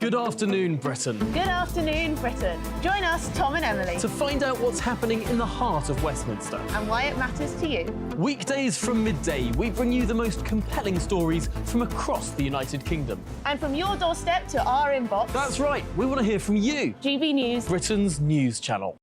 Good afternoon, Britain. Good afternoon, Britain. Join us, Tom and Emily, To find out what's happening in the heart of Westminster. and why it matters to you. Weekdays from midday, we bring you the most compelling stories from across the United Kingdom. And from your doorstep to our inbox, That's right, we want to hear from you, GB News. Britain's news channel.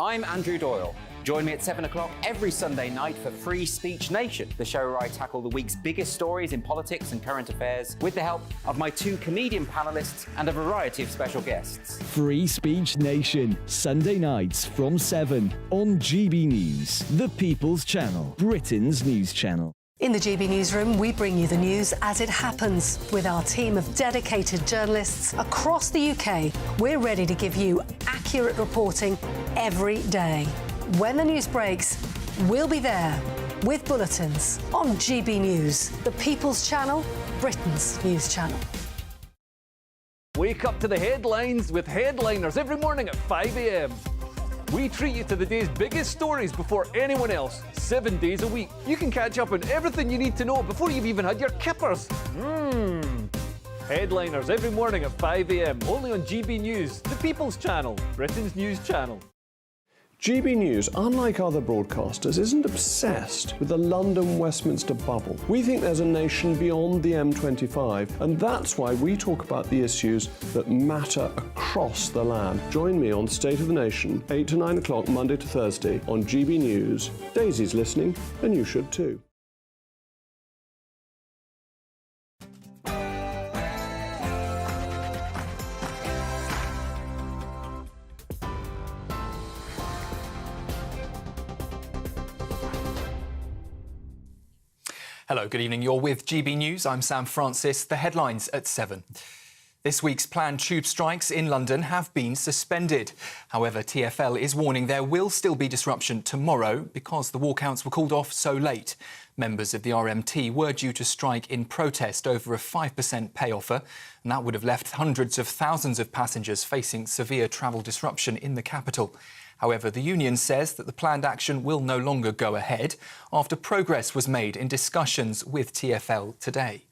I'm Andrew Doyle. Join me at 7 o'clock every Sunday night for Free Speech Nation, the show where I tackle the week's biggest stories in politics and current affairs with the help of my two comedian panellists and a variety of special guests. Free Speech Nation, Sunday nights from 7 on GB News, the People's Channel, Britain's news channel. In the GB Newsroom, we bring you the news as it happens. With our team of dedicated journalists across the UK, we're ready to give you accurate reporting every day. When the news breaks, we'll be there with bulletins on GB News, the People's Channel, Britain's news channel. Wake up to the headlines with headliners every morning at 5 a.m. We treat you to the day's biggest stories before anyone else, 7 days a week. You can catch up on everything you need to know before you've even had your kippers. Headliners every morning at 5 a.m. only on GB News, the People's Channel, Britain's news channel. GB News, unlike other broadcasters, isn't obsessed with the London-Westminster bubble. We think there's a nation beyond the M25, and that's why we talk about the issues that matter across the land. Join me on State of the Nation, 8 to 9 o'clock, Monday to Thursday, on GB News. Daisy's listening, and you should too. Hello, good evening. You're with GB News. I'm Sam Francis. The headlines at 7. This week's planned tube strikes in London have been suspended. However, TfL is warning there will still be disruption tomorrow because the walkouts were called off so late. Members of the RMT were due to strike in protest over a 5% pay offer, and that would have left hundreds of thousands of passengers facing severe travel disruption in the capital. However, the union says that the planned action will no longer go ahead after progress was made in discussions with TfL today.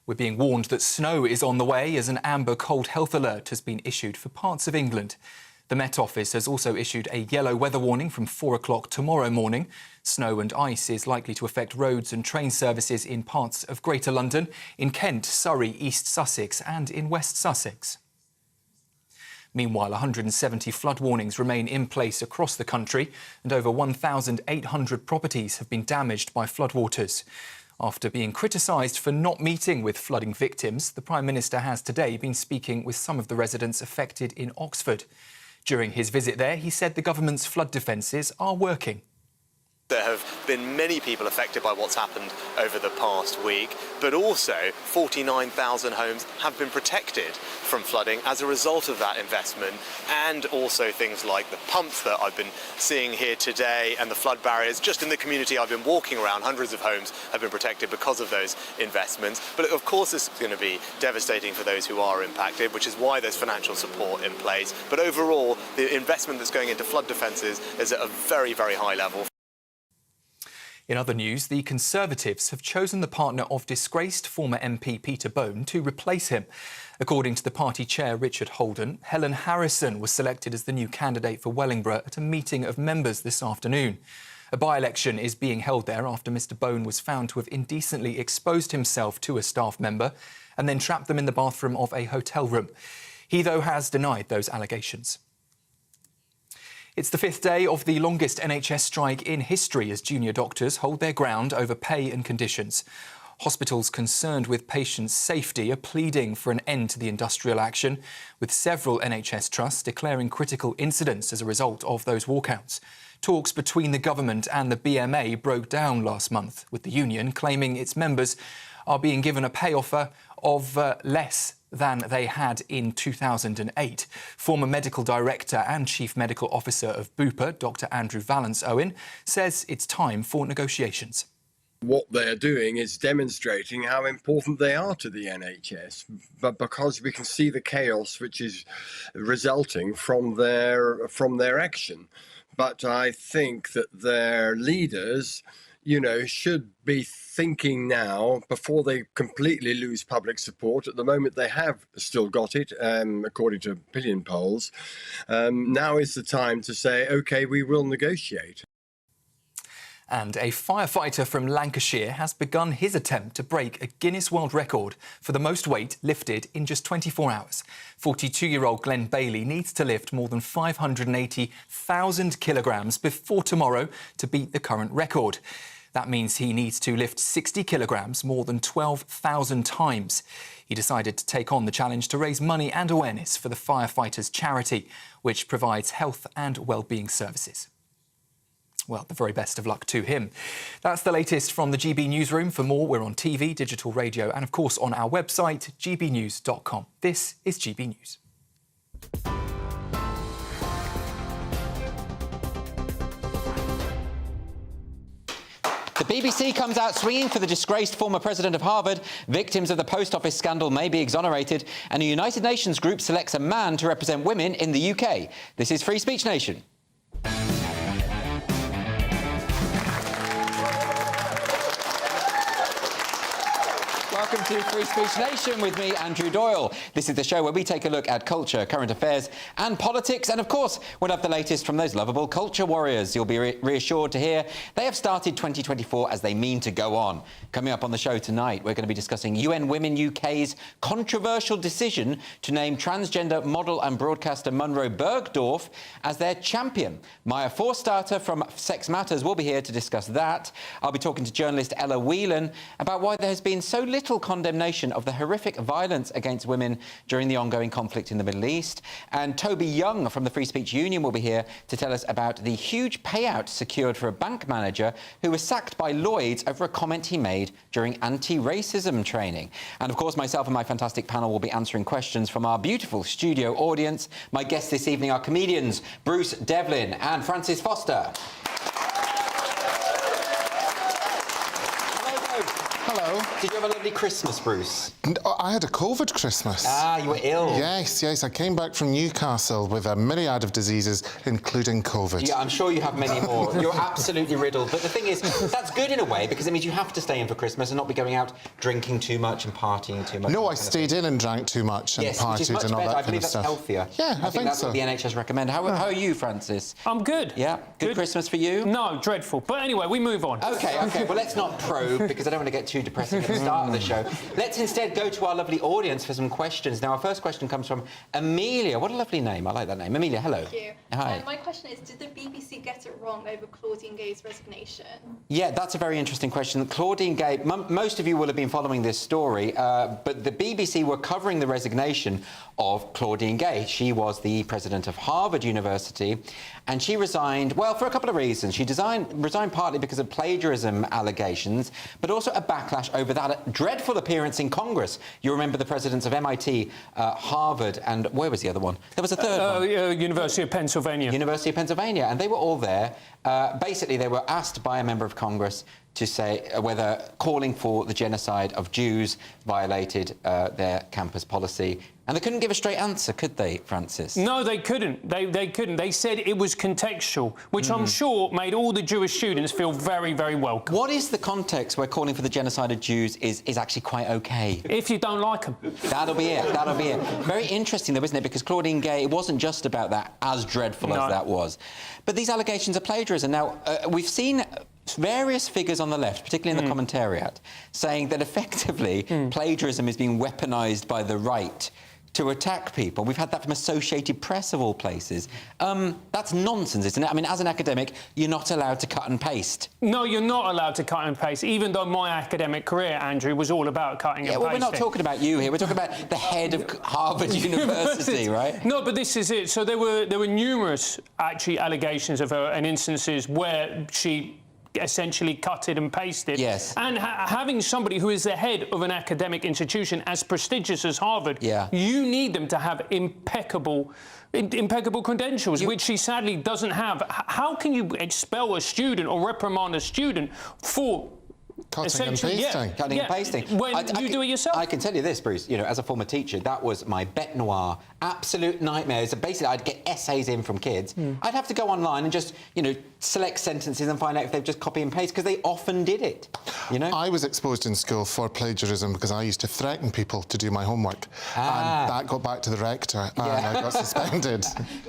We're being warned that snow is on the way as an amber cold health alert has been issued for parts of England. The Met Office has also issued a yellow weather warning from 4 o'clock tomorrow morning. Snow and ice is likely to affect roads and train services in parts of Greater London, in Kent, Surrey, East Sussex and in West Sussex. Meanwhile, 170 flood warnings remain in place across the country and over 1,800 properties have been damaged by floodwaters. After being criticised for not meeting with flooding victims, the Prime Minister has today been speaking with some of the residents affected in Oxford. During his visit there, he said the government's flood defences are working. There have been many people affected by what's happened over the past week, but also 49,000 homes have been protected from flooding as a result of that investment, and also things like the pumps that I've been seeing here today and the flood barriers. Just in the community I've been walking around, hundreds of homes have been protected because of those investments. But of course this is going to be devastating for those who are impacted, which is why there's financial support in place. But overall, the investment that's going into flood defences is at a very, very high level. In other news, the Conservatives have chosen the partner of disgraced former MP Peter Bone to replace him. According to the party chair Richard Holden, Helen Harrison was selected as the new candidate for Wellingborough at a meeting of members this afternoon. A by-election is being held there after Mr Bone was found to have indecently exposed himself to a staff member and then trapped them in the bathroom of a hotel room. He, though, has denied those allegations. It's the 5th day of the longest NHS strike in history as junior doctors hold their ground over pay and conditions. Hospitals concerned with patients' safety are pleading for an end to the industrial action, with several NHS trusts declaring critical incidents as a result of those walkouts. Talks between the government and the BMA broke down last month, with the union claiming its members are being given a pay offer of less than they had in 2008. Former medical director and chief medical officer of Bupa, Dr Andrew Vallance-Owen, says it's time for negotiations. What they're doing is demonstrating how important they are to the NHS, but because we can see the chaos which is resulting from their action. But I think that their leaders should be thinking now before they completely lose public support. At the moment, they have still got it, according to opinion polls. Now is the time to say, OK, we will negotiate. And a firefighter from Lancashire has begun his attempt to break a Guinness World Record for the most weight lifted in just 24 hours. 42-year-old Glenn Bailey needs to lift more than 580,000 kilograms before tomorrow to beat the current record. That means he needs to lift 60 kilograms more than 12,000 times. He decided to take on the challenge to raise money and awareness for the firefighters' charity, which provides health and well-being services. Well, the very best of luck to him. That's the latest from the GB Newsroom. For more, we're on TV, digital radio and, of course, on our website, gbnews.com. This is GB News. The BBC comes out swinging for the disgraced former president of Harvard. Victims of the post office scandal may be exonerated. And a United Nations group selects a man to represent women in the UK. This is Free Speech Nation. Welcome to Free Speech Nation with me, Andrew Doyle. This is the show where we take a look at culture, current affairs and politics. And, of course, we'll have the latest from those lovable culture warriors. You'll be reassured to hear they have started 2024 as they mean to go on. Coming up on the show tonight, we're going to be discussing UN Women UK's controversial decision to name transgender model and broadcaster Munro Bergdorf as their champion. Maya Forstarter from Sex Matters will be here to discuss that. I'll be talking to journalist Ella Whelan about why there has been so little condemnation of the horrific violence against women during the ongoing conflict in the Middle East. And Toby Young from the Free Speech Union will be here to tell us about the huge payout secured for a bank manager who was sacked by Lloyds over a comment he made during anti-racism training. And, of course, myself and my fantastic panel will be answering questions from our beautiful studio audience. My guests this evening are comedians Bruce Devlin and Francis Foster. Hello. Did you have a lovely Christmas, Bruce? I had a COVID Christmas. Ah, you were ill. Yes. I came back from Newcastle with a myriad of diseases, including COVID. Yeah, I'm sure you have many more. You're absolutely riddled. But the thing is, that's good in a way, because it means you have to stay in for Christmas and not be going out drinking too much and partying too much. No, I stayed in and drank too much and partied and all that kind of stuff. Healthier. Yeah, I think that's so. What the NHS recommend. How are you, Francis? I'm good. Yeah? Good Christmas for you? No, dreadful. But anyway, we move on. OK. Well, let's not probe, because I don't want to get too depressing at the start of the show. Let's instead go to our lovely audience for some questions. Now, our first question comes from Amelia. What a lovely name. I like that name. Amelia, hello. Thank you. Hi. My question is, did the BBC get it wrong over Claudine Gay's resignation? Yeah, that's a very interesting question. Claudine Gay, most of you will have been following this story, but the BBC were covering the resignation of Claudine Gay. She was the president of Harvard University, and she resigned, well, for a couple of reasons. She resigned partly because of plagiarism allegations, but also a backlash over that dreadful appearance in Congress. You remember the presidents of MIT, Harvard, and where was the other one? There was a third one. University of Pennsylvania. University of Pennsylvania, and they were all there. Basically, they were asked by a member of Congress to say whether calling for the genocide of Jews violated their campus policy. And they couldn't give a straight answer, could they, Francis? No, they couldn't. They couldn't. They said it was contextual, which I'm sure made all the Jewish students feel very, very welcome. What is the context where calling for the genocide of Jews is actually quite OK? If you don't like them. That'll be it. Very interesting, though, isn't it? Because Claudine Gay, it wasn't just about that, as dreadful as that was. But these allegations of plagiarism. Now, we've seen various figures on the left, particularly in the commentariat, saying that effectively plagiarism is being weaponised by the right to attack people. We've had that from Associated Press, of all places. That's nonsense, isn't it? I mean, as an academic, you're not allowed to cut and paste. No, you're not allowed to cut and paste, even though my academic career, Andrew, was all about cutting and pasting. Yeah, well, we're not talking about you here. We're talking about the head of Harvard University, right? No, but this is it. So there were numerous, actually, allegations of her and instances where she essentially cut it and pasted. Yes. And having somebody who is the head of an academic institution as prestigious as Harvard, you need them to have impeccable credentials, which she sadly doesn't have. How can you expel a student or reprimand a student for Cutting and pasting. Yeah. Cutting and pasting. When you do it yourself. I can tell you this, Bruce, you know, as a former teacher, that was my bête noire, absolute nightmare. So basically, I'd get essays in from kids. I'd have to go online and just, you know, select sentences and find out if they've just copy and paste, because they often did it, you know? I was exposed in school for plagiarism because I used to threaten people to do my homework. And that got back to the rector and I got suspended.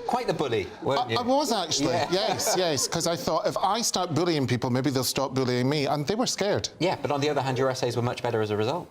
Quite the bully, weren't you? I was actually, yes, because I thought if I start bullying people, maybe they'll stop bullying me, and they were scared. Yeah, but on the other hand, your essays were much better as a result.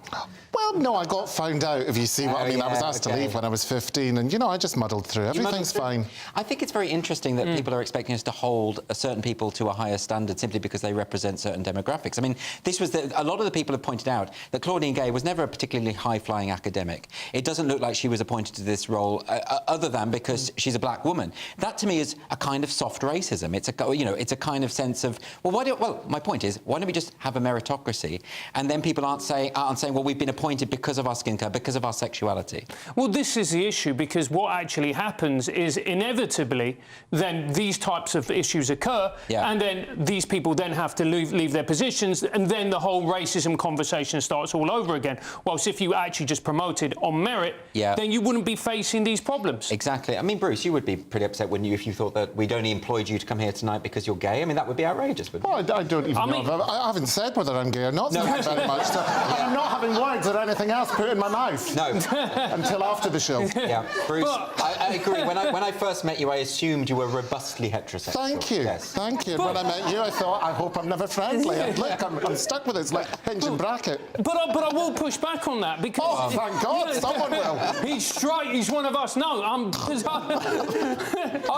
Well, no, I got found out, if you see what I mean. I was asked to leave when I was 15, and, you know, I just muddled through. Everything's fine. I think it's very interesting that people are expecting us to hold certain people to a higher standard simply because they represent certain demographics. I mean, this was a lot of the people have pointed out that Claudine Gay was never a particularly high-flying academic. It doesn't look like she was appointed to this role other than because she's a black woman. That, to me, is a kind of soft racism. It's a, you know, it's a kind of sense of, well, my point is, why don't we just have a meritocracy? And then people aren't saying, well, we've been appointed because of our skin colour, because of our sexuality. Well, this is the issue, because what actually happens is inevitably then these types of issues occur, and then these people then have to leave their positions, and then the whole racism conversation starts all over again. Whilst if you actually just promoted on merit, then you wouldn't be facing these problems. Exactly. I mean, Bruce, you would be pretty upset, wouldn't you, if you thought that we'd only employed you to come here tonight because you're gay? I mean, that would be outrageous, wouldn't it? Well, I don't even know. I haven't said whether I'm gay or not, thank you very much. So I'm not having words or anything else put in my mouth. No. Until after the show. Yeah, Bruce, I agree. When I first met you, I assumed you were robustly heterosexual. Thank you. Yes. Thank you. When I met you, I thought, I hope I'm never friendly. And look, I'm stuck with it. It's like hinge and bracket. But I will push back on that, because... Oh, thank God, someone will. He's straight, he's one of us. No, I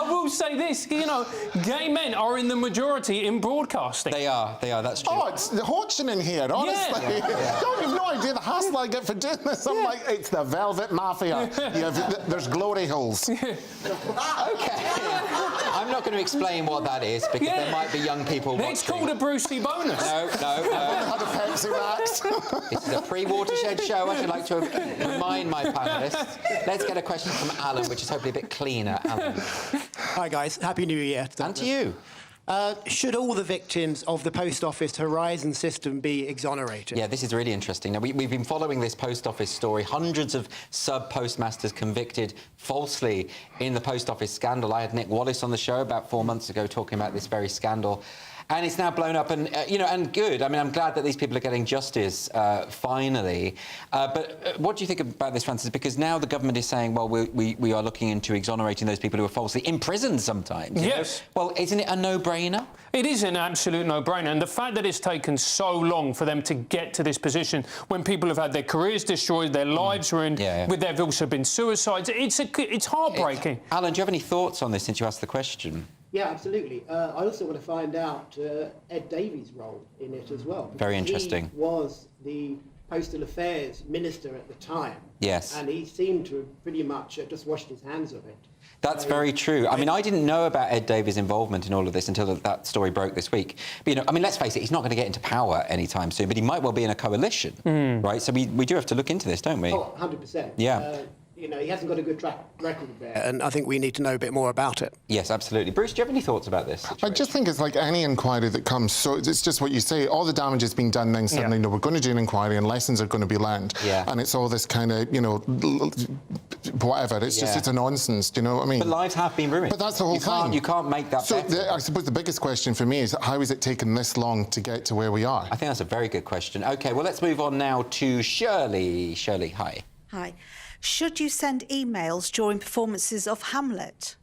will say this, you know, gay men are in the majority in broadcasting. They are, that's true. Oh, it's the Hodgson in here, honestly. You've no idea the hassle I get for doing this. I'm like, it's the Velvet Mafia. There's glory holes. Okay. I'm not going to explain what that is, because there might be young people watching. It's called a Brucey bonus. No. Had a Pepsi Max. This is a pre-Watershed show. I should like to remind my panellists. Let's get a question from Alan, which is hopefully a bit cleaner. Alan. Hi, guys. Happy New Year. And to you. Should all the victims of the Post Office Horizon system be exonerated? Yeah, this is really interesting. Now, we've been following this Post Office story. Hundreds of sub-postmasters convicted falsely in the Post Office scandal. I had Nick Wallace on the show about 4 months ago talking about this very scandal. And it's now blown up, and, you know, and good. I mean, I'm glad that these people are getting justice, finally. But what do you think about this, Francis? Because now the government is saying, well, we are looking into exonerating those people who are falsely imprisoned sometimes. Yes. Well, isn't it a no-brainer? It is an absolute no-brainer, and the fact that it's taken so long for them to get to this position, when people have had their careers destroyed, their lives ruined, with there have also been suicides, it's heartbreaking. Alan, do you have any thoughts on this since you asked the question? Yeah, absolutely. I also want to find out Ed Davies' role in it as well. Very interesting. He was the Postal Affairs Minister at the time. Yes. And he seemed to have pretty much just washed his hands of it. That's very true. I mean, I didn't know about Ed Davies' involvement in all of this until that story broke this week. But, you know, I mean, let's face it, he's not going to get into power anytime soon, but he might well be in a coalition, right? So we do have to look into this, don't we? Oh, 100%. Yeah. You know, he hasn't got a good track record there. And I think we need to know a bit more about it. Yes, absolutely. Bruce, do you have any thoughts about this situation? I just think it's like any inquiry that comes, so it's just what you say, all the damage has been done, then suddenly, no, we're going to do an inquiry and lessons are going to be learned. And it's all this kind of, you know, whatever. It's just, it's a nonsense, do you know what I mean? But lives have been ruined. But that's the whole thing. You can't make that better. I suppose the biggest question for me is, how has it taken this long to get to where we are? I think that's a very good question. OK, well, let's move on now to Shirley. Shirley, hi. Hi. Should you send emails during performances of Hamlet?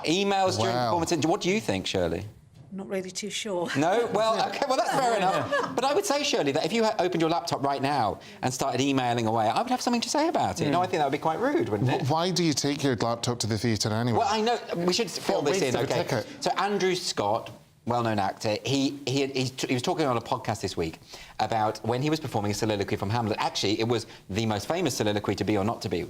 Emails during performances? What do you think, Shirley? Not really too sure. No? Well, OK, well, that's fair enough. But I would say, Shirley, that if you opened your laptop right now and started emailing away, I would have something to say about it. No, I think that would be quite rude, wouldn't it? Why do you take your laptop to the theatre anyway? Well, I know. We should fill this in, OK? So Andrew Scott, well-known actor, he was talking on a podcast this week about when he was performing a soliloquy from Hamlet. Actually, it was the most famous soliloquy to be or not to be.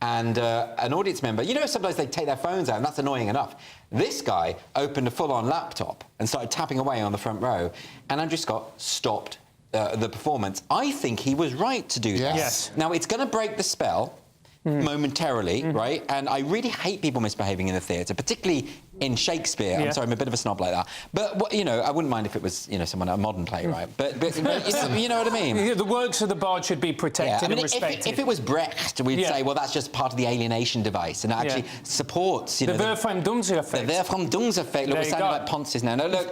And an audience member, you know, sometimes they take their phones out, and that's annoying enough. This guy opened a full-on laptop and started tapping away on the front row, and Andrew Scott stopped the performance. I think he was right to do that. Yes. Now, it's going to break the spell, momentarily, right? And I really hate people misbehaving in the theatre, particularly in Shakespeare. I'm sorry, I'm a bit of a snob like that. But, you know, I wouldn't mind if it was, you know, someone, a modern playwright. But you know what I mean? Yeah, the works of the bard should be protected and respected. If it was Brecht, we'd say, well, that's just part of the alienation device, and it actually supports, you know... The Verfremdungseffekt. The Verfremdungseffekt. Look, we're sounding like Ponces now. No, look,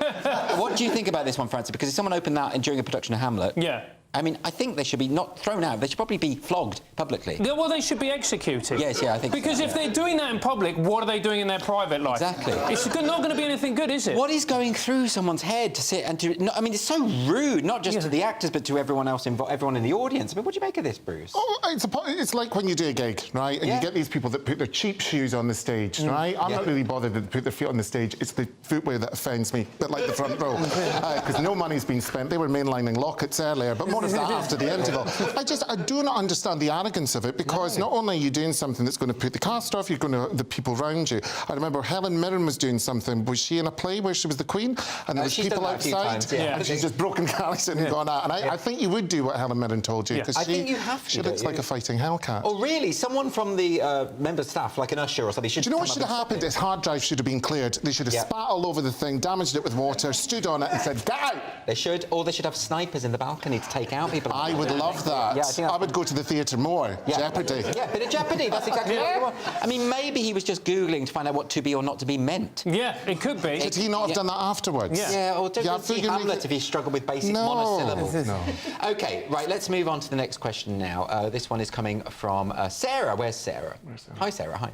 what do you think about this one, Francis? Because if someone opened that during a production of Hamlet... Yeah. I mean, I think they should be not thrown out. They should probably be flogged publicly. Yeah, well, they should be executed. Yes, yeah, I think because if they're doing that in public, what are they doing in their private life? Exactly. It's not going to be anything good, is it? What is going through someone's head to sit and to... No, I mean, it's so rude, not just to the actors, but to everyone else involved, everyone in the audience. I mean, what do you make of this, Bruce? Oh, it's like when you do a gig, right? And you get these people that put their cheap shoes on the stage, right? I'm not really bothered to put their feet on the stage. It's the footwear that offends me, a bit like the front row. Because no money's been spent. They were mainlining lockets earlier, but more of that after the interval. I do not understand the arrogance of it, because not only are you doing something that's going to put the cast off, you're going to the people around you. I remember Helen Mirren was doing something. Was she in a play where she was the queen and there was people outside? And she's just broken character and gone out. And I think you would do what Helen Mirren told you, because I think you have to. She looks like a fighting hellcat. Oh, really? Someone from the member staff, like an usher or something, should... Do you know what should have happened? His hard drive should have been cleared. They should have spat all over the thing, damaged it with water, stood on it and said, get out! They should, or they should have snipers in the balcony to take out people. I would love that. Yeah, I would go to the theatre more. Jeopardy. Yeah, bit of Jeopardy. That's exactly what you want. I mean, maybe he was just Googling to find out what to be or not to be meant. Yeah, it could be. Did he not have done that afterwards? Yeah, or don't see Hamlet if he struggled with basic monosyllables. No. OK, right, let's move on to the next question now. This one is coming from Sarah. Where's Sarah? Hi, Sarah. Hi.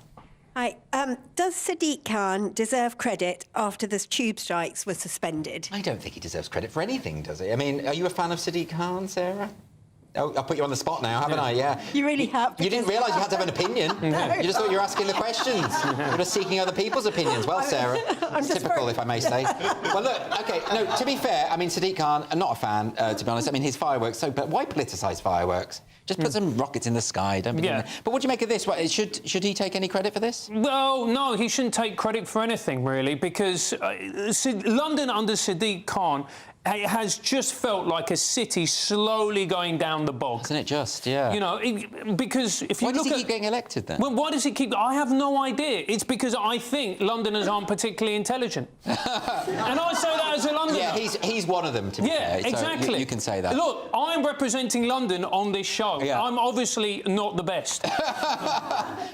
Hi. Does Sadiq Khan deserve credit after the tube strikes were suspended? I don't think he deserves credit for anything, does he? I mean, are you a fan of Sadiq Khan, Sarah? Oh, I'll put you on the spot now, haven't I? Yeah. You really have. You didn't realise you had to have an opinion. No. You just thought you were asking the questions. You're just seeking other people's opinions. Well, Sarah, typical, if I may say. Well, look, OK, no, to be fair, I mean, Sadiq Khan, I'm not a fan, to be honest. I mean, his fireworks, but why politicise fireworks? Just put some rockets in the sky, don't be doing that. But what do you make of this? What, should he take any credit for this? Well, no, he shouldn't take credit for anything, really, because London under Sadiq Khan has just felt like a city slowly going down the bog. Isn't it just, yeah. You know, because if you look at... Why does he keep getting elected, then? Well, why does he keep... I have no idea. It's because I think Londoners aren't particularly intelligent. And I say that as a Londoner. Yeah, he's one of them, to be fair. Yeah, exactly. So you can say that. Look, I'm representing London on this show. Yeah. I'm obviously not the best.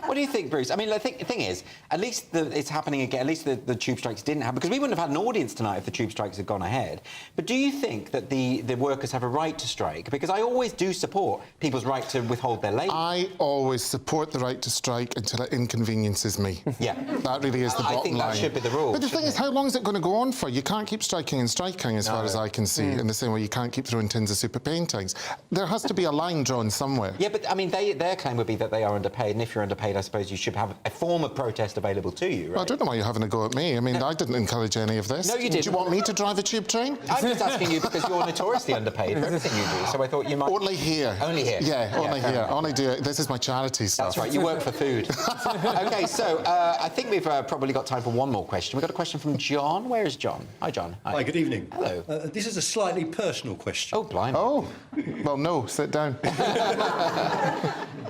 What do you think, Bruce? I mean, the thing is, at least it's happening again. At least the tube strikes didn't happen, because we wouldn't have had an audience tonight if the tube strikes had gone ahead. But do you think that the workers have a right to strike? Because I always do support people's right to withhold their labour. I always support the right to strike until it inconveniences me. Yeah. That really is the bottom line. I think that should be the rule. But the thing is, how long is it going to go on for? You can't keep striking and striking, as far as I can see, in the same way you can't keep throwing tins of super paintings. There has to be a line drawn somewhere. Yeah, but, I mean, their claim would be that they are underpaid, and if you're underpaid, I suppose you should have a form of protest available to you, right? Well, I don't know why you're having a go at me. I mean, I didn't encourage any of this. No, you didn't. Do you want me to drive a tube train? I'm just asking you because you're notoriously underpaid for everything you do, so I thought you might... Only here. Only here? Yeah, only here. I only do it. This is my charity stuff. That's right, you work for food. OK, so I think we've probably got time for one more question. We've got a question from John. Where is John? Hi, John. Hi, good evening. Hello. This is a slightly personal question. Oh, blimey. Oh, well, no, sit down.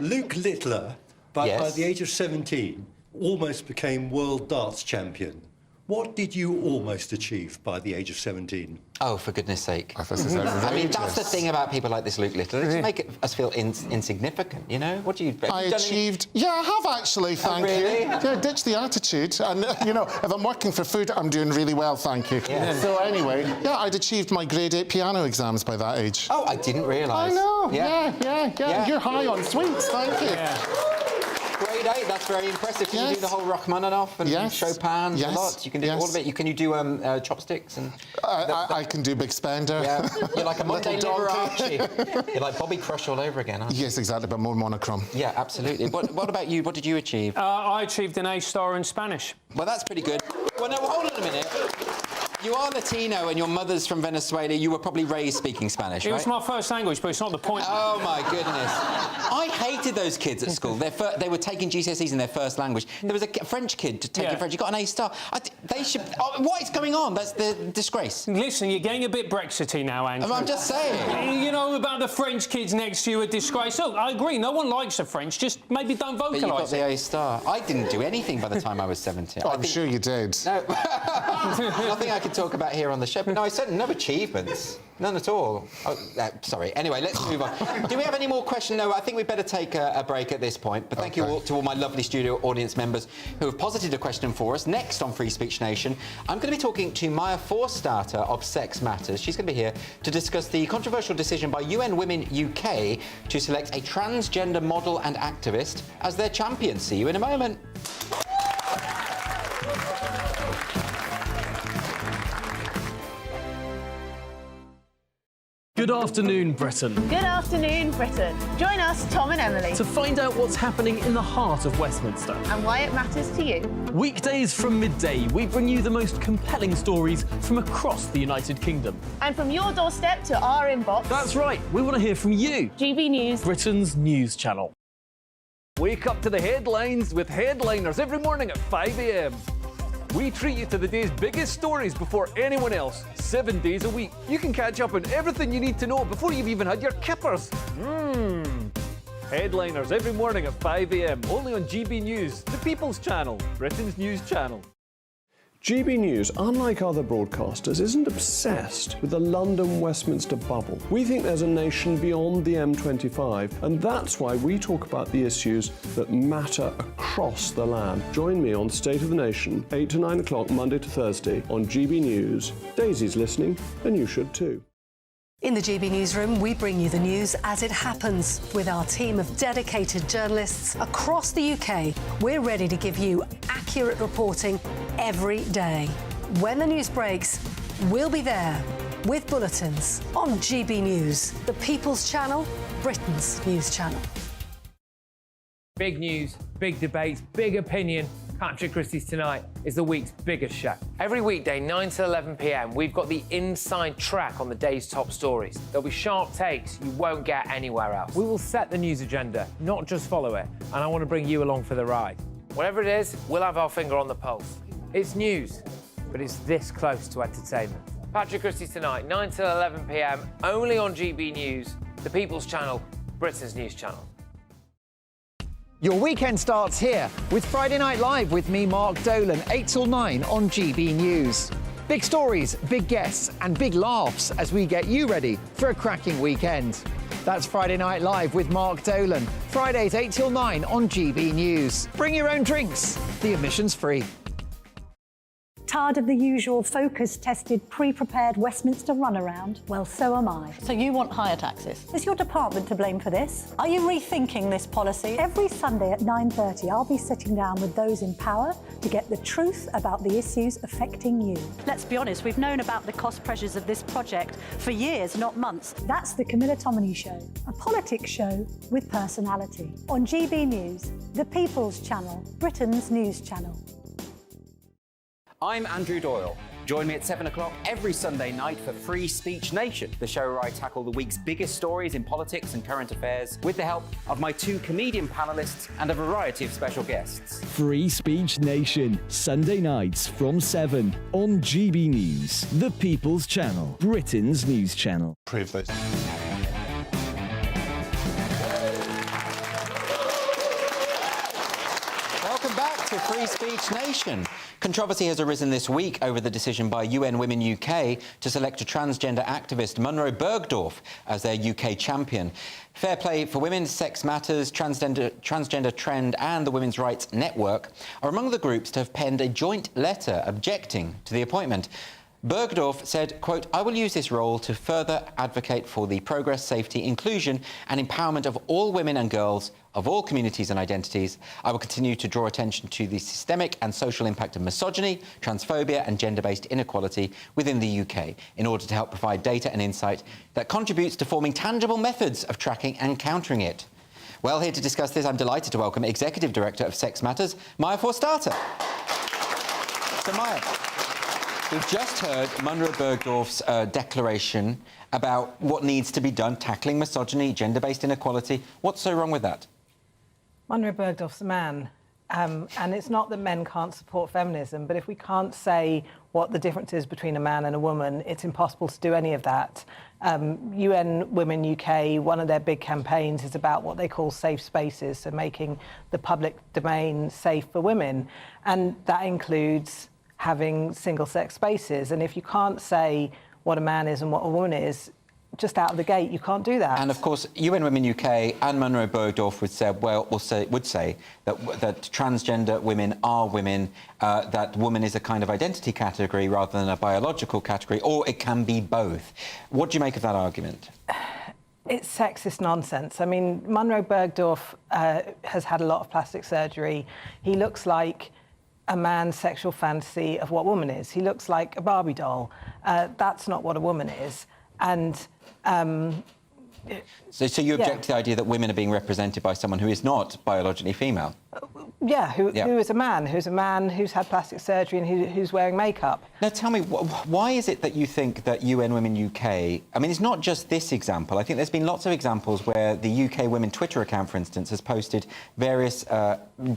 Luke Littler, by the age of 17, almost became world darts champion. What did you almost achieve by the age of 17? Oh, for goodness sake. I mean, that's the thing about people like this Luke Littler. They just make us feel insignificant, you know? What do you... I achieved... Yeah, I have actually, thank you. Yeah, ditch the attitude. And, you know, if I'm working for food, I'm doing really well, thank you. Yeah. So anyway, yeah, I'd achieved my grade 8 piano exams by that age. Oh, I didn't realise. I know, yeah. You're high on sweets, thank you. Yeah. Grade 8, that's very impressive. Can you do the whole Rachmaninoff and Chopin a lot? You can do all of it. Can you do chopsticks? And I can do Big Spender. Yeah. You're like a Monday Liberace. You're like Bobby Crush all over again, aren't you? Yes, exactly, but more monochrome. Yeah, absolutely. What about you? What did you achieve? I achieved an A star in Spanish. Well, that's pretty good. Well, no, hold on a minute. You are Latino and your mother's from Venezuela. You were probably raised speaking Spanish, right? It was my first language, but it's not the point. Oh, my goodness. I hated those kids at school. They were taking GCSEs in their first language. There was a French kid taking French. He got an A star. They should... Oh, what is going on? That's the disgrace. Listen, you're getting a bit Brexity now, Andrew. I'm just saying. You know about the French kids next to you, a disgrace. Look, I agree, no one likes the French, just maybe don't vocalise it. But you got the A star. I didn't do anything by the time I was 17. Oh, I'm sure you did. No. Nothing I could talk about here on the show. But no, I said no achievements. None at all. Oh, sorry. Anyway, let's move on. Do we have any more questions? No, I think we'd better take a break at this point. But thank you all to all my lovely studio audience members who have posited a question for us. Next on Free Speech Nation, I'm going to be talking to Maya Forstater of Sex Matters. She's going to be here to discuss the controversial decision by UN Women UK to select a transgender model and activist as their champion. See you in a moment. Good afternoon, Britain. Good afternoon, Britain. Join us, Tom and Emily, To find out what's happening in the heart of Westminster. and why it matters to you. Weekdays from midday, we bring you the most compelling stories from across the United Kingdom. And from your doorstep to our inbox, That's right, we want to hear from you. GB News, Britain's news channel. Wake up to the headlines with Headliners every morning at 5 a.m. We treat you to the day's biggest stories before anyone else, 7 days a week. You can catch up on everything you need to know before you've even had your kippers. Headliners every morning at 5 a.m, only on GB News, the People's Channel, Britain's news channel. GB News, unlike other broadcasters, isn't obsessed with the London-Westminster bubble. We think there's a nation beyond the M25, and that's why we talk about the issues that matter across the land. Join me on State of the Nation, 8 to 9 o'clock, Monday to Thursday, on GB News. Daisy's listening, and you should too. In the GB Newsroom, we bring you the news as it happens. With our team of dedicated journalists across the UK, we're ready to give you accurate reporting every day. When the news breaks, we'll be there with bulletins on GB News, the People's Channel, Britain's news channel. Big news, big debates, big opinion. Patrick Christie's Tonight is the week's biggest show. Every weekday, 9 to 11 p.m, we've got the inside track on the day's top stories. There'll be sharp takes you won't get anywhere else. We will set the news agenda, not just follow it, and I want to bring you along for the ride. Whatever it is, we'll have our finger on the pulse. It's news, but it's this close to entertainment. Patrick Christie's Tonight, 9 to 11 p.m, only on GB News, the People's Channel, Britain's news channel. Your weekend starts here with Friday Night Live with me, Mark Dolan, 8 till 9 on GB News. Big stories, big guests and big laughs as we get you ready for a cracking weekend. That's Friday Night Live with Mark Dolan, Fridays 8 till 9 on GB News. Bring your own drinks, the admission's free. Tired of the usual focus-tested, pre-prepared Westminster runaround? Well, so am I. So you want higher taxes? Is your department to blame for this? Are you rethinking this policy? Every Sunday at 9:30, I'll be sitting down with those in power to get the truth about the issues affecting you. Let's be honest, we've known about the cost pressures of this project for years, not months. That's the Camilla Tominey Show, a politics show with personality. On GB News, the People's Channel, Britain's news channel. I'm Andrew Doyle. Join me at 7 o'clock every Sunday night for Free Speech Nation, the show where I tackle the week's biggest stories in politics and current affairs with the help of my two comedian panellists and a variety of special guests. Free Speech Nation, Sunday nights from 7 on GB News, the People's Channel, Britain's news channel. Prove this. Welcome back to Free Speech Nation. Controversy has arisen this week over the decision by UN Women UK to select a transgender activist, Munro Bergdorf, as their UK champion. Fair Play for Women, Sex Matters, Transgender Trend and the Women's Rights Network are among the groups to have penned a joint letter objecting to the appointment. Bergdorf said, quote, "I will use this role to further advocate for the progress, safety, inclusion and empowerment of all women and girls of all communities and identities. I will continue to draw attention to the systemic and social impact of misogyny, transphobia and gender-based inequality within the UK in order to help provide data and insight that contributes to forming tangible methods of tracking and countering it." Well, here to discuss this, I'm delighted to welcome Executive Director of Sex Matters, Maya Forstater. So, Maya, We've just heard Munro Bergdorf's declaration about what needs to be done, tackling misogyny, gender-based inequality. What's so wrong with that? Munro Bergdorf's a man. And it's not that men can't support feminism, but if we can't say what the difference is between a man and a woman, it's impossible to do any of that. UN Women UK, one of their big campaigns is about what they call safe spaces, so making the public domain safe for women. And that includes having single-sex spaces. And if you can't say what a man is and what a woman is, just out of the gate, you can't do that. And of course, UN Women UK and Munro Bergdorf would say that transgender women are women, that woman is a kind of identity category rather than a biological category, or it can be both. What do you make of that argument? It's sexist nonsense. I mean, Munro Bergdorf has had a lot of plastic surgery. He looks like a man's sexual fantasy of what woman is. He looks like a Barbie doll. That's not what a woman is. And so you object to the idea that women are being represented by someone who is not biologically female? Who is a man who's had plastic surgery and who's wearing makeup. Now tell me, why is it that you think that UN Women UK... I mean, it's not just this example. I think there's been lots of examples where the UK Women Twitter account, for instance, has posted various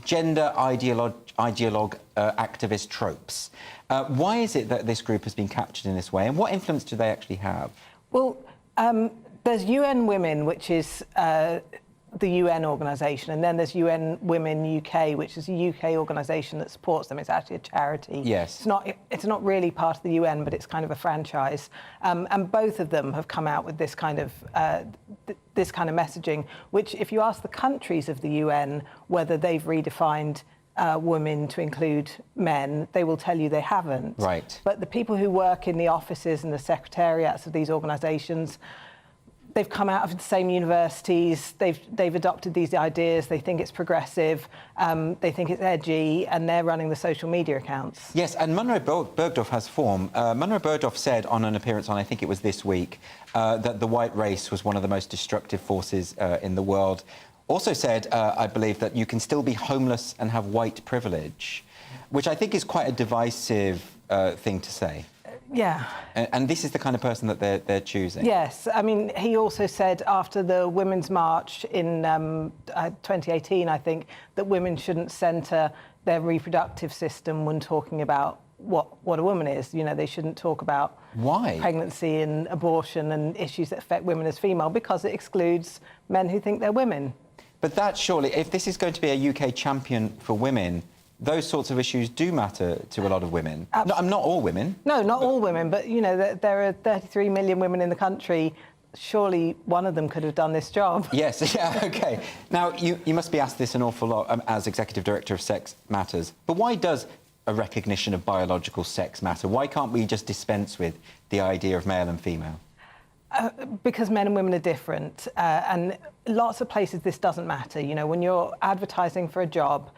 gender ideologue activist tropes. Why is it that this group has been captured in this way, and what influence do they actually have? Well, there's UN Women, which is the UN organisation, and then there's UN Women UK, which is a UK organisation that supports them. It's actually a charity. Yes. It's not really part of the UN, but it's kind of a franchise. And both of them have come out with this kind of messaging, which, if you ask the countries of the UN whether they've redefined women to include men, they will tell you they haven't. Right. But the people who work in the offices and the secretariats of these organisations, they've come out of the same universities, they've adopted these ideas, they think it's progressive, they think it's edgy, and they're running the social media accounts. Yes, and Munro Bergdorf has form. Munro Bergdorf said on an appearance on, I think it was this week, that the white race was one of the most destructive forces in the world. Also said, I believe, that you can still be homeless and have white privilege, which I think is quite a divisive thing to say. Yeah. And this is the kind of person that they're choosing. Yes. I mean, he also said after the Women's March in 2018, I think, that women shouldn't centre their reproductive system when talking about what a woman is. You know, they shouldn't talk about pregnancy and abortion and issues that affect women as female, because it excludes men who think they're women. But that surely, if this is going to be a UK champion for women, those sorts of issues do matter to a lot of women. No, not all women. No, not all women, but, you know, there are 33 million women in the country. Surely one of them could have done this job. Yes, yeah, OK. Now, you must be asked this an awful lot as Executive Director of Sex Matters, but why does a recognition of biological sex matter? Why can't we just dispense with the idea of male and female? Because men and women are different, and lots of places this doesn't matter. You know, when you're advertising for a job,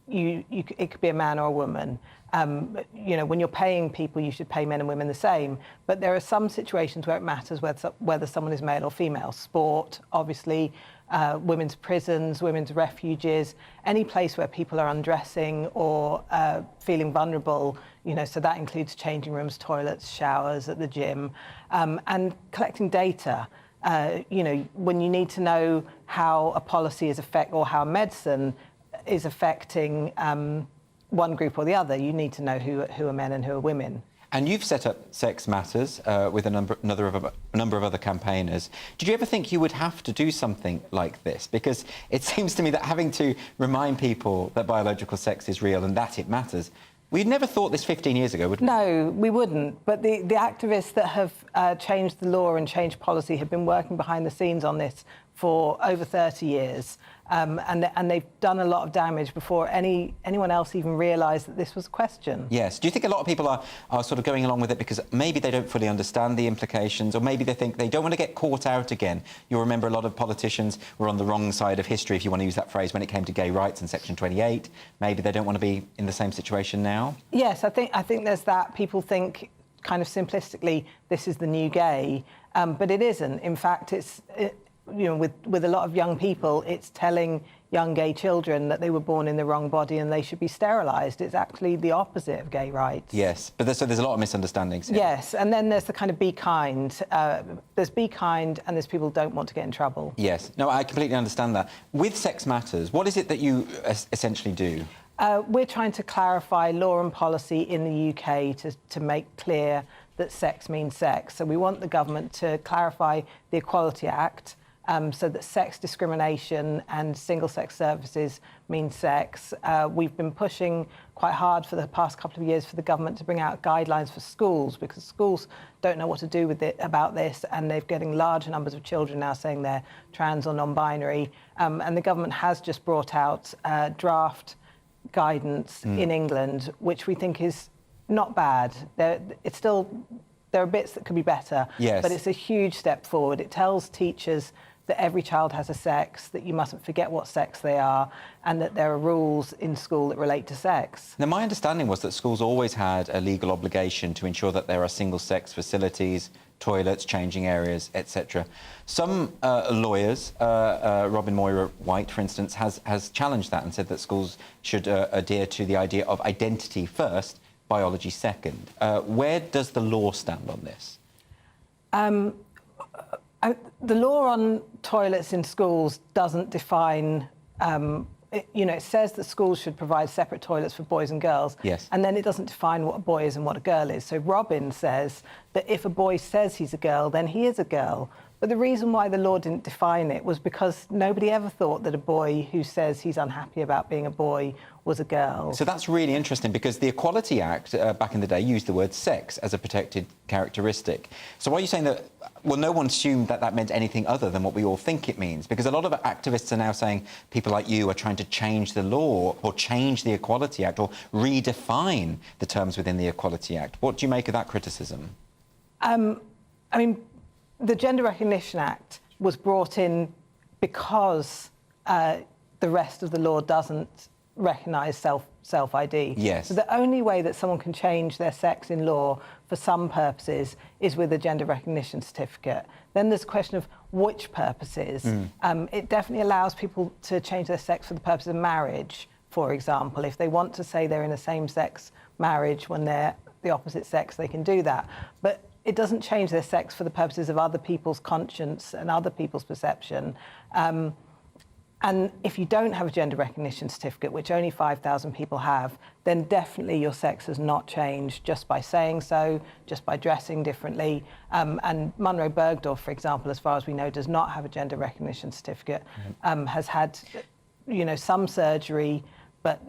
it could be a man or a woman. You know, when you're paying people, you should pay men and women the same. But there are some situations where it matters whether someone is male or female. Sport, obviously, women's prisons, women's refuges, any place where people are undressing or feeling vulnerable, you know, so that includes changing rooms, toilets, showers, at the gym, and collecting data. You know, when you need to know how a policy is or how medicine is affecting one group or the other, you need to know who are men and who are women. And you've set up Sex Matters with a number of other campaigners. Did you ever think you would have to do something like this? Because it seems to me that having to remind people that biological sex is real and that it matters, we'd never thought this 15 years ago, would we? No, we wouldn't. But the activists that have changed the law and changed policy have been working behind the scenes on this for over 30 years. And they've done a lot of damage before anyone else even realised that this was a question. Yes. Do you think a lot of people are sort of going along with it because maybe they don't fully understand the implications, or maybe they think they don't want to get caught out again? You'll remember a lot of politicians were on the wrong side of history, if you want to use that phrase, when it came to gay rights in Section 28. Maybe they don't want to be in the same situation now? Yes, I think there's that. People think kind of simplistically this is the new gay, but it isn't. In fact, with a lot of young people, it's telling young gay children that they were born in the wrong body and they should be sterilised. It's actually the opposite of gay rights. Yes, but there's a lot of misunderstandings here. Yes, and then there's the kind of be kind. There's be kind and there's people who don't want to get in trouble. Yes, no, I completely understand that. With Sex Matters, what is it that you essentially do? We're trying to clarify law and policy in the UK to make clear that sex means sex. So we want the government to clarify the Equality Act, so that sex discrimination and single-sex services mean sex. We've been pushing quite hard for the past couple of years for the government to bring out guidelines for schools, because schools don't know what to do with it about this, and they're getting large numbers of children now saying they're trans or non-binary. And the government has just brought out draft guidance in England, which we think is not bad. There are bits that could be better, but it's a huge step forward. It tells teachers that every child has a sex, that you mustn't forget what sex they are, and that there are rules in school that relate to sex. Now, my understanding was that schools always had a legal obligation to ensure that there are single-sex facilities, toilets, changing areas, etc. Some lawyers, Robin Moira-White, for instance, has challenged that and said that schools should adhere to the idea of identity first, biology second. Where does the law stand on this? The law on toilets in schools doesn't define, it says that schools should provide separate toilets for boys and girls. Yes. And then it doesn't define what a boy is and what a girl is. So Robin says that if a boy says he's a girl, then he is a girl. But the reason why the law didn't define it was because nobody ever thought that a boy who says he's unhappy about being a boy was a girl. So that's really interesting, because the Equality Act back in the day used the word sex as a protected characteristic. So are you saying that, well, no one assumed that that meant anything other than what we all think it means? Because a lot of activists are now saying people like you are trying to change the law or change the Equality Act or redefine the terms within the Equality Act. What do you make of that criticism? The Gender Recognition Act was brought in because the rest of the law doesn't recognise self-ID. Yes. So the only way that someone can change their sex in law for some purposes is with a gender recognition certificate. Then there's a question of which purposes. It definitely allows people to change their sex for the purpose of marriage, for example. If they want to say they're in a same-sex marriage when they're the opposite sex, they can do that. But it doesn't change their sex for the purposes of other people's conscience and other people's perception. And if you don't have a gender recognition certificate, which only 5,000 people have, then definitely your sex has not changed just by saying so, just by dressing differently. And Munro Bergdorf, for example, as far as we know, does not have a gender recognition certificate, has had, some surgery, but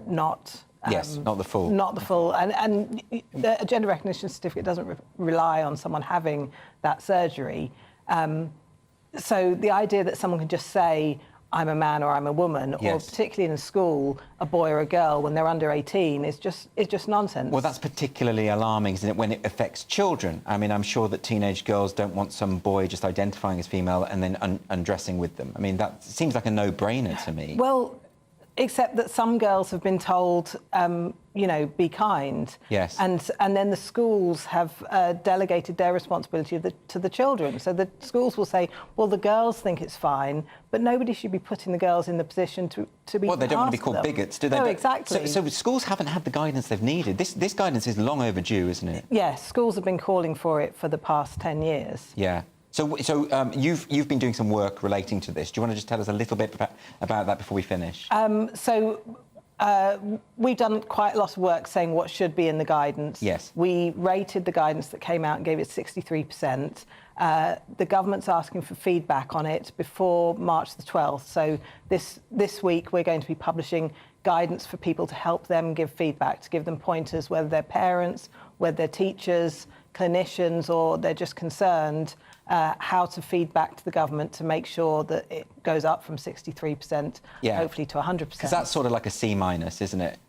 not... Yes, not the full. Not the full. And a gender recognition certificate doesn't rely on someone having that surgery. So the idea that someone can just say, I'm a man or I'm a woman, or particularly in school, a boy or a girl when they're under 18 is just nonsense. Well, that's particularly alarming, isn't it, when it affects children? I mean, I'm sure that teenage girls don't want some boy just identifying as female and then undressing with them. I mean, that seems like a no-brainer to me. Well, except that some girls have been told, be kind. Yes. And then the schools have delegated their responsibility to the children. So the schools will say, well, the girls think it's fine, but nobody should be putting the girls in the position to be. Well, they don't want to be called bigots, do they? No, exactly. So schools haven't had the guidance they've needed. This guidance is long overdue, isn't it? Yes, schools have been calling for it for the past 10 years. Yeah. So you've been doing some work relating to this. Do you want to just tell us a little bit about that before we finish? We've done quite a lot of work saying what should be in the guidance. Yes. We rated the guidance that came out and gave it 63%. The government's asking for feedback on it before March the 12th. So this week we're going to be publishing guidance for people to help them give feedback, to give them pointers, whether they're parents, whether they're teachers, clinicians, or they're just concerned, how to feed back to the government to make sure that it goes up from 63%, hopefully to 100%. Because that's sort of like a C-, isn't it?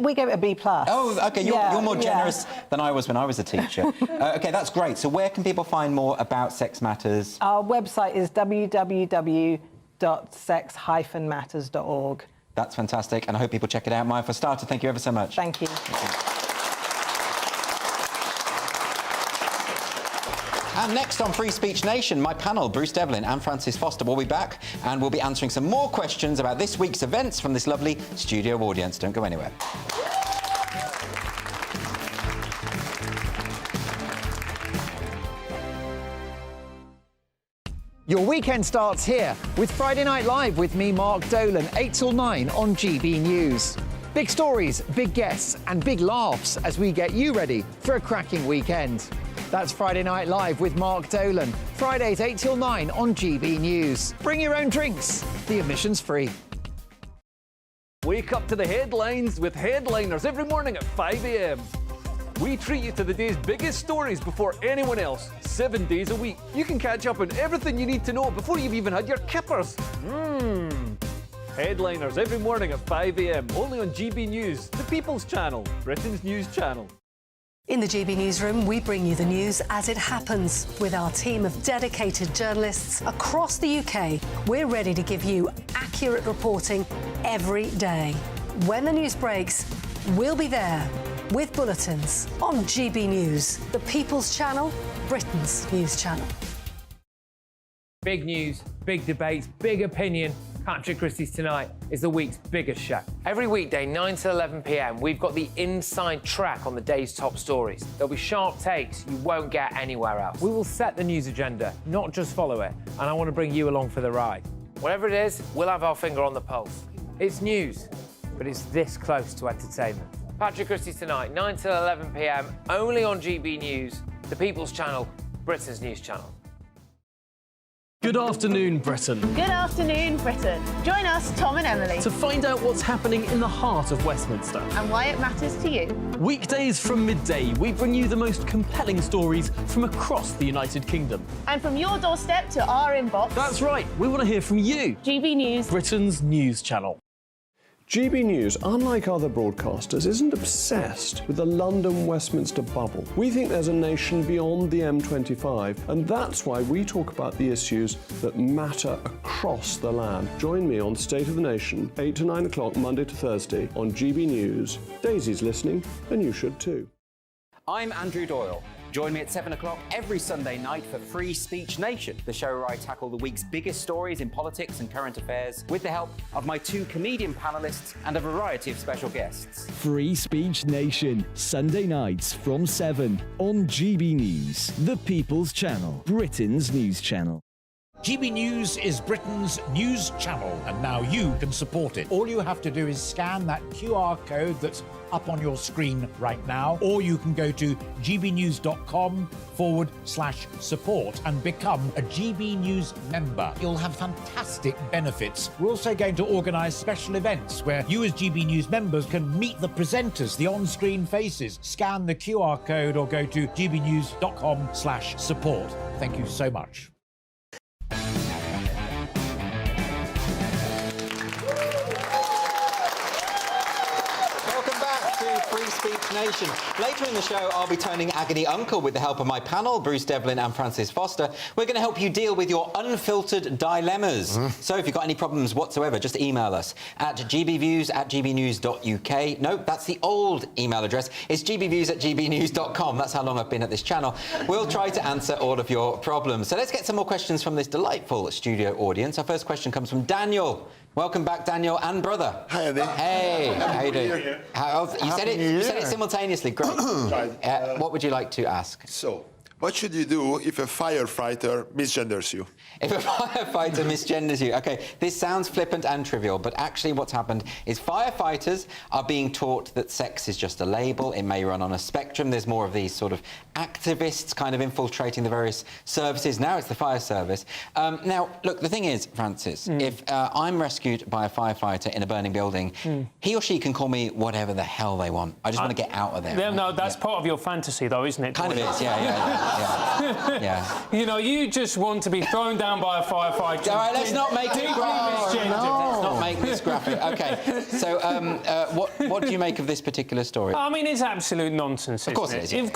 We gave it a B+. Oh, OK, you're more generous than I was when I was a teacher. OK, that's great. So where can people find more about Sex Matters? Our website is www.sex-matters.org. That's fantastic, and I hope people check it out. Maya, for a starter, thank you ever so much. Thank you. And next on Free Speech Nation, my panel, Bruce Devlin and Francis Foster, will be back and we'll be answering some more questions about this week's events from this lovely studio audience. Don't go anywhere. Your weekend starts here with Friday Night Live with me, Mark Dolan, 8 till 9 on GB News. Big stories, big guests and big laughs as we get you ready for a cracking weekend. That's Friday Night Live with Mark Dolan. Fridays 8 till 9 on GB News. Bring your own drinks. The admission's free. Wake up to the headlines with headliners every morning at 5 a.m. We treat you to the day's biggest stories before anyone else, 7 days a week. You can catch up on everything you need to know before you've even had your kippers. Headliners every morning at 5 a.m. only on GB News, the People's Channel, Britain's news channel. In the GB Newsroom, we bring you the news as it happens. With our team of dedicated journalists across the UK, we're ready to give you accurate reporting every day. When the news breaks, we'll be there with bulletins on GB News, the People's Channel, Britain's news channel. Big news, big debates, big opinion. Patrick Christie's Tonight is the week's biggest show. Every weekday, 9 to 11 p.m, we've got the inside track on the day's top stories. There'll be sharp takes you won't get anywhere else. We will set the news agenda, not just follow it, and I want to bring you along for the ride. Whatever it is, we'll have our finger on the pulse. It's news, but it's this close to entertainment. Patrick Christie's Tonight, 9 to 11 p.m, only on GB News, the People's Channel, Britain's news channel. Good afternoon, Britain. Good afternoon, Britain. Join us, Tom and Emily, To find out what's happening in the heart of Westminster. and why it matters to you. Weekdays from midday, we bring you the most compelling stories from across the United Kingdom. And from your doorstep to our inbox. That's right, we want to hear from you. GB News, Britain's news channel. GB News, unlike other broadcasters, isn't obsessed with the London-Westminster bubble. We think there's a nation beyond the M25, and that's why we talk about the issues that matter across the land. Join me on State of the Nation, 8 to 9 o'clock, Monday to Thursday, on GB News. Daisy's listening, and you should too. I'm Andrew Doyle. Join me at 7 o'clock every Sunday night for Free Speech Nation, the show where I tackle the week's biggest stories in politics and current affairs with the help of my two comedian panellists and a variety of special guests. Free Speech Nation, Sunday nights from 7 on GB News, the People's Channel, Britain's news channel. GB News is Britain's news channel, and now you can support it. All you have to do is scan that QR code that's up on your screen right now, or you can go to gbnews.com/support and become a GB News member. You'll have fantastic benefits. We're also going to organise special events where you as GB News members can meet the presenters, the on-screen faces. Scan the QR code or go to gbnews.com/support. Thank you so much. Free Speech Nation. Later in the show, I'll be turning agony uncle with the help of my panel, Bruce Devlin and Francis Foster. We're going to help you deal with your unfiltered dilemmas. So if you've got any problems whatsoever, just email us at gbviews@gbnews.uk. No, that's the old email address. It's gbviews@gbnews.com. That's how long I've been at this channel. We'll try to answer all of your problems. So let's get some more questions from this delightful studio audience. Our first question comes from Daniel. Welcome back, Daniel and brother. Hi, Andy. Hey, how you doing? You said it simultaneously. Great. What would you like to ask? So, what should you do if a firefighter misgenders you? If a firefighter misgenders you. OK, this sounds flippant and trivial, but actually what's happened is firefighters are being taught that sex is just a label. It may run on a spectrum. There's more of these sort of activists kind of infiltrating the various services. Now it's the fire service. Now, look, the thing is, Francis, if I'm rescued by a firefighter in a burning building, he or she can call me whatever the hell they want. I just want to get out of there. Yeah, no, that's part of your fantasy, though, isn't it? Kind of is, yeah. You know, you just want to be thrown down by a firefighter. All right, let's not make it graphic. Let's not make this graphic. OK, so what do you make of this particular story? I mean, it's absolute nonsense, Of course isn't it is.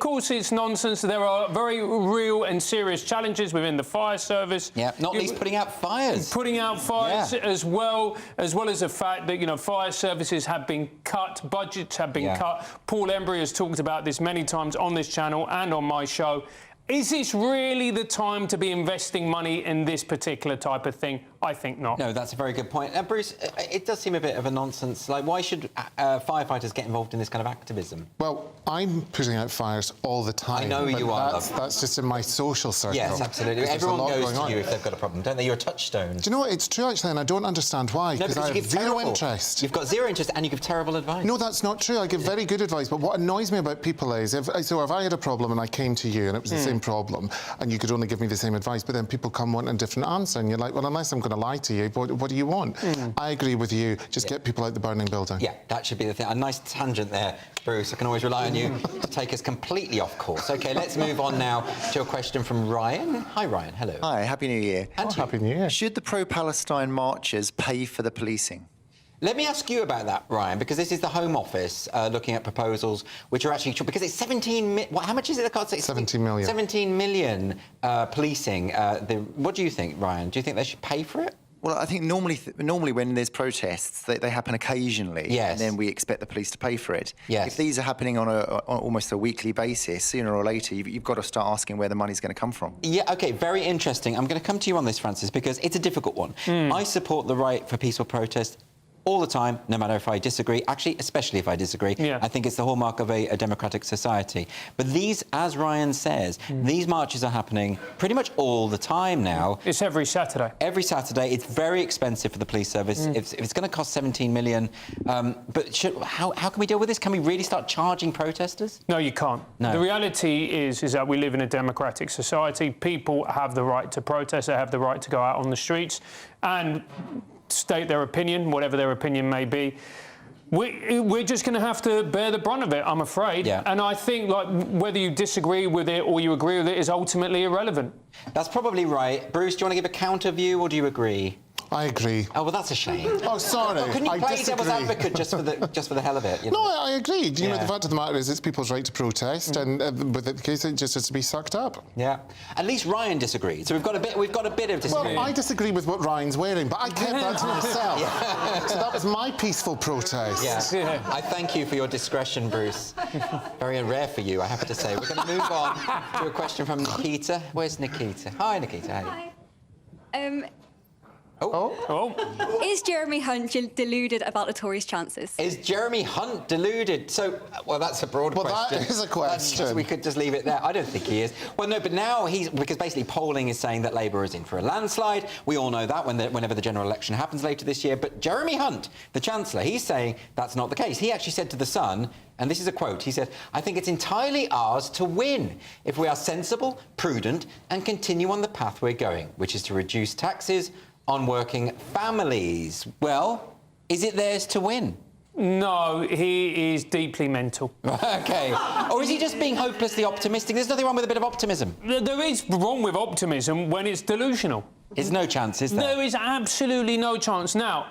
Of course it's nonsense. There are very real and serious challenges within the fire service. Yeah, not least putting out fires. Putting out fires as well as the fact that, you know, fire services have been cut, budgets have been cut. Paul Embry has talked about this many times on this channel and on my show. Is this really the time to be investing money in this particular type of thing? I think not. No, that's a very good point. Bruce, it does seem a bit of a nonsense. Like, why should firefighters get involved in this kind of activism? Well, I'm putting out fires all the time. I know you are. That's just in my social circle. Yes, absolutely. Everyone goes to you if they've got a problem, don't they? You're a touchstone. Do you know what? It's true, actually, and I don't understand why. No, because I you have give zero terrible interest. You've got zero interest and you give terrible advice. No, that's not true. I give very good advice. But what annoys me about people is, if I had a problem and I came to you and it was the same problem, and you could only give me the same advice, but then people come wanting a different answer, and you're like, well, unless I'm going to lie to you, what do you want? I agree with you. Just get people out the burning building. Yeah, that should be the thing. A nice tangent there, Bruce. I can always rely on you to take us completely off course. OK, let's move on now to a question from Ryan. Hi, Ryan. Hello. Hi, Happy New Year. And Happy New Year. Should the pro-Palestine marchers pay for the policing? Let me ask you about that, Ryan, because this is the Home Office looking at proposals which are actually true, because it's 17... how much is it? I can't say. 17 million. 17 million policing. What do you think, Ryan? Do you think they should pay for it? Well, I think normally when there's protests, they happen occasionally, and then we expect the police to pay for it. Yes. If these are happening on almost a weekly basis, sooner or later, you've got to start asking where the money's going to come from. Yeah, OK, very interesting. I'm going to come to you on this, Francis, because it's a difficult one. I support the right for peaceful protest all the time, no matter if I disagree. Actually, especially if I disagree. Yeah. I think it's the hallmark of a democratic society. But these, as Ryan says, these marches are happening pretty much all the time now. It's every Saturday. Every Saturday. It's very expensive for the police service. If it's going to cost 17 million, but how can we deal with this? Can we really start charging protesters? No, you can't. No. The reality is that we live in a democratic society. People have the right to protest. They have the right to go out on the streets and state their opinion, whatever their opinion may be. We're just going to have to bear the brunt of it, I'm afraid. Yeah. And I think, like, whether you disagree with it or you agree with it is ultimately irrelevant. That's probably right. Bruce, do you want to give a counter view, or do you agree? I agree. Oh, well, that's a shame. Oh, sorry. Well, couldn't you play devil's advocate just for the hell of it? You know? No, I agree. You know, the fact of the matter is it's people's right to protest, and with the case, it just has to be sucked up. Yeah. At least Ryan disagreed, so we've got a bit of disagreement. Well, I disagree with what Ryan's wearing, but I kept that to myself. So that was my peaceful protest. Yeah. I thank you for your discretion, Bruce. Very rare for you, I have to say. We're going to move on to a question from Nikita. Where's Nikita? Hi, Nikita. Hey. Is Jeremy Hunt deluded about the Tories' chances? Is Jeremy Hunt deluded? So, well, that's a broad question. Well, that is a question. We could just leave it there. I don't think he is. Well, no, but now because basically polling is saying that Labour is in for a landslide. We all know that whenever the general election happens later this year. But Jeremy Hunt, the Chancellor, he's saying that's not the case. He actually said to The Sun, and this is a quote, he said, "I think it's entirely ours to win if we are sensible, prudent, and continue on the path we're going, which is to reduce taxes on working families." Well, is it theirs to win? No, he is deeply mental. OK. Or is he just being hopelessly optimistic? There's nothing wrong with a bit of optimism. There is wrong with optimism when it's delusional. There's no chance, is there? There is absolutely no chance. Now,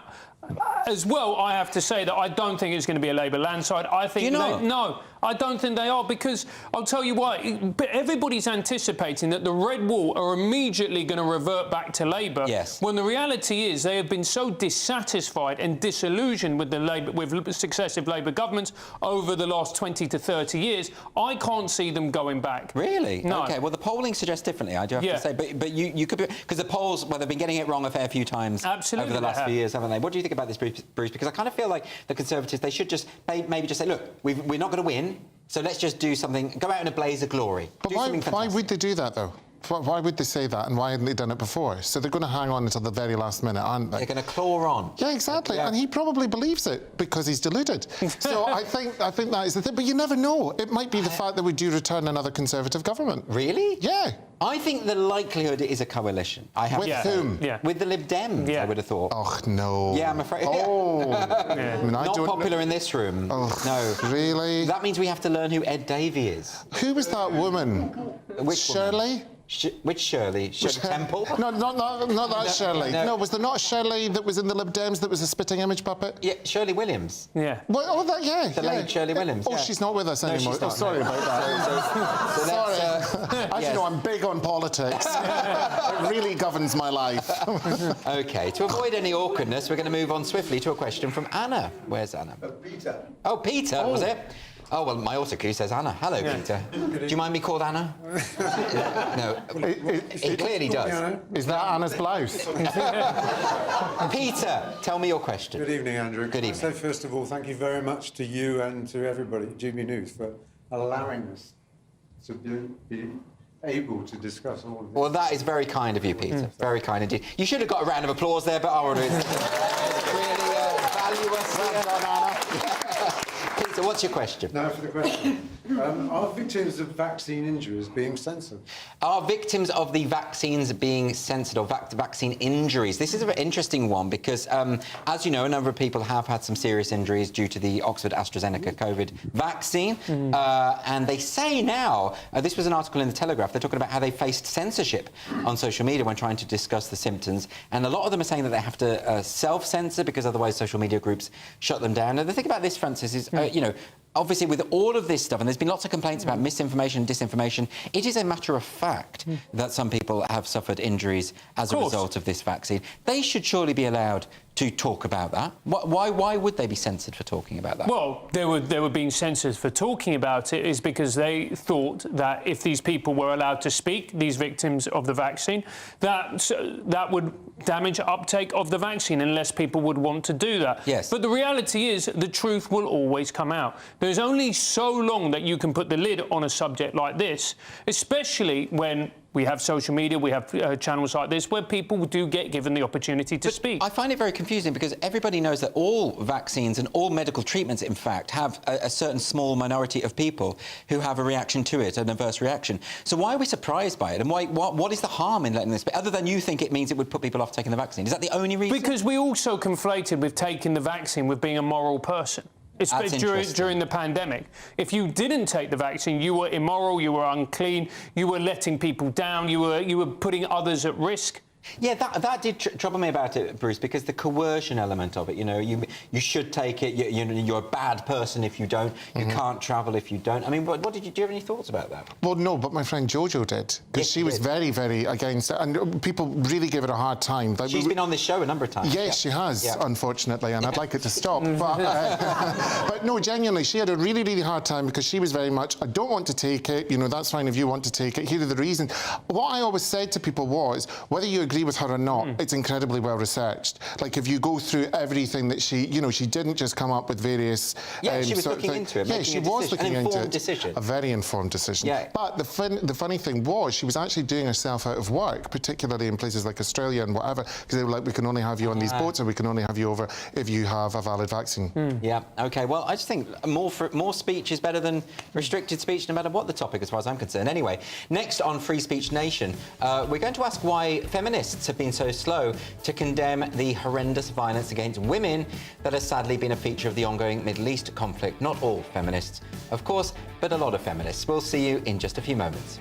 as well, I have to say that I don't think it's going to be a Labour landslide. I think no, I don't think they are, because I'll tell you why. But everybody's anticipating that the Red Wall are immediately going to revert back to Labour. Yes. When the reality is they have been so dissatisfied and disillusioned with successive Labour governments over the last 20 to 30 years, I can't see them going back. Really? No. OK, well, the polling suggests differently, I do have to say. But you could be... Because the polls, well, they've been getting it wrong a fair few times over the last few years, haven't they? What do you think about this, Bruce? Because I kind of feel like the Conservatives, they should just maybe just say, look, we're not going to win, so let's just do something, go out in a blaze of glory. But why would they do that, though? Why would they say that, and why hadn't they done it before? So they're going to hang on until the very last minute, aren't they? They're going to claw on. Yeah, exactly. Yeah. And he probably believes it because he's deluded. So I think that is the thing. But you never know. It might be the fact that we do return another Conservative government. Really? Yeah. I think the likelihood is a coalition. With whom? Yeah. With the Lib Dems, I would have thought. Oh, no. Yeah, I'm afraid. Oh. I mean, not popular in this room. Oh, no. Really? That means we have to learn who Ed Davey is. Who was that woman? Which Shirley? Woman? Which Shirley? Shirley Temple? No, not that Shirley. No, was there not a Shirley that was in the Lib Dems that was a spitting image puppet? Yeah, Shirley Williams. Yeah. Well, oh, that, yeah. The late Shirley Williams. Oh, she's not with us anymore. She's not, sorry about that. So sorry. As you know, I'm big on politics. It really governs my life. OK, to avoid any awkwardness, we're going to move on swiftly to a question from Anna. Where's Anna? Peter. Oh, Peter, was it? Oh, well, my autocue says Anna. Hello, Peter. Do you mind me called Anna? No, it clearly does. Is that Anna's blouse? Peter, tell me your question. Good evening, Andrew. Good evening. So, first of all, thank you very much to you and to everybody at GB News for allowing us to be able to discuss all of this. Well, that is very kind of you, Peter. Very kind indeed. You should have got a round of applause there, but I would have really valuous. Well done, Anna. Peter, what's your question? Now for the question. Are victims of vaccine injuries being censored? Are victims of the vaccines being censored, or vaccine injuries? This is an interesting one because, as you know, a number of people have had some serious injuries due to the Oxford-AstraZeneca COVID vaccine. And they say now, this was an article in The Telegraph, they're talking about how they faced censorship on social media when trying to discuss the symptoms. And a lot of them are saying that they have to self-censor because otherwise social media groups shut them down. Now, the thing about this, Francis, is, you know, obviously, with all of this stuff, and there's been lots of complaints about misinformation and disinformation, it is a matter of fact that some people have suffered injuries as a result of this vaccine. They should surely be allowed to talk about that. Why would they be censored for talking about that? Well, they were being censored for talking about it is because they thought that if these people were allowed to speak, these victims of the vaccine, that would damage uptake of the vaccine unless people would want to do that. Yes. But the reality is the truth will always come out. There's only so long that you can put the lid on a subject like this, especially when we have social media, we have channels like this where people do get given the opportunity to speak. I find it very confusing because everybody knows that all vaccines and all medical treatments, in fact, have a certain small minority of people who have a reaction to it, an adverse reaction. So why are we surprised by it? And what is the harm in letting this be? Other than you think it means it would put people off taking the vaccine. Is that the only reason? Because we also conflated with taking the vaccine with being a moral person. During the pandemic. If you didn't take the vaccine, you were immoral, you were unclean, you were letting people down, you were putting others at risk. Yeah, that did trouble me about it, Bruce, because the coercion element of it, you know, you should take it, you're a bad person if you don't, you can't travel if you don't. I mean, do you have any thoughts about that? Well, no, but my friend Jojo did, because she was very, very against it, and people really give it a hard time. Like, She's been on this show a number of times. Yes, she has, unfortunately, and I'd like it to stop. But no, genuinely, she had a really, really hard time because she was very much, I don't want to take it, you know, that's fine if you want to take it, here are the reasons. What I always said to people was, whether you agree with her or not, it's incredibly well researched. Like, if you go through everything that she, you know, she didn't just come up with various... Yeah, she was looking into it, yeah, she was looking into it. Decision. A very informed decision. Yeah. But the funny thing was, she was actually doing herself out of work, particularly in places like Australia and whatever, because they were like, we can only have you on these boats, and we can only have you over if you have a valid vaccine. Yeah, OK. Well, I just think more speech is better than restricted speech, no matter what the topic, as far as I'm concerned. Anyway, next on Free Speech Nation, we're going to ask why feminists have been so slow to condemn the horrendous violence against women that has sadly been a feature of the ongoing Middle East conflict. Not all feminists, of course, but a lot of feminists. We'll see you in just a few moments.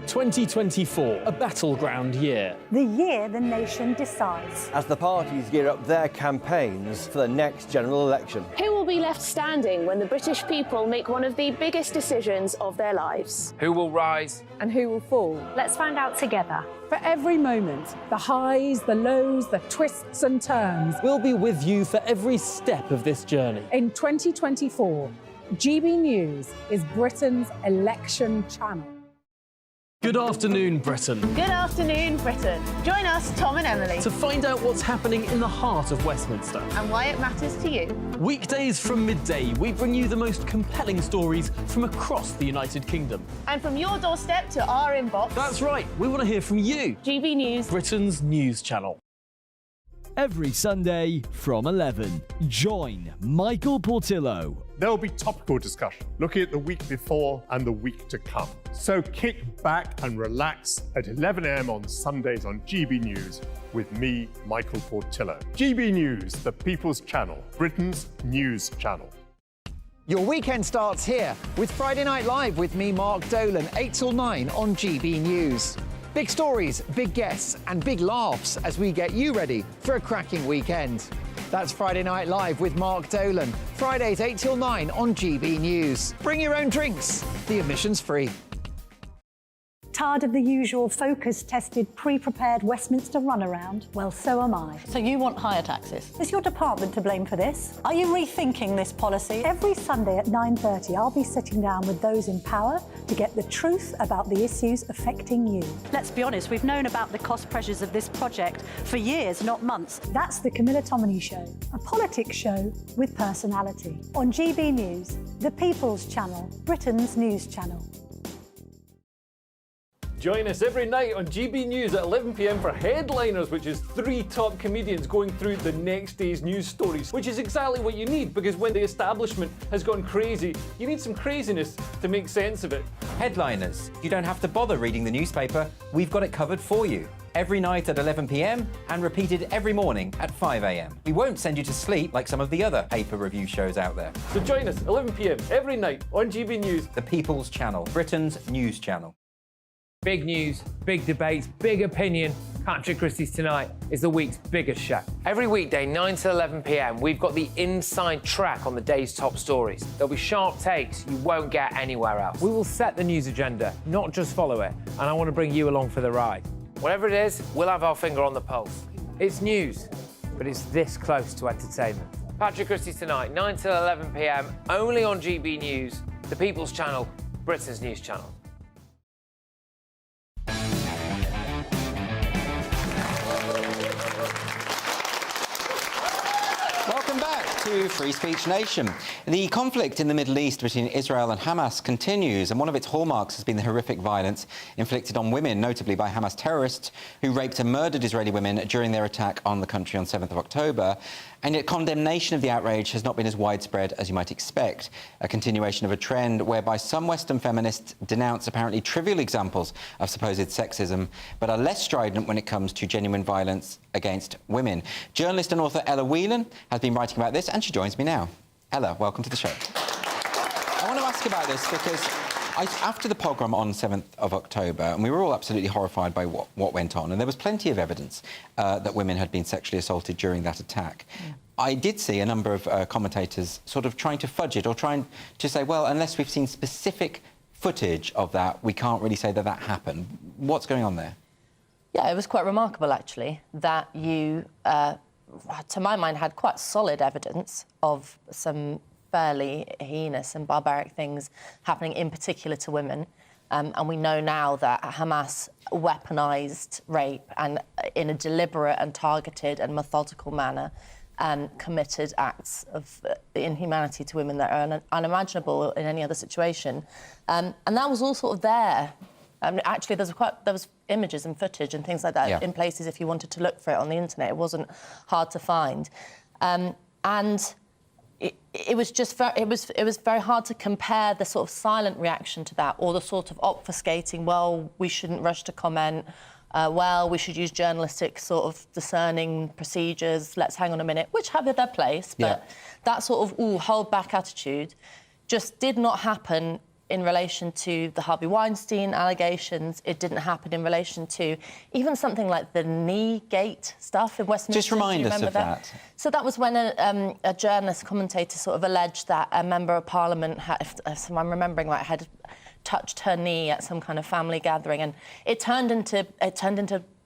2024, a battleground year. The year the nation decides. As the parties gear up their campaigns for the next general election. Who will be left standing when the British people make one of the biggest decisions of their lives? Who will rise? And who will fall? Let's find out together. For every moment, the highs, the lows, the twists and turns. We'll be with you for every step of this journey. In 2024, GB News is Britain's election channel. Good afternoon, Britain. Good afternoon, Britain. Join us, Tom and Emily, to find out what's happening in the heart of Westminster and why it matters to you. Weekdays from midday, we bring you the most compelling stories from across the United Kingdom. And from your doorstep to our inbox. That's right, we want to hear from you. GB News, Britain's news channel. Every Sunday from 11, join Michael Portillo. There will be topical discussion, looking at the week before and the week to come. So kick back and relax at 11 a.m. on Sundays on GB News with me, Michael Portillo. GB News, the People's Channel, Britain's news channel. Your weekend starts here with Friday Night Live with me, Mark Dolan, 8 till 9 on GB News. Big stories, big guests and big laughs as we get you ready for a cracking weekend. That's Friday Night Live with Mark Dolan. Fridays 8 till 9 on GB News. Bring your own drinks. The admission's free. Tired of the usual focus-tested, pre-prepared Westminster runaround? Well, so am I. So you want higher taxes? Is your department to blame for this? Are you rethinking this policy? Every Sunday at 9:30, I'll be sitting down with those in power to get the truth about the issues affecting you. Let's be honest, we've known about the cost pressures of this project for years, not months. That's the Camilla Tominey Show, a politics show with personality. On GB News, the People's Channel, Britain's news channel. Join us every night on GB News at 11 p.m. for Headliners, which is 3 top comedians going through the next day's news stories, which is exactly what you need, because when the establishment has gone crazy, you need some craziness to make sense of it. Headliners. You don't have to bother reading the newspaper. We've got it covered for you. Every night at 11 p.m. and repeated every morning at 5 a.m. We won't send you to sleep like some of the other paper review shows out there. So join us 11 p.m. every night on GB News. The People's Channel, Britain's news channel. Big news, big debates, big opinion. Patrick Christie's Tonight is the week's biggest show. Every weekday, 9 to 11 p.m, we've got the inside track on the day's top stories. There'll be sharp takes you won't get anywhere else. We will set the news agenda, not just follow it, and I want to bring you along for the ride. Whatever it is, we'll have our finger on the pulse. It's news, but it's this close to entertainment. Patrick Christie's Tonight, 9 to 11 p.m, only on GB News, the People's Channel, Britain's news channel. Welcome back to Free Speech Nation. The conflict in the Middle East between Israel and Hamas continues, and one of its hallmarks has been the horrific violence inflicted on women, notably by Hamas terrorists who raped and murdered Israeli women during their attack on the country on 7th of October. And yet condemnation of the outrage has not been as widespread as you might expect, a continuation of a trend whereby some Western feminists denounce apparently trivial examples of supposed sexism, but are less strident when it comes to genuine violence against women. Journalist and author Ella Whelan has been writing about this, and she joins me now. Ella, welcome to the show. I want to ask about this because after the pogrom on 7th of October, and we were all absolutely horrified by what went on, and there was plenty of evidence that women had been sexually assaulted during that attack. I did see a number of commentators sort of trying to fudge it or trying to say, well, unless we've seen specific footage of that, we can't really say that that happened. What's going on there? Yeah, it was quite remarkable, actually, that you, to my mind, had quite solid evidence of some fairly heinous and barbaric things happening, in particular to women. And we know now that Hamas weaponised rape and, in a deliberate and targeted and methodical manner, committed acts of inhumanity to women that are unimaginable in any other situation. And that was all sort of there. Actually, there was images and footage and things like that in places if you wanted to look for it on the internet. It wasn't hard to find. And it was just it was very hard to compare the sort of silent reaction to that, or the sort of obfuscating, well, we shouldn't rush to comment, well, we should use journalistic sort of discerning procedures, let's hang on a minute, which have their place, but that sort of hold back attitude just did not happen in relation to the Harvey Weinstein allegations. It didn't happen in relation to even something like the knee-gate stuff in Westminster. Just remind us of that. So that was when a journalist commentator sort of alleged that a member of Parliament, if I'm remembering right, had touched her knee at some kind of family gathering, and it turned into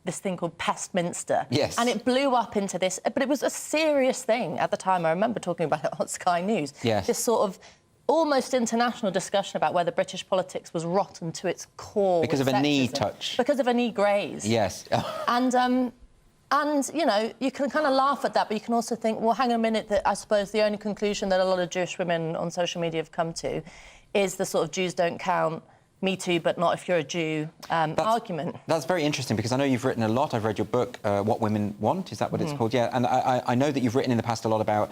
this thing called Pestminster. Yes. And it blew up into this, but it was a serious thing at the time. I remember talking about it on Sky News. Yes. This sort of almost international discussion about whether British politics was rotten to its core. Because of a knee touch. Because of a knee graze. Yes. And, you know, you can kind of laugh at that, but you can also think, well, hang on a minute, that I suppose the only conclusion that a lot of Jewish women on social media have come to is the sort of Jews don't count, me too, but not if you're a Jew argument. That's very interesting, because I know you've written a lot. I've read your book, What Women Want, is that what it's called? Yeah, and I know that you've written in the past a lot about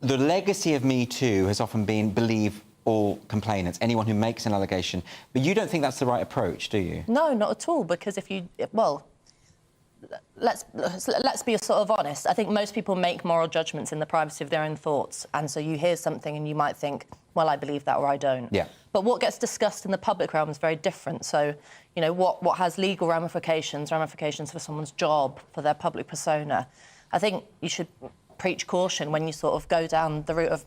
the legacy of Me Too has often been believe all complainants, anyone who makes an allegation. But you don't think that's the right approach, do you? No, not at all, because if you... Well, let's be sort of honest. I think most people make moral judgments in the privacy of their own thoughts, and so you hear something and you might think, well, I believe that or I don't. Yeah. But what gets discussed in the public realm is very different. So, you know, what has legal ramifications for someone's job, for their public persona. I think you should preach caution when you sort of go down the route of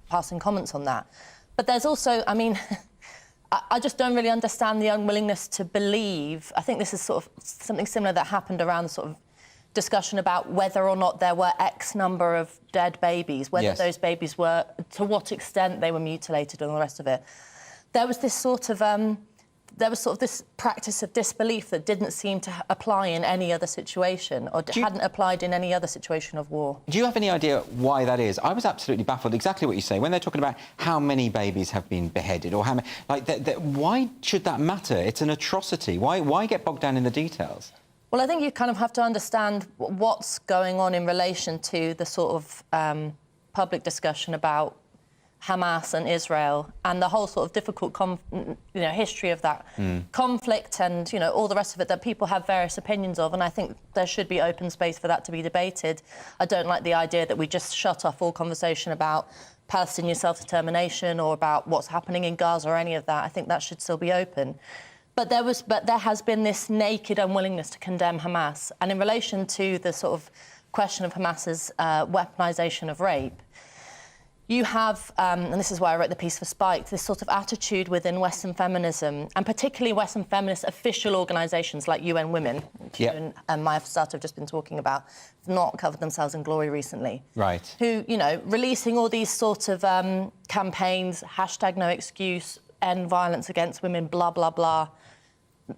passing comments on that. But there's also, I mean, I just don't really understand the unwillingness to believe. I think this is sort of something similar that happened around the sort of discussion about whether or not there were X number of dead babies, whether those babies were, to what extent they were mutilated and all the rest of it. There was this sort of this practice of disbelief that didn't seem to apply in any other situation, or hadn't applied in any other situation of war. Do you have any idea why that is? I was absolutely baffled. Exactly what you say. When they're talking about how many babies have been beheaded, or how many, like, why should that matter? It's an atrocity. Why get bogged down in the details? Well, I think you kind of have to understand what's going on in relation to the sort of public discussion about Hamas and Israel and the whole sort of difficult history of that conflict and, you know, all the rest of it that people have various opinions of, and I think there should be open space for that to be debated. I don't like the idea that we just shut off all conversation about Palestinian self-determination or about what's happening in Gaza or any of that. I think that should still be open. But there has been this naked unwillingness to condemn Hamas. And in relation to the sort of question of Hamas's weaponisation of rape, you have, and this is why I wrote the piece for Spiked, this sort of attitude within Western feminism, and particularly Western feminist official organisations like UN Women, which you and Maya Fassato have just been talking about, have not covered themselves in glory recently. Right. Who, you know, releasing all these sort of campaigns, #NoExcuse, end violence against women, blah, blah, blah.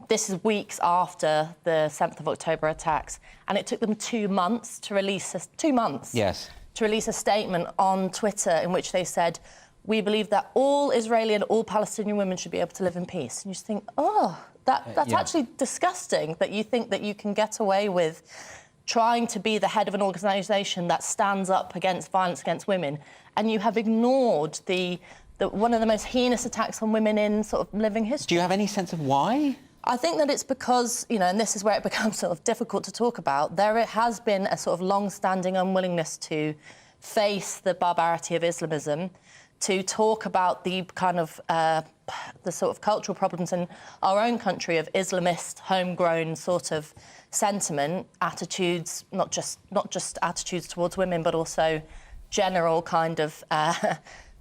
This is weeks after the 7th of October attacks, and it took them 2 months to release... 2 months? Yes. To release a statement on Twitter in which they said, we believe that all Israeli and all Palestinian women should be able to live in peace. And you just think, oh, that's actually disgusting that you think that you can get away with trying to be the head of an organisation that stands up against violence against women, and you have ignored one of the most heinous attacks on women in sort of living history. Do you have any sense of why? I think that it's because, you know, and this is where it becomes sort of difficult to talk about, there has been a sort of long-standing unwillingness to face the barbarity of Islamism, to talk about the kind of the sort of cultural problems in our own country of Islamist, homegrown sort of sentiment, attitudes, not just attitudes towards women, but also general kind of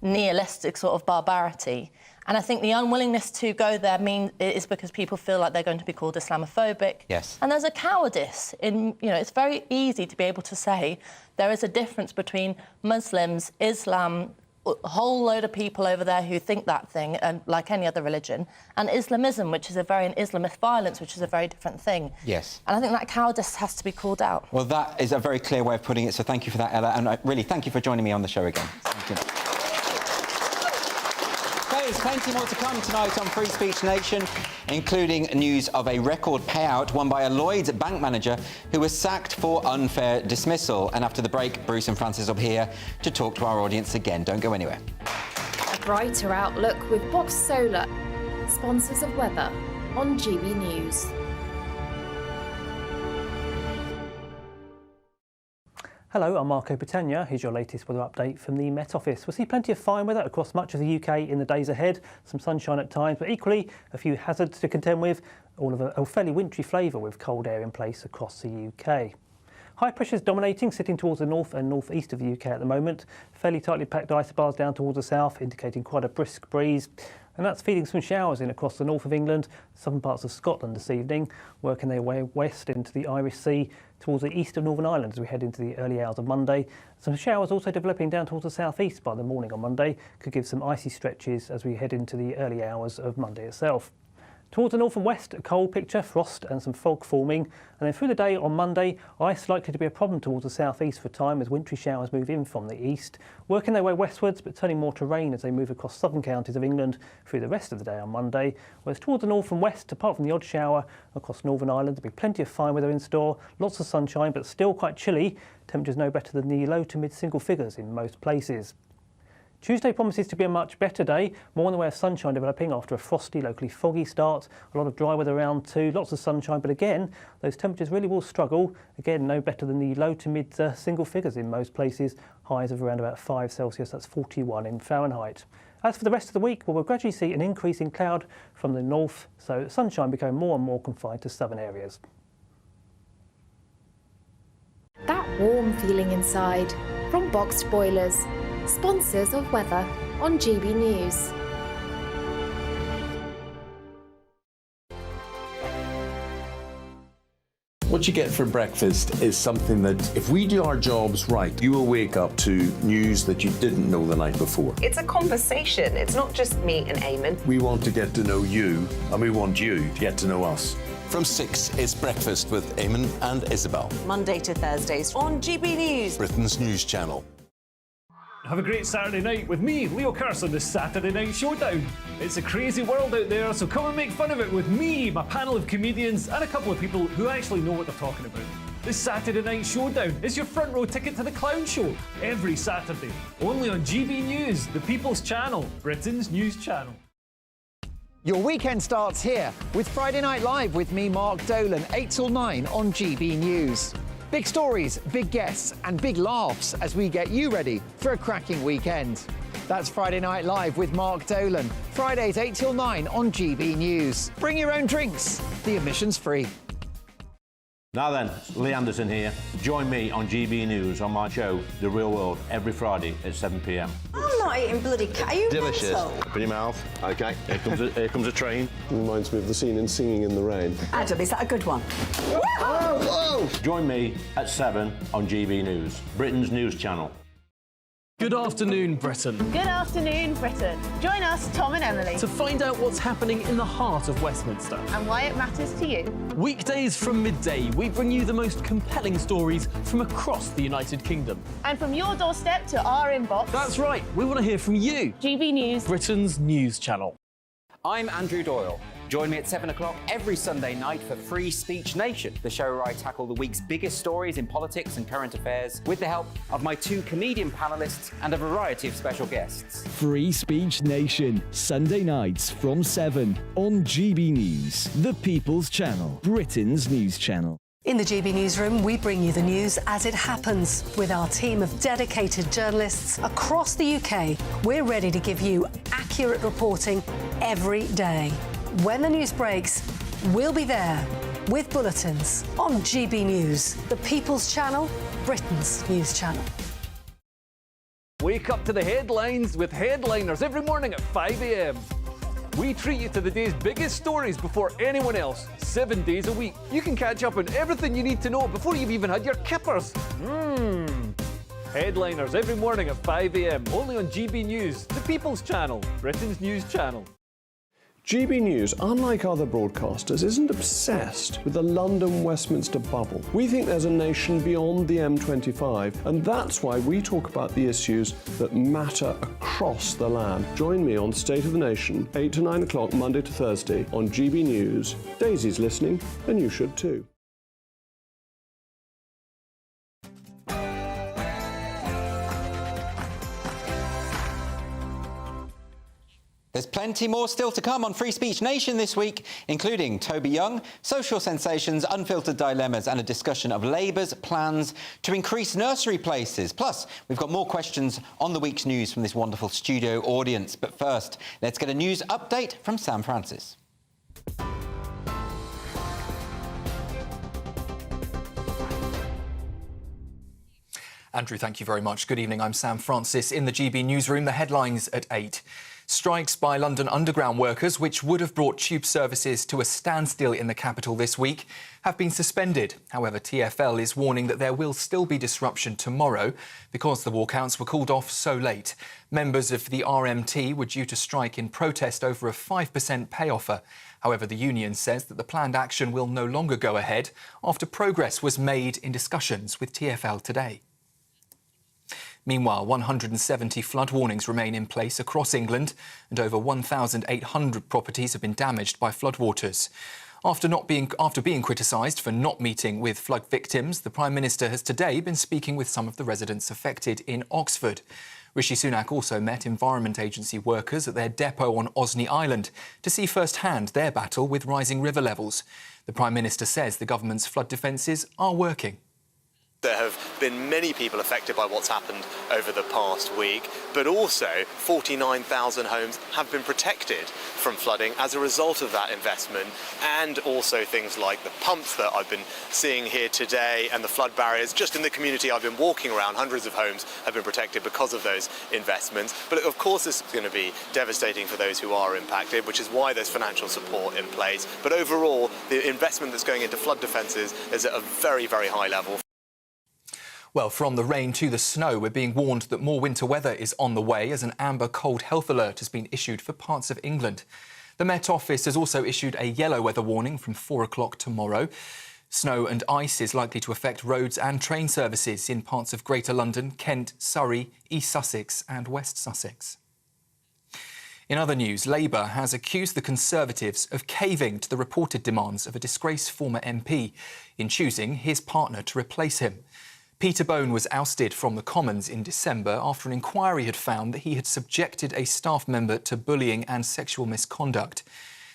nihilistic sort of barbarity. And I think the unwillingness to go there is because people feel like they're going to be called Islamophobic. Yes. And there's a cowardice in, you know, it's very easy to be able to say there is a difference between Muslims, Islam, a whole load of people over there who think that thing, and like any other religion, and Islamism, which is an Islamist violence, which is a very different thing. Yes. And I think that cowardice has to be called out. Well, that is a very clear way of putting it, so thank you for that, Ella, and really thank you for joining me on the show again. Thank you. There's plenty more to come tonight on Free Speech Nation, including news of a record payout won by a Lloyds bank manager who was sacked for unfair dismissal. And after the break, Bruce and Francis will be here to talk to our audience again. Don't go anywhere. A brighter outlook with Box Solar, sponsors of weather on GB News. Hello, I'm Marco Petagna. Here's your latest weather update from the Met Office. We'll see plenty of fine weather across much of the UK in the days ahead. Some sunshine at times, but equally a few hazards to contend with. All of a fairly wintry flavour with cold air in place across the UK. High pressure is dominating, sitting towards the north and northeast of the UK at the moment. Fairly tightly packed isobars down towards the south, indicating quite a brisk breeze. And that's feeding some showers in across the north of England, southern parts of Scotland this evening, working their way west into the Irish Sea towards the east of Northern Ireland as we head into the early hours of Monday. Some showers also developing down towards the southeast by the morning on Monday, could give some icy stretches as we head into the early hours of Monday itself. Towards the north and west, a cold picture, frost and some fog forming. And then through the day on Monday, ice likely to be a problem towards the southeast for a time as wintry showers move in from the east, working their way westwards but turning more to rain as they move across southern counties of England through the rest of the day on Monday. Whereas towards the north and west, apart from the odd shower across Northern Ireland, there'll be plenty of fine weather in store, lots of sunshine but still quite chilly. Temperatures no better than the low to mid single figures in most places. Tuesday promises to be a much better day, more in the way of sunshine developing after a frosty, locally foggy start. A lot of dry weather around too, lots of sunshine, but again, those temperatures really will struggle. Again, no better than the low to mid single figures in most places. Highs of around about 5 Celsius, that's 41 in Fahrenheit. As for the rest of the week, well, we'll gradually see an increase in cloud from the north, so sunshine becoming more and more confined to southern areas. That warm feeling inside from Boxed Boilers, sponsors of weather on GB News. What you get for breakfast is something that, if we do our jobs right, you will wake up to news that you didn't know the night before. It's a conversation. It's not just me and Eamon. We want to get to know you, and we want you to get to know us. From 6, it's Breakfast with Eamon and Isabel. Monday to Thursdays on GB News, Britain's news channel. Have a great Saturday night with me, Leo Curse, on the Saturday Night Showdown. It's a crazy world out there, so come and make fun of it with me, my panel of comedians, and a couple of people who actually know what they're talking about. This Saturday Night Showdown is your front row ticket to the clown show every Saturday, only on GB News, the People's Channel, Britain's news channel. Your weekend starts here with Friday Night Live with me, Mark Dolan, 8 till 9 on GB News. Big stories, big guests and big laughs as we get you ready for a cracking weekend. That's Friday Night Live with Mark Dolan, Fridays 8 till 9 on GB News. Bring your own drinks, the admission's free. Now then, Lee Anderson here. Join me on GB News on my show, The Real World, every Friday at 7 p.m. I'm not eating bloody cat. Are you Delicious. mental? Open your mouth. OK, here comes a train. Reminds me of the scene in Singing in the Rain. Adam, is that a good one? Join me at 7 on GB News, Britain's news channel. Good afternoon, Britain. Good afternoon, Britain. Join us, Tom and Emily, To find out what's happening in the heart of Westminster. and why it matters to you. Weekdays from midday, we bring you the most compelling stories from across the United Kingdom. And from your doorstep to our inbox. That's right, we want to hear from you. GB News, Britain's news channel. I'm Andrew Doyle. Join me at 7 o'clock every Sunday night for Free Speech Nation, the show where I tackle the week's biggest stories in politics and current affairs with the help of my 2 comedian panellists and a variety of special guests. Free Speech Nation, Sunday nights from 7 on GB News, the People's Channel, Britain's news channel. In the GB Newsroom, we bring you the news as it happens. With our team of dedicated journalists across the UK, we're ready to give you accurate reporting every day. When the news breaks, we'll be there with bulletins on GB News, the People's Channel, Britain's news channel. Wake up to the headlines with headliners every morning at 5 a.m. We treat you to the day's biggest stories before anyone else, 7 days a week. You can catch up on everything you need to know before you've even had your kippers. Headliners every morning at 5 a.m. only on GB News, the People's Channel, Britain's news channel. GB News, unlike other broadcasters, isn't obsessed with the London-Westminster bubble. We think there's a nation beyond the M25, and that's why we talk about the issues that matter across the land. Join me on State of the Nation, 8 to 9 o'clock, Monday to Thursday, on GB News. Daisy's listening, and you should too. There's plenty more still to come on Free Speech Nation this week, including Toby Young, social sensations, unfiltered dilemmas, and a discussion of Labour's plans to increase nursery places. Plus, we've got more questions on the week's news from this wonderful studio audience. But first, let's get a news update from Sam Francis. Andrew, thank you very much. Good evening, I'm Sam Francis in the GB Newsroom. The headlines at 8. Strikes by London Underground workers, which would have brought tube services to a standstill in the capital this week, have been suspended. However, TfL is warning that there will still be disruption tomorrow because the walkouts were called off so late. Members of the RMT were due to strike in protest over a 5% pay offer. However, the union says that the planned action will no longer go ahead after progress was made in discussions with TfL today. Meanwhile, 170 flood warnings remain in place across England and over 1,800 properties have been damaged by floodwaters. After being criticised for not meeting with flood victims, the Prime Minister has today been speaking with some of the residents affected in Oxford. Rishi Sunak also met Environment Agency workers at their depot on Osney Island to see firsthand their battle with rising river levels. The Prime Minister says the government's flood defences are working. There have been many people affected by what's happened over the past week, but also 49,000 homes have been protected from flooding as a result of that investment, and also things like the pumps that I've been seeing here today and the flood barriers. Just in the community I've been walking around, hundreds of homes have been protected because of those investments. But of course this is going to be devastating for those who are impacted, which is why there's financial support in place. But overall, the investment that's going into flood defences is at a very, very high level. Well, from the rain to the snow, we're being warned that more winter weather is on the way as an amber cold health alert has been issued for parts of England. The Met Office has also issued a yellow weather warning from 4 o'clock tomorrow. Snow and ice is likely to affect roads and train services in parts of Greater London, Kent, Surrey, East Sussex and West Sussex. In other news, Labour has accused the Conservatives of caving to the reported demands of a disgraced former MP in choosing his partner to replace him. Peter Bone was ousted from the Commons in December after an inquiry had found that he had subjected a staff member to bullying and sexual misconduct.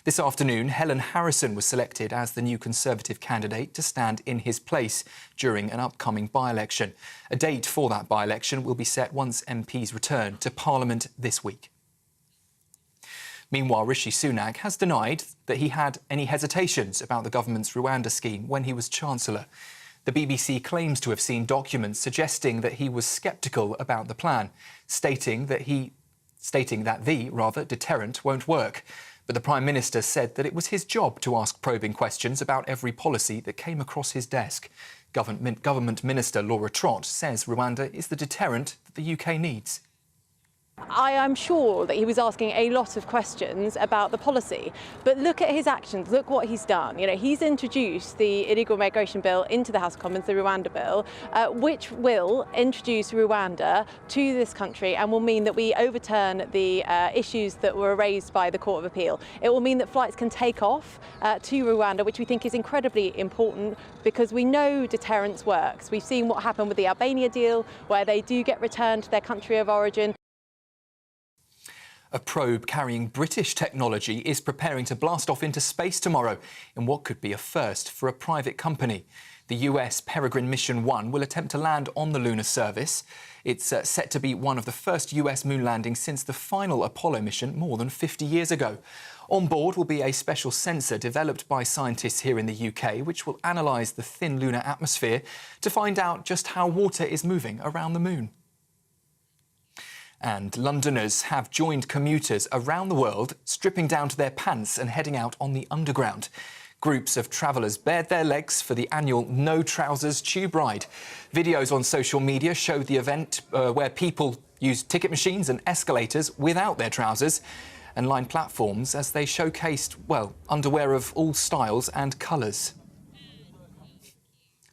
This afternoon, Helen Harrison was selected as the new Conservative candidate to stand in his place during an upcoming by-election. A date for that by-election will be set once MPs return to Parliament this week. Meanwhile, Rishi Sunak has denied that he had any hesitations about the government's Rwanda scheme when he was Chancellor. The BBC claims to have seen documents suggesting that he was sceptical about the plan, stating that the deterrent won't work. But the Prime Minister said that it was his job to ask probing questions about every policy that came across his desk. Government Minister Laura Trott says Rwanda is the deterrent that the UK needs. I am sure that he was asking a lot of questions about the policy, but look at his actions, look what he's done. You know, he's introduced the illegal migration bill into the House of Commons, the Rwanda bill, which will introduce Rwanda to this country and will mean that we overturn the issues that were raised by the Court of Appeal. It will mean that flights can take off to Rwanda, which we think is incredibly important because we know deterrence works. We've seen what happened with the Albania deal, where they do get returned to their country of origin. A probe carrying British technology is preparing to blast off into space tomorrow in what could be a first for a private company. The US Peregrine Mission 1 will attempt to land on the lunar surface. It's set to be one of the first US moon landings since the final Apollo mission more than 50 years ago. On board will be a special sensor developed by scientists here in the UK, which will analyse the thin lunar atmosphere to find out just how water is moving around the moon. And Londoners have joined commuters around the world, stripping down to their pants and heading out on the Underground. Groups of travellers bared their legs for the annual No Trousers Tube Ride. Videos on social media showed the event where people used ticket machines and escalators without their trousers and lined platforms as they showcased, well, underwear of all styles and colours.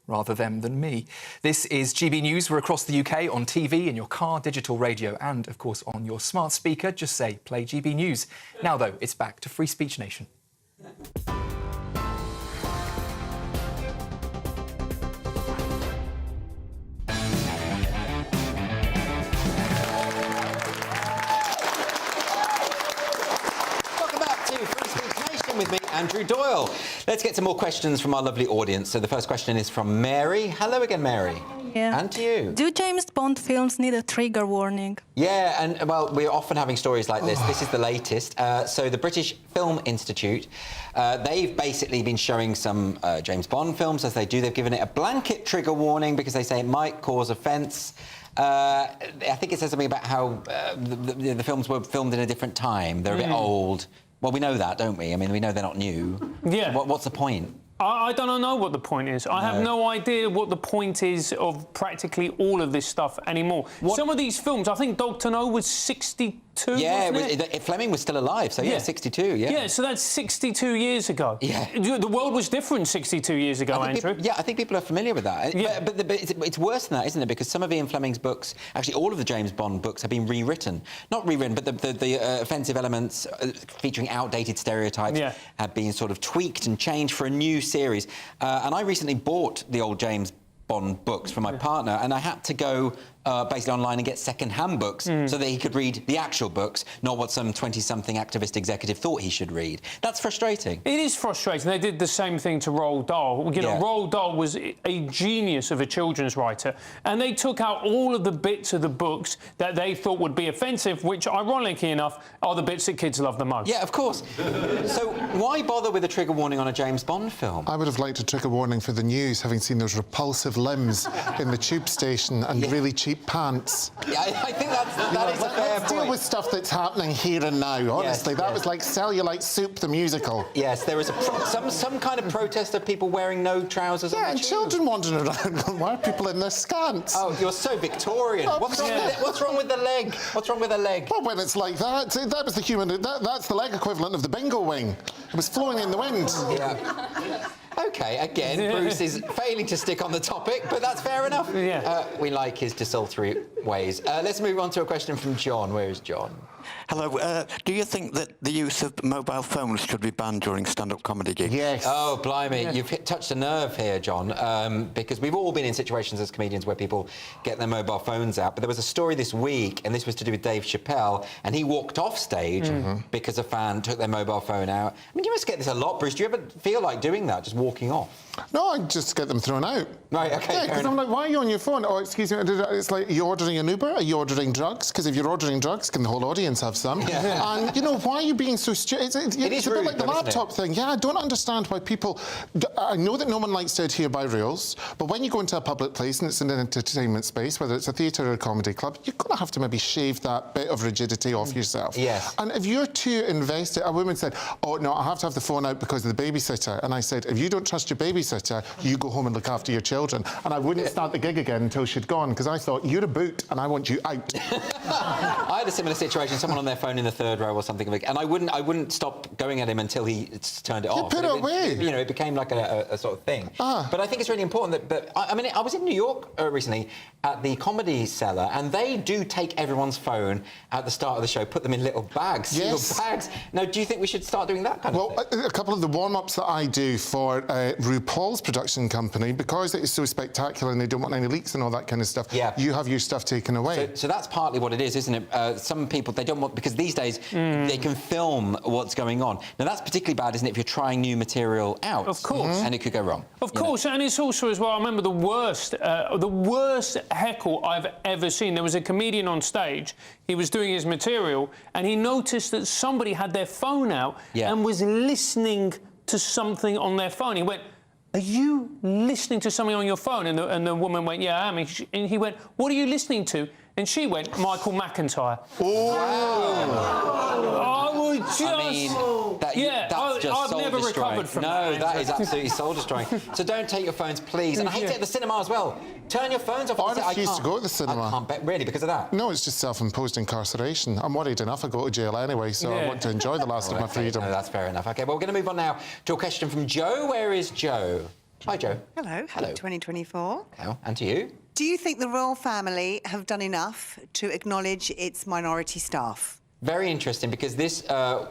Rather them than me. This is GB News. We're across the UK on TV, in your car, digital radio and, of course, on your smart speaker. Just say, play GB News. Now, though, it's back to Free Speech Nation. With me, Andrew Doyle. Let's get some more questions from our lovely audience. So the first question is from Mary. Hello again, Mary. Yeah. And to you. Do James Bond films need a trigger warning? Yeah, and well, we're often having stories like this. This is the latest. So the British Film Institute, they've basically been showing some James Bond films as they do. They've given it a blanket trigger warning because they say it might cause offence. I think it says something about how the films were filmed in a different time. They're a bit old. Well, we know that, don't we? I mean, we know they're not new. Yeah. So what's the point? I don't know what the point is. I have no idea what the point is of practically all of this stuff anymore. Some of these films, I think Dr. No was 62, yeah, wasn't it? Fleming was still alive, so yeah, 62, yeah. Yeah, so that's 62 years ago. Yeah. The world was different 62 years ago, Andrew. I think people are familiar with that. Yeah. But it's worse than that, isn't it? Because some of Ian Fleming's books, actually all of the James Bond books, have been rewritten. Not rewritten, but the offensive elements featuring outdated stereotypes have been sort of tweaked and changed for a new series. And I recently bought the old James Bond books for my partner, and I had to go basically online and get second-hand books so that he could read the actual books, not what some 20-something activist executive thought he should read. That's frustrating. It is frustrating. They did the same thing to Roald Dahl. You know, Roald Dahl was a genius of a children's writer, and they took out all of the bits of the books that they thought would be offensive, which, ironically enough, are the bits that kids love the most. Yeah, of course. So why bother with a trigger warning on a James Bond film? I would have liked a trigger warning for the news, having seen those repulsive limbs in the tube station and really cheap pants. Yeah, I think that is a fair Let's deal with stuff that's happening here and now, honestly. That was like Cellulite Soup, the musical. Yes, there was some kind of protest of people wearing no trousers. Yeah, and children wandering around going, why are people in their skants? Oh, you're so Victorian. What's wrong with the leg? What's wrong with the leg? Well, when it's like that, that was the human... That's the leg equivalent of the bingo wing. It was flowing in the wind. Yeah. OK, again, Bruce is failing to stick on the topic, but that's fair enough. Yeah. We like his desultory ways. Let's move on to a question from John. Where is John? Hello. Do you think that the use of mobile phones should be banned during stand-up comedy gigs? Yes. Oh, blimey. Yeah. You've touched a nerve here, John, because we've all been in situations as comedians where people get their mobile phones out. But there was a story this week, and this was to do with Dave Chappelle, and he walked off stage because a fan took their mobile phone out. I mean, you must get this a lot, Bruce. Do you ever feel like doing that, just walking off? No, I just get them thrown out. Right, OK. Yeah, because I'm like, why are you on your phone? Oh, excuse me. It's like, are you ordering an Uber? Are you ordering drugs? Because if you're ordering drugs, can the whole audience have some? Yeah. And, you know, why are you being so stupid? It's a bit like the laptop thing. Yeah, I don't understand why people... I know that no one likes to adhere by rules, but when you go into a public place and it's in an entertainment space, whether it's a theatre or a comedy club, you're going to have to maybe shave that bit of rigidity off yourself. Yes. And if you're too invested... A woman said, oh, no, I have to have the phone out because of the babysitter. And I said, if you don't trust your babysitter, you go home and look after your children. And I wouldn't start the gig again until she'd gone, because I thought, you're a boot and I want you out. I had a similar situation, someone on their phone in the third row or something, and I wouldn't stop going at him until he turned it off. Put it away. You know, it became like a sort of thing. But I think it's really important that... I mean, I was in New York recently at the Comedy Cellar, and they do take everyone's phone at the start of the show, put them in little bags, sealed bags. Now, do you think we should start doing that kind of thing? Well, a couple of the warm-ups that I do for RuPaul's production company, because it is so spectacular and they don't want any leaks and all that kind of stuff, you have your stuff taken away. So that's partly what it is, isn't it? Some people, they don't want... Because these days, they can film what's going on. Now, that's particularly bad, isn't it, if you're trying new material out? Of course. And it could go wrong. Of course, and it's also as well, I remember the worst heckle I've ever seen. There was a comedian on stage, he was doing his material, and he noticed that somebody had their phone out and was listening to something on their phone. He went, are you listening to something on your phone? And the woman went, yeah, I am. And he went, what are you listening to? And she went, Michael McIntyre. Oh! I would just... I mean, that's just I've never soul-destroying. recovered from that. that. No, that is absolutely soul-destroying. So don't take your phones, please. And I hate it at the cinema as well. Turn your phones off. I refuse to go to the cinema. I can't bet, really, because of that? No, it's just self-imposed incarceration. I'm worried enough I go to jail anyway, so I want to enjoy the last of my freedom. No, that's fair enough. OK, well, we're going to move on now to a question from Joe. Where is Joe? Hi, Joe. Hello. Hello. 2024. Hello. And to you. Do you think the royal family have done enough to acknowledge its minority staff? Very interesting, because this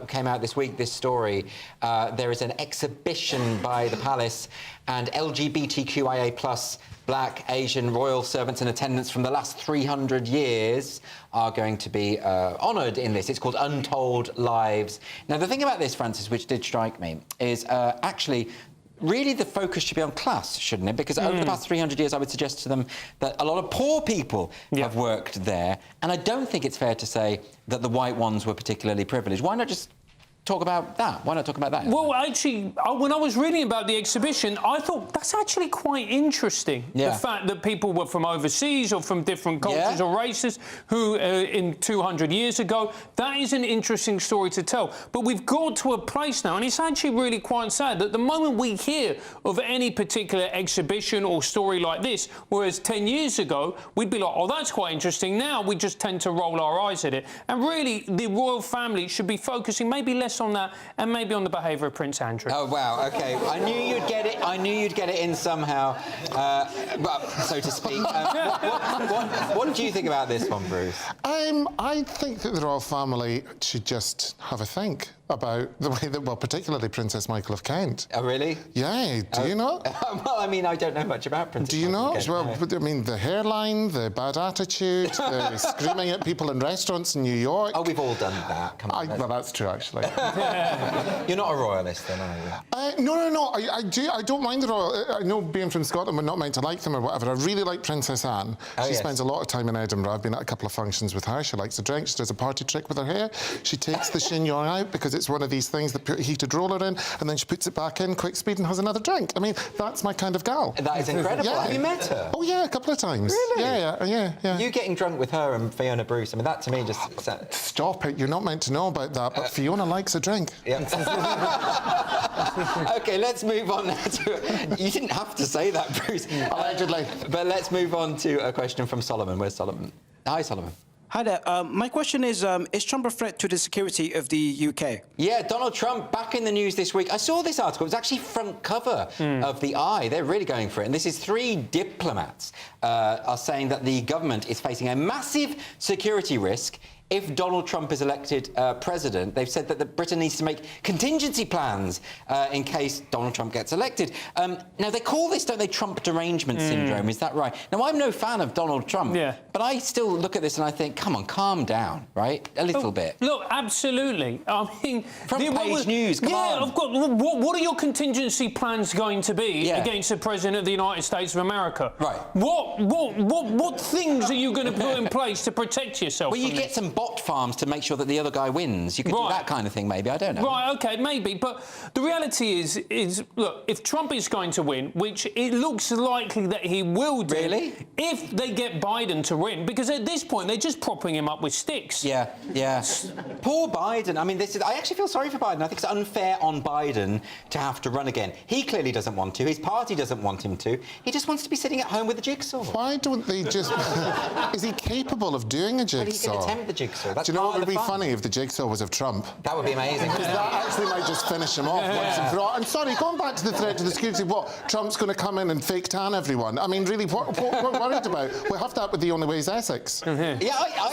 came out this week, this story. There is an exhibition by the palace, and LGBTQIA+ Black, Asian royal servants in attendance from the last 300 years are going to be honoured in this. It's called Untold Lives. Now, the thing about this, Francis, which did strike me, is actually... Really, the focus should be on class, shouldn't it? Because over the past 300 years, I would suggest to them that a lot of poor people have worked there. And I don't think it's fair to say that the white ones were particularly privileged. Why not just talk about that? Why not talk about that? Well, actually, when I was reading about the exhibition, I thought that's actually quite interesting. The fact that people were from overseas or from different cultures or races who, in 200 years ago, that is an interesting story to tell. But we've got to a place now, and it's actually really quite sad, that the moment we hear of any particular exhibition or story like this, whereas 10 years ago, we'd be like, oh, that's quite interesting. Now we just tend to roll our eyes at it. And really, the royal family should be focusing maybe less on that and maybe on the behaviour of Prince Andrew. Oh, wow, OK. I knew you'd get it. I knew you'd get it in somehow, well, so to speak. What do you think about this one, Bruce? I think that the royal family should just have a think. about the way that, well, particularly Princess Michael of Kent. Oh, really? Yeah, do you not? Well, I mean, I don't know much about Princess Do you Michael not? of Kent, Well, no. I mean, the hairline, the bad attitude, the screaming at people in restaurants in New York. Oh, we've all done that. Come on. Well, that's true, actually. You're not a royalist, then, are you? No. I don't mind the royal. I know being from Scotland, we're not meant to like them or whatever. I really like Princess Anne. She spends a lot of time in Edinburgh. I've been at a couple of functions with her. She likes a drink. She does a party trick with her hair. She takes the chignon out because it's one of these things that put a heated roller in, and then she puts it back in quick speed and has another drink. I mean, that's my kind of gal. That is incredible. Yeah. Have you met her? Oh, yeah, a couple of times. Really? Yeah. You getting drunk with her and Fiona Bruce, I mean, that to me just... Stop it. You're not meant to know about that, but Fiona likes a drink. Yeah. OK, let's move on now to... You didn't have to say that, Bruce. Allegedly. But let's move on to a question from Solomon. Where's Solomon? Hi, Solomon. Hi there. My question is Trump a threat to the security of the UK? Yeah, Donald Trump back in the news this week. I saw this article. It was actually front cover of The Eye. They're really going for it. And this is 3 diplomats are saying that the government is facing a massive security risk if Donald Trump is elected president. They've said that Britain needs to make contingency plans in case Donald Trump gets elected. Now, they call this, don't they, Trump derangement syndrome? Is that right? Now, I'm no fan of Donald Trump, but I still look at this and I think, come on, calm down, right? A little bit. Look, absolutely. I mean... Front page news, come on. I've got... What are your contingency plans going to be against the President of the United States of America? Right. What things are you going to put in place to protect yourself? Well, you get some bot farms to make sure that the other guy wins. You could do that kind of thing, maybe. I don't know. Right, OK, maybe. But the reality is, look, if Trump is going to win, which it looks likely that he will do... Really? If they get Biden to win, because at this point, they're just propping him up with sticks. Yeah. Poor Biden. I mean, I actually feel sorry for Biden. I think it's unfair on Biden to have to run again. He clearly doesn't want to. His party doesn't want him to. He just wants to be sitting at home with a jigsaw. Why don't they just... Is he capable of doing a jigsaw? Well, he can attempt the jigsaw. That's Do you know what would be fun. funny if the jigsaw was of Trump? That would be amazing. Because that actually might just finish him off once and for all. I'm sorry, going back to the threat to the security, what, Trump's going to come in and fake tan everyone? I mean, really, what we're worried about? We have that with the only way is Essex.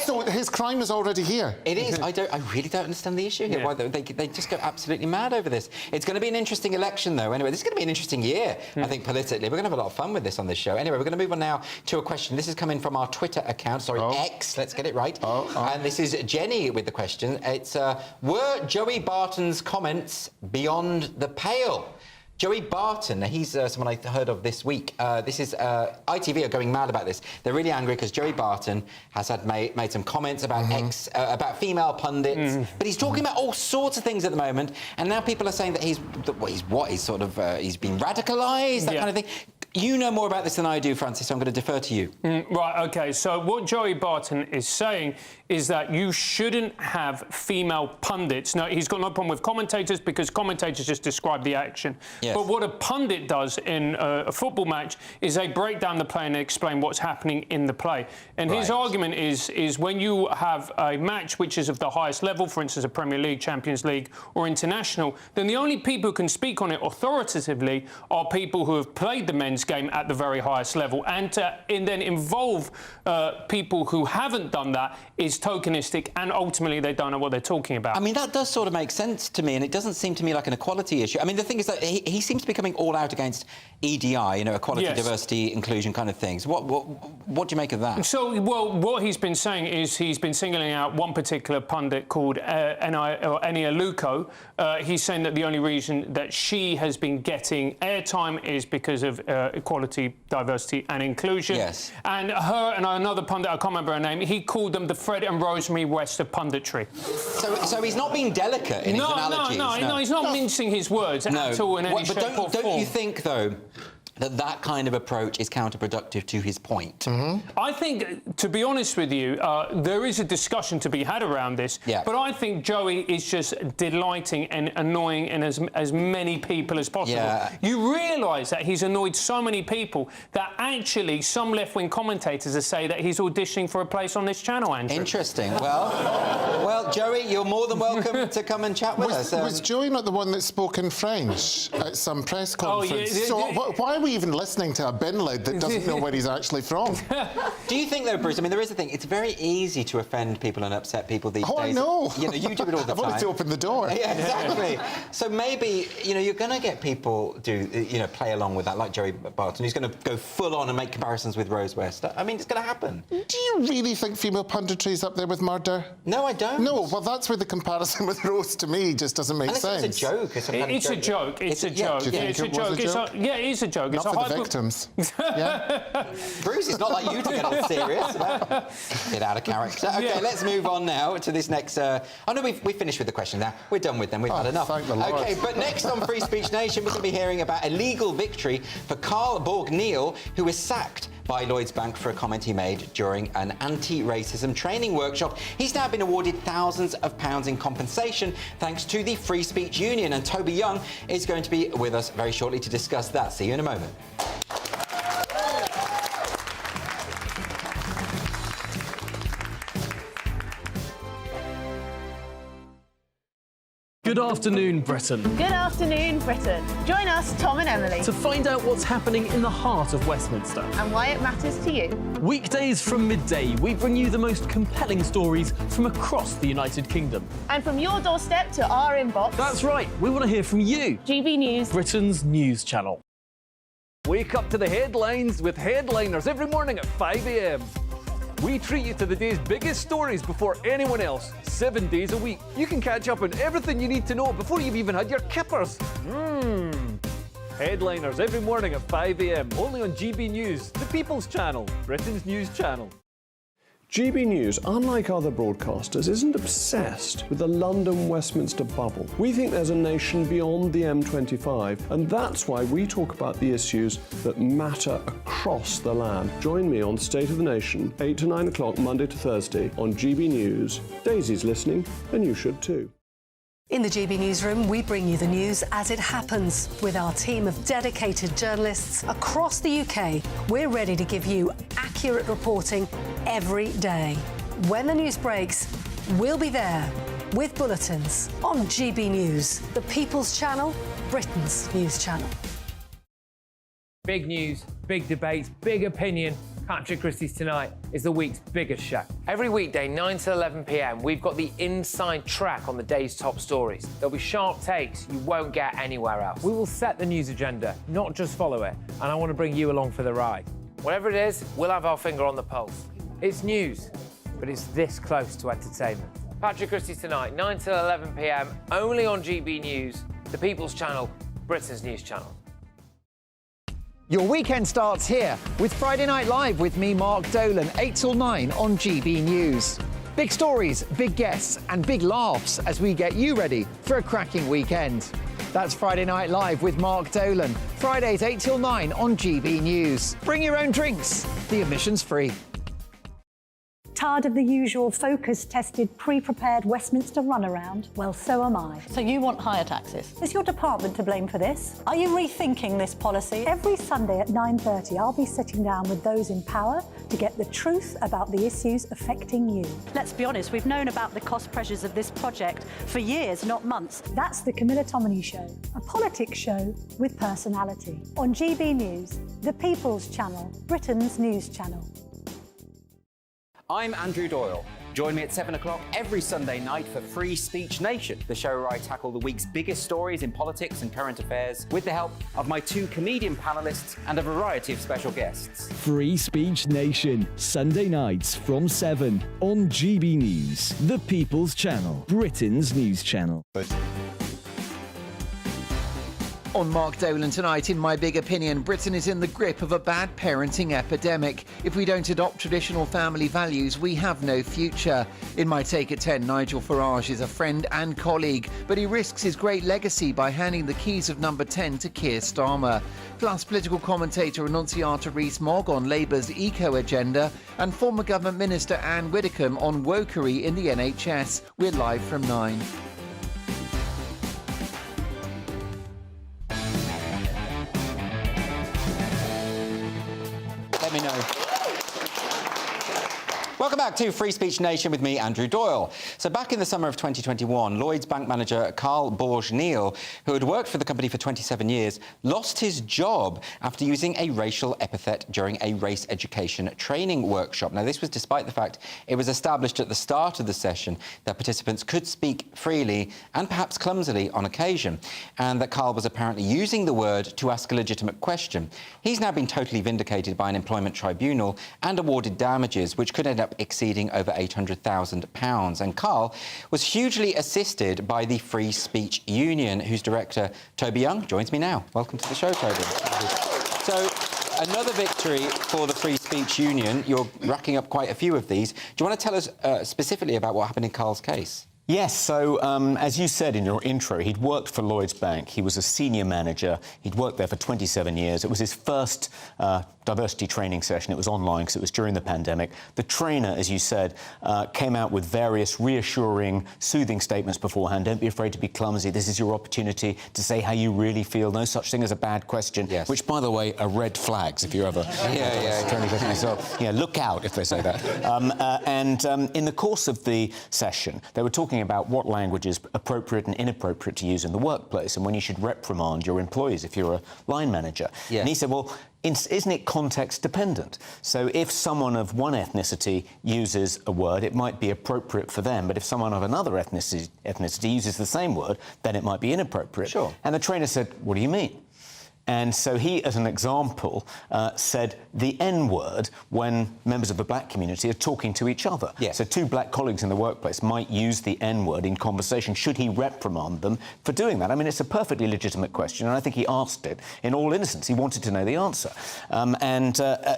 So his crime is already here. It is. I really don't understand the issue here. Why they just go absolutely mad over this. It's going to be an interesting election, though. Anyway, this is going to be an interesting year, I think, politically. We're going to have a lot of fun with this on this show. Anyway, we're going to move on now to a question. This is coming from our Twitter account. Sorry, X. Let's get it right. And this is Jenny with the question. It's, were Joey Barton's comments beyond the pale? Joey Barton, he's someone I heard of this week. This is ITV are going mad about this. They're really angry because Joey Barton has made some comments about about female pundits, but he's talking about all sorts of things at the moment. And now people are saying that he's been radicalised, that kind of thing. You know more about this than I do, Francis, so I'm going to defer to you. Right, OK. So what Joey Barton is saying is that you shouldn't have female pundits. Now, he's got no problem with commentators because commentators just describe the action. Yes. But what a pundit does in a football match is they break down the play and explain what's happening in the play. And his argument is when you have a match which is of the highest level, for instance, a Premier League, Champions League or international, then the only people who can speak on it authoritatively are people who have played the men's game at the very highest level. And then involve people who haven't done that is tokenistic, and ultimately they don't know what they're talking about. I mean, that does sort of make sense to me, and it doesn't seem to me like an equality issue. I mean, the thing is that he seems to be coming all out against EDI, you know, equality, diversity, inclusion kind of things. What do you make of that? So, well, what he's been saying is he's been singling out one particular pundit called Enia Luco. He's saying that the only reason that she has been getting airtime is because of equality, diversity and inclusion. Yes. And her and another pundit, I can't remember her name, he called them the Fred and Rosemary West of punditry. So he's not being delicate in his analogies? No, he's not mincing his words at all in any shape or form. Don't you think, though, that kind of approach is counterproductive to his point? I think, to be honest with you, there is a discussion to be had around this, but I think Joey is just delighting and annoying in as many people as possible. You realise that he's annoyed so many people that actually some left-wing commentators are saying that he's auditioning for a place on this channel, Andrew. Interesting. Well, Joey, you're more than welcome to come and chat with us. Was Joey not the one that spoke in French at some press conference? So why are we even listening to a bin lid that doesn't know where he's actually from? Do you think, though, Bruce, I mean, there is a thing, it's very easy to offend people and upset people these days. I know. You know, you do it all the I've time. only to open the door. Yeah, exactly. So maybe, you know, you're going to get people play along with that, like Joey Barton, who's going to go full on and make comparisons with Rose West. I mean, it's going to happen. Do you really think female punditry is up there with murder? No, I don't. No, well, that's where the comparison with Rose, to me, just doesn't make sense. It's a joke. It's a joke. It's a joke. It's a joke. Do you think it was a joke? Yeah, it is a joke. Not it's for the victims. Yeah. Bruce, it's not like you to get all serious. Get out of character. OK, let's move on now to this next... Oh, no, we've finished with the questions now. We're done with them. We've had enough. Thank the Lord. OK, but next on Free Speech Nation, we're going to be hearing about a legal victory for Carl Borg-Neil, who was sacked by Lloyds Bank for a comment he made during an anti-racism training workshop. He's now been awarded thousands of pounds in compensation thanks to the Free Speech Union, and Toby Young is going to be with us very shortly to discuss that. See you in a moment. Good afternoon, Britain. Good afternoon, Britain. Join us, Tom and Emily, To find out what's happening in the heart of Westminster. and why it matters to you. Weekdays from midday, we bring you the most compelling stories from across the United Kingdom. And from your doorstep to our inbox. That's right, we want to hear from you. GB News, Britain's news channel. Wake up to the headlines with Headliners every morning at 5 a.m. We treat you to the day's biggest stories before anyone else, 7 days a week. You can catch up on everything you need to know before you've even had your kippers. Headliners every morning at 5 a.m. only on GB News, the People's Channel, Britain's news channel. GB News, unlike other broadcasters, isn't obsessed with the London-Westminster bubble. We think there's a nation beyond the M25, and that's why we talk about the issues that matter across the land. Join me on State of the Nation, 8 to 9 o'clock, Monday to Thursday, on GB News. Daisy's listening, and you should too. In the GB Newsroom, we bring you the news as it happens. With our team of dedicated journalists across the UK, we're ready to give you accurate reporting every day. When the news breaks, we'll be there with bulletins on GB News, the People's Channel, Britain's news channel. Big news, big debates, big opinion. Patrick Christie's Tonight is the week's biggest show. Every weekday, 9 to 11 p.m, we've got the inside track on the day's top stories. There'll be sharp takes you won't get anywhere else. We will set the news agenda, not just follow it, and I want to bring you along for the ride. Whatever it is, we'll have our finger on the pulse. It's news, but it's this close to entertainment. Patrick Christie's Tonight, 9 to 11 p.m, only on GB News, the People's Channel, Britain's news channel. Your weekend starts here with Friday Night Live with me, Mark Dolan, 8 till 9 on GB News. Big stories, big guests and big laughs as we get you ready for a cracking weekend. That's Friday Night Live with Mark Dolan, Fridays 8 till 9 on GB News. Bring your own drinks, the admission's free. Tired of the usual focus-tested, pre-prepared Westminster runaround? Well, so am I. So you want higher taxes? Is your department to blame for this? Are you rethinking this policy? Every Sunday at 9:30, I'll be sitting down with those in power to get the truth about the issues affecting you. Let's be honest, we've known about the cost pressures of this project for years, not months. That's the Camilla Tominey Show, a politics show with personality. On GB News, the People's Channel, Britain's news channel. I'm Andrew Doyle. Join me at 7 o'clock every Sunday night for Free Speech Nation, the show where I tackle the week's biggest stories in politics and current affairs with the help of my two comedian panellists and a variety of special guests. Free Speech Nation, Sunday nights from 7 on GB News, the People's Channel, Britain's news channel. On Mark Dolan tonight, in My Big Opinion, Britain is in the grip of a bad parenting epidemic. If we don't adopt traditional family values, we have no future. In My Take at 10, Nigel Farage is a friend and colleague, but he risks his great legacy by handing the keys of number 10 to Keir Starmer. Plus, political commentator Annunziata Rees-Mogg on Labour's eco-agenda, and former Government Minister Anne Widdecombe on wokery in the NHS. We're live from 9. Let me know. Welcome back to Free Speech Nation with me, Andrew Doyle. So back in the summer of 2021, Lloyds bank manager Carl Borge-Neal, who had worked for the company for 27 years, lost his job after using a racial epithet during a race education training workshop. Now, this was despite the fact it was established at the start of the session that participants could speak freely and perhaps clumsily on occasion, and that Carl was apparently using the word to ask a legitimate question. He's now been totally vindicated by an employment tribunal and awarded damages, which could end up exceeding over £800,000. And Carl was hugely assisted by the Free Speech Union, whose director, Toby Young, joins me now. Welcome to the show, Toby. So, another victory for the Free Speech Union. You're racking up quite a few of these. Do you want to tell us specifically about what happened in Carl's case? Yes, so as you said in your intro, he'd worked for Lloyds Bank. He was a senior manager. He'd worked there for 27 years. It was his first diversity training session. It was online because it was during the pandemic. The trainer, as you said, came out with various reassuring, soothing statements beforehand. Don't be afraid to be clumsy. This is your opportunity to say how you really feel. No such thing as a bad question, yes. Which, by the way, are red flags if you're ever training question. So, yeah, look out if they say that. In the course of the session, they were talking about what language is appropriate and inappropriate to use in the workplace and when you should reprimand your employees if you're a line manager. Yeah. And he said, well, isn't it context dependent? So if someone of one ethnicity uses a word, it might be appropriate for them, but if someone of another ethnicity uses the same word, then it might be inappropriate. Sure. And the trainer said, what do you mean? And so he, as an example, said the N-word when members of the black community are talking to each other. Yes. So two black colleagues in the workplace might use the N-word in conversation. Should he reprimand them for doing that? I mean, it's a perfectly legitimate question, and I think he asked it in all innocence. He wanted to know the answer.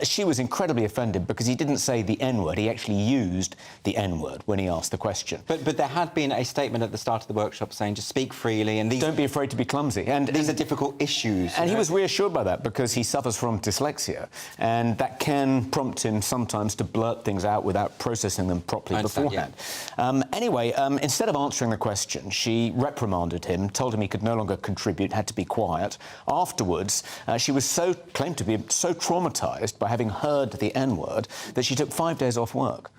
She was incredibly offended because he didn't say the N-word. He actually used the N-word when he asked the question. But there had been a statement at the start of the workshop saying just speak freely and these... Don't be afraid to be clumsy. And these are difficult issues. And he was reassured by that because he suffers from dyslexia, and that can prompt him sometimes to blurt things out without processing them properly beforehand. Yeah. Anyway, instead of answering the question, she reprimanded him, told him he could no longer contribute, had to be quiet. Afterwards, she was claimed to be so traumatised by having heard the N-word that she took 5 days off work.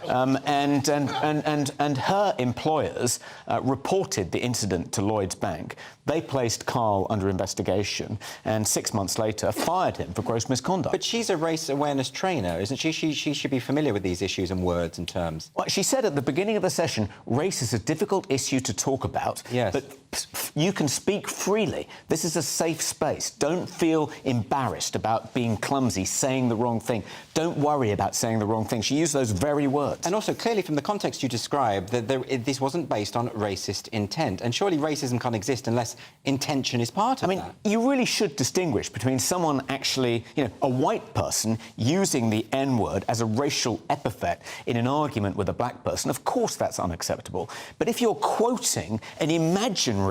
And her employers reported the incident to Lloyds Bank. They placed Carl under investigation and 6 months later fired him for gross misconduct. But she's a race awareness trainer, isn't she? She should be familiar with these issues and words and terms. Well, she said at the beginning of the session, race is a difficult issue to talk about, yes. But you can speak freely. This is a safe space. Don't feel embarrassed about being clumsy, saying the wrong thing. Don't worry about saying the wrong thing. She used those very words. And also, clearly, from the context you described, that this wasn't based on racist intent. And surely racism can't exist unless intention is part of that. I mean, you really should distinguish between someone actually, a white person using the N-word as a racial epithet in an argument with a black person. Of course that's unacceptable. But if you're quoting an imaginary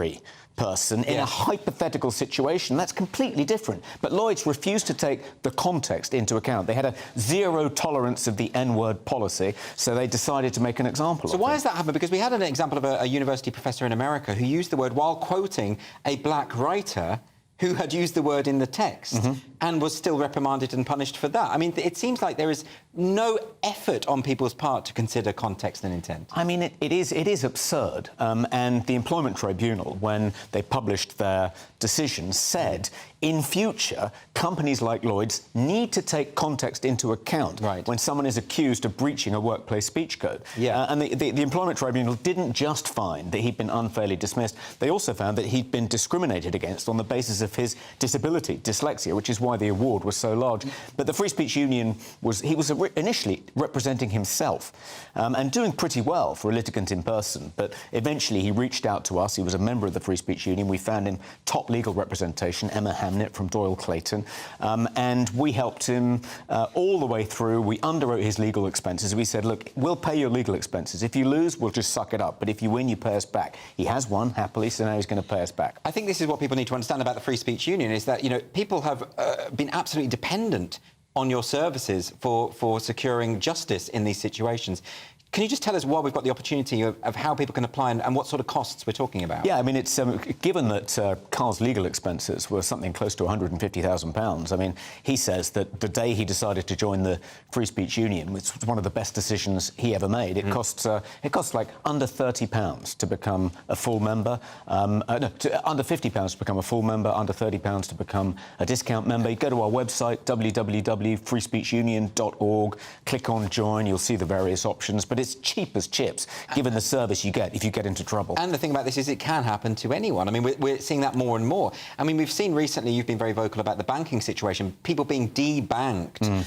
person in a hypothetical situation, that's completely different. But Lloyds refused to take the context into account. They had a zero tolerance of the N-word policy, so they decided to make an example of it. So why has that happened? Because we had an example of a university professor in America who used the word while quoting a black writer who had used the word in the text and was still reprimanded and punished for that. I mean, it seems like there is no effort on people's part to consider context and intent. I mean, it is absurd. And the Employment Tribunal, when they published their decision, said in future, companies like Lloyds need to take context into account when someone is accused of breaching a workplace speech code. Yeah. And the Employment Tribunal didn't just find that he'd been unfairly dismissed, they also found that he'd been discriminated against on the basis of his disability, dyslexia, which is why the award was so large. But the Free Speech Union was initially representing himself and doing pretty well for a litigant in person, but eventually he reached out to us. He was a member of the Free Speech Union. We found him top legal representation, Emma Hamnett from Doyle Clayton, and we helped him all the way through. We underwrote his legal expenses. We said, look, we'll pay your legal expenses. If you lose, we'll just suck it up, but if you win, you pay us back. He has won, happily, so now he's going to pay us back. I think this is what people need to understand about the Free Speech Union, is that, people have been absolutely dependent on your services for securing justice in these situations. Can you just tell us why we've got the opportunity of how people can apply and what sort of costs we're talking about? Yeah, I mean, it's given that Carl's legal expenses were something close to £150,000. I mean, he says that the day he decided to join the Free Speech Union, which was one of the best decisions he ever made, it costs like under £30 to become a full member. Under £50 to become a full member, under £30 to become a discount member. You go to our website, www.freespeechunion.org, click on join, you'll see the various options. But it's cheap as chips, given the service you get if you get into trouble. And the thing about this is it can happen to anyone. I mean, we're seeing that more and more. I mean, we've seen recently, you've been very vocal about the banking situation, people being debanked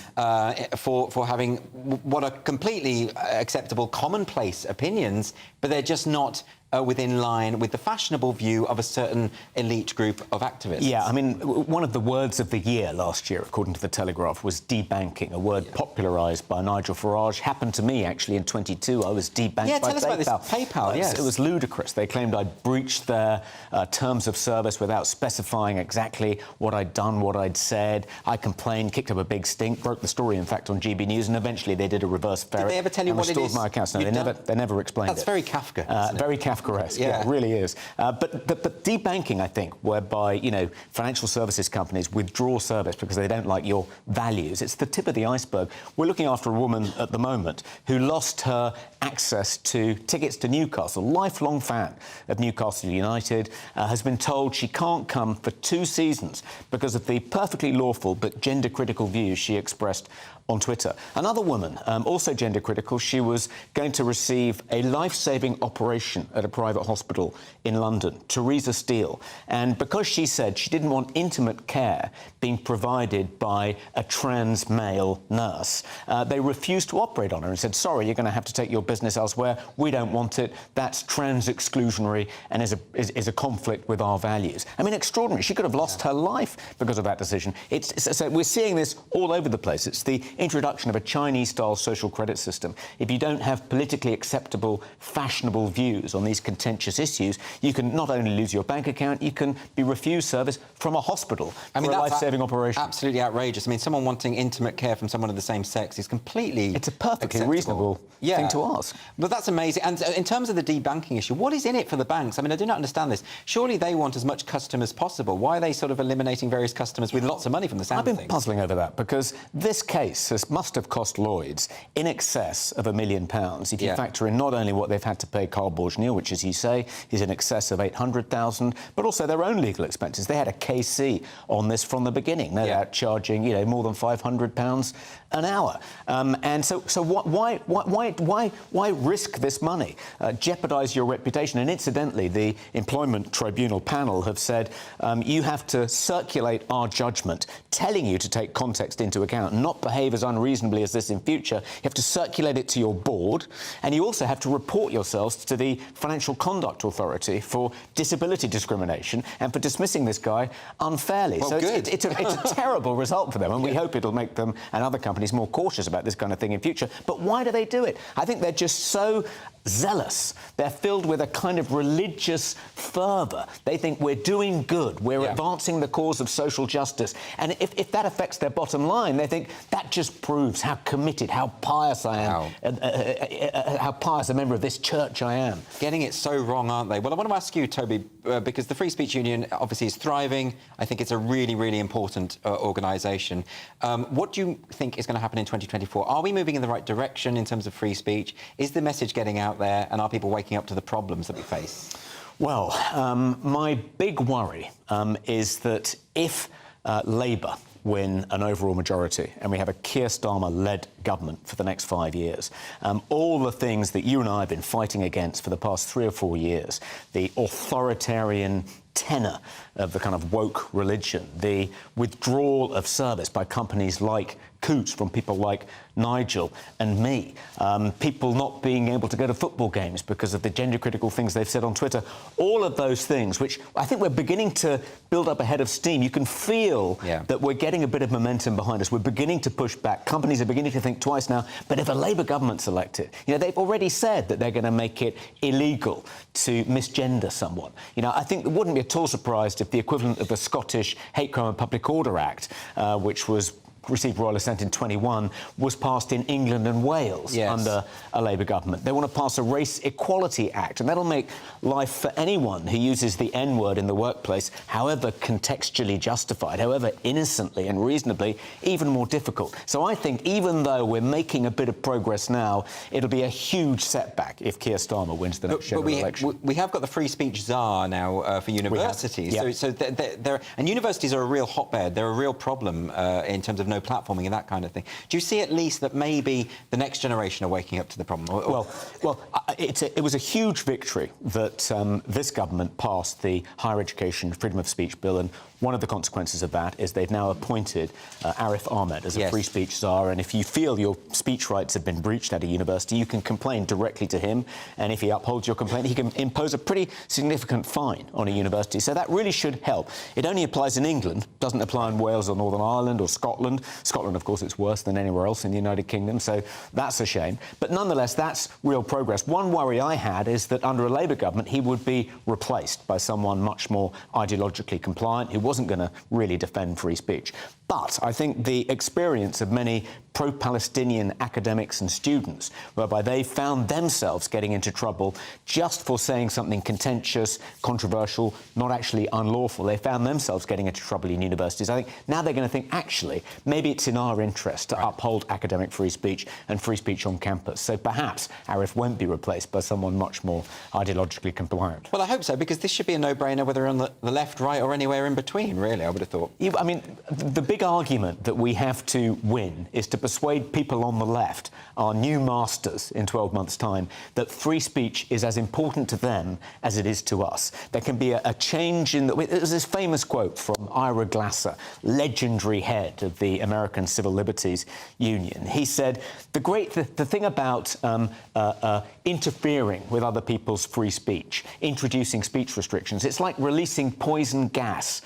for having what are completely acceptable, commonplace opinions, but they're just not within line with the fashionable view of a certain elite group of activists. Yeah, I mean, one of the words of the year last year, according to The Telegraph, was debanking, a word popularised by Nigel Farage. Happened to me, actually, in 22. I was debanked by PayPal. Yeah, tell us about this PayPal, yes. It was ludicrous. They claimed I'd breached their terms of service without specifying exactly what I'd done, what I'd said. I complained, kicked up a big stink, broke the story, in fact, on GB News, and eventually they did a reverse ferret. Did they ever tell you what it is? My accounts. No, they never explained it. That's very Kafka. Very Kafkaesque. Yeah, it really is. But debanking, I think, whereby, you know, financial services companies withdraw service because they don't like your values, it's the tip of the iceberg. We're looking after a woman at the moment who lost her access to tickets to Newcastle, lifelong fan of Newcastle United, has been told she can't come for 2 seasons because of the perfectly lawful but gender-critical views she expressed on Twitter. Another woman, also gender-critical, she was going to receive a life-saving operation at a private hospital in London, Teresa Steele. And because she said she didn't want intimate care being provided by a trans male nurse, they refused to operate on her and said, sorry, you're going to have to take your business elsewhere. We don't want it. That's trans-exclusionary and is a conflict with our values. I mean, extraordinary. She could have lost her life because of that decision. So we're seeing this all over the place. It's the introduction of a Chinese-style social credit system. If you don't have politically acceptable, fashionable views on these contentious issues, you can not only lose your bank account, you can be refused service from a hospital for a life-saving operation. Absolutely outrageous. I mean, someone wanting intimate care from someone of the same sex is completely It's a perfectly reasonable thing to ask. But that's amazing. And in terms of the debanking issue, what is in it for the banks? I mean, I do not understand this. Surely they want as much custom as possible. Why are they sort of eliminating various customers with lots of money from the sound of things? I've been puzzling over that, because this case must have cost Lloyds in excess of £1 million if you factor in not only what they've had to pay Carl Borg-Niel, which, as you say, is in excess of £800,000, but also their own legal expenses. They had a KC on this from the beginning. They're out charging, you know, more than £500 an hour. And so why risk this money? Jeopardise your reputation? And incidentally, the Employment Tribunal panel have said you have to circulate our judgment, telling you to take context into account, not behave as unreasonably as this in future. You have to circulate it to your board, and you also have to report yourselves to the Financial Conduct Authority for disability discrimination and for dismissing this guy unfairly. Well, so good. it's a terrible result for them, and we hope it'll make them and other companies more cautious about this kind of thing in future. But why do they do it? I think they're just so zealous. They're filled with a kind of religious fervour. They think we're doing good, we're advancing the cause of social justice. And if that affects their bottom line, they think that just proves how committed, how pious I am, how pious a member of this church I am. Getting it so wrong, aren't they? Well, I want to ask you, Toby, because the Free Speech Union obviously is thriving. I think it's a really, really important organisation. What do you think is going to happen in 2024? Are we moving in the right direction in terms of free speech? Is the message getting out there, and are people waking up to the problems that we face? Well, my big worry is that if Labour win an overall majority and we have a Keir Starmer-led government for the next 5 years, all the things that you and I have been fighting against for the past 3 or 4 years, the authoritarian tenor of the kind of woke religion, the withdrawal of service by companies like Coots from people like Nigel and me, people not being able to go to football games because of the gender-critical things they've said on Twitter, all of those things, which I think we're beginning to build up a head of steam. You can feel that we're getting a bit of momentum behind us. We're beginning to push back. Companies are beginning to think twice now. But if a Labour government's elected, you know, they've already said that they're going to make it illegal to misgender someone. You know, I think it wouldn't be at all surprised if the equivalent of the Scottish Hate Crime and Public Order Act, which was received royal assent in 21 was passed in England and Wales under a Labour government. They want to pass a Race Equality Act, and that'll make life for anyone who uses the N-word in the workplace, however contextually justified, however innocently and reasonably, even more difficult. So I think even though we're making a bit of progress now, it'll be a huge setback if Keir Starmer wins the next general election. We have got the free speech czar now for universities. And universities are a real hotbed. They're a real problem in terms of no platforming and that kind of thing. Do you see at least that maybe the next generation are waking up to the problem? It was a huge victory that this government passed the Higher Education Freedom of Speech Bill, and one of the consequences of that is they've now appointed Arif Ahmed as a free speech czar, and if you feel your speech rights have been breached at a university, you can complain directly to him, and if he upholds your complaint, he can impose a pretty significant fine on a university. So that really should help. It only applies in England, doesn't apply in Wales or Northern Ireland or Scotland. Scotland, of course, it's worse than anywhere else in the United Kingdom, so that's a shame. But nonetheless, that's real progress. One worry I had is that under a Labour government, he would be replaced by someone much more ideologically compliant, who wasn't going to really defend free speech. But I think the experience of many pro-Palestinian academics and students, whereby they found themselves getting into trouble just for saying something contentious, controversial, not actually unlawful, they found themselves getting into trouble in universities. I think now they're going to think, actually, maybe it's in our interest to uphold academic free speech and free speech on campus. So perhaps Arif won't be replaced by someone much more ideologically compliant. Well, I hope so, because this should be a no-brainer whether on the left, right or anywhere in between, really, I would have thought. I mean, the big argument that we have to win is to persuade people on the left, our new masters in 12 months' time, that free speech is as important to them as it is to us. There can be a change in... There's this famous quote from Ira Glasser, legendary head of the American Civil Liberties Union. He said, the thing about interfering with other people's free speech, introducing speech restrictions, it's like releasing poison gas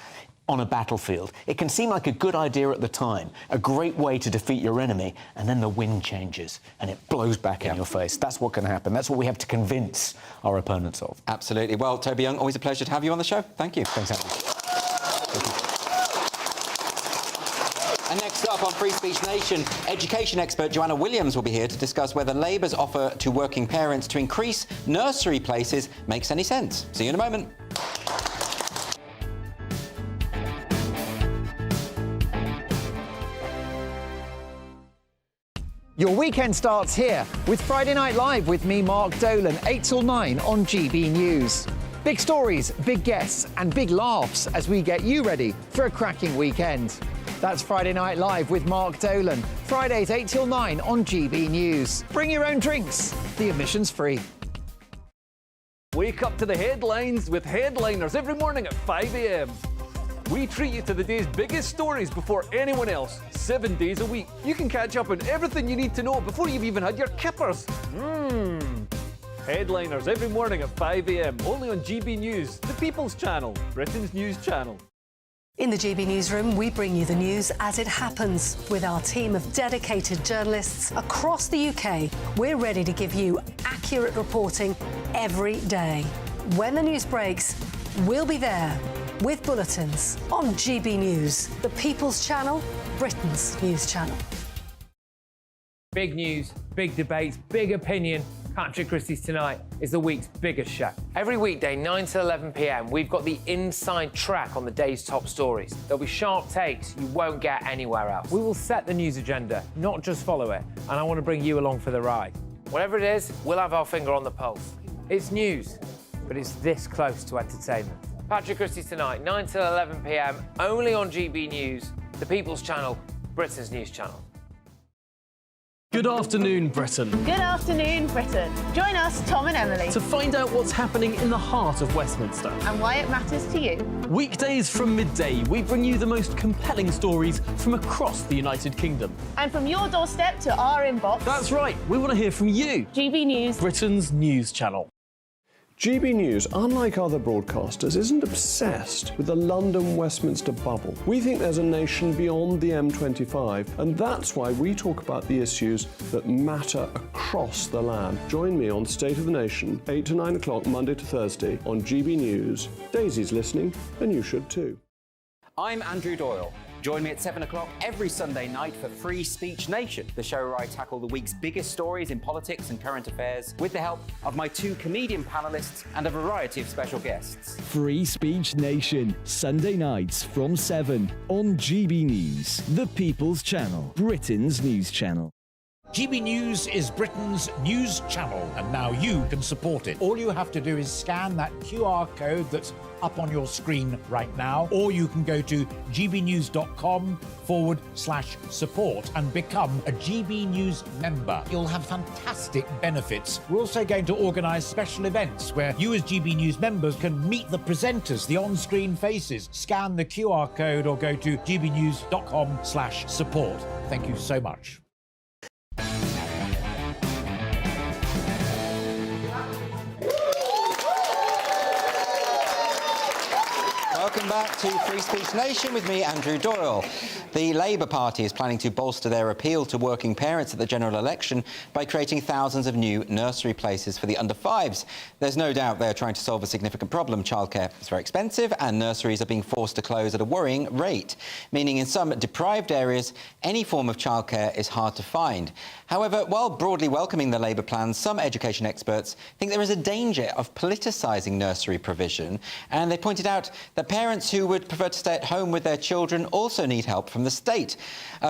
on a battlefield. It can seem like a good idea at the time, a great way to defeat your enemy, and then the wind changes and it blows back in your face. That's what can happen. That's what we have to convince our opponents of. Absolutely. Well, Toby Young, always a pleasure to have you on the show. Thank you. Thanks, Andy. And next up on Free Speech Nation, education expert Joanna Williams will be here to discuss whether Labour's offer to working parents to increase nursery places makes any sense. See you in a moment. Your weekend starts here with Friday Night Live with me, Mark Dolan, 8 till 9 on GB News. Big stories, big guests and big laughs as we get you ready for a cracking weekend. That's Friday Night Live with Mark Dolan, Fridays 8 till 9 on GB News. Bring your own drinks, the admission's free. Wake up to the headlines with Headliners every morning at 5 a.m. We treat you to the day's biggest stories before anyone else, 7 days a week. You can catch up on everything you need to know before you've even had your kippers. Headliners every morning at 5 a.m, only on GB News, the People's Channel, Britain's news channel. In the GB Newsroom, we bring you the news as it happens. With our team of dedicated journalists across the UK, we're ready to give you accurate reporting every day. When the news breaks, we'll be there with bulletins on GB News, the People's Channel, Britain's news channel. Big news, big debates, big opinion. Patrick Christie's Tonight is the week's biggest show. Every weekday, 9 to 11 p.m, we've got the inside track on the day's top stories. There'll be sharp takes you won't get anywhere else. We will set the news agenda, not just follow it, and I want to bring you along for the ride. Whatever it is, we'll have our finger on the pulse. It's news, but it's this close to entertainment. Patrick Christie's Tonight, 9 till 11 p.m, only on GB News, the People's Channel, Britain's news channel. Good afternoon, Britain. Good afternoon, Britain. Join us, Tom and Emily, To find out what's happening in the heart of Westminster. and why it matters to you. Weekdays from midday, we bring you the most compelling stories from across the United Kingdom. And from your doorstep to our inbox. That's right, we want to hear from you. GB News, Britain's news channel. GB News, unlike other broadcasters, isn't obsessed with the London-Westminster bubble. We think there's a nation beyond the M25, and that's why we talk about the issues that matter across the land. Join me on State of the Nation, 8 to 9 o'clock, Monday to Thursday, on GB News. Daisy's listening, and you should too. I'm Andrew Doyle. Join me at 7 o'clock every Sunday night for Free Speech Nation, the show where I tackle the week's biggest stories in politics and current affairs with the help of my 2 comedian panellists and a variety of special guests. Free Speech Nation, Sunday nights from 7 on GB News, the People's Channel, Britain's news channel. GB News is Britain's news channel, and now you can support it. All you have to do is scan that QR code that's up on your screen right now, or you can go to gbnews.com/support and become a GB News member. You'll have fantastic benefits. We're also going to organise special events where you as GB News members can meet the presenters, the on-screen faces. Scan the QR code or go to gbnews.com/support. Thank you so much. Welcome back to Free Speech Nation with me, Andrew Doyle. The Labour Party is planning to bolster their appeal to working parents at the general election by creating thousands of new nursery places for the under-5s. There's no doubt they're trying to solve a significant problem. Childcare is very expensive and nurseries are being forced to close at a worrying rate, meaning in some deprived areas, any form of childcare is hard to find. However, while broadly welcoming the Labour plans, some education experts think there is a danger of politicising nursery provision, and they pointed out that parents who would prefer to stay at home with their children also need help from the state.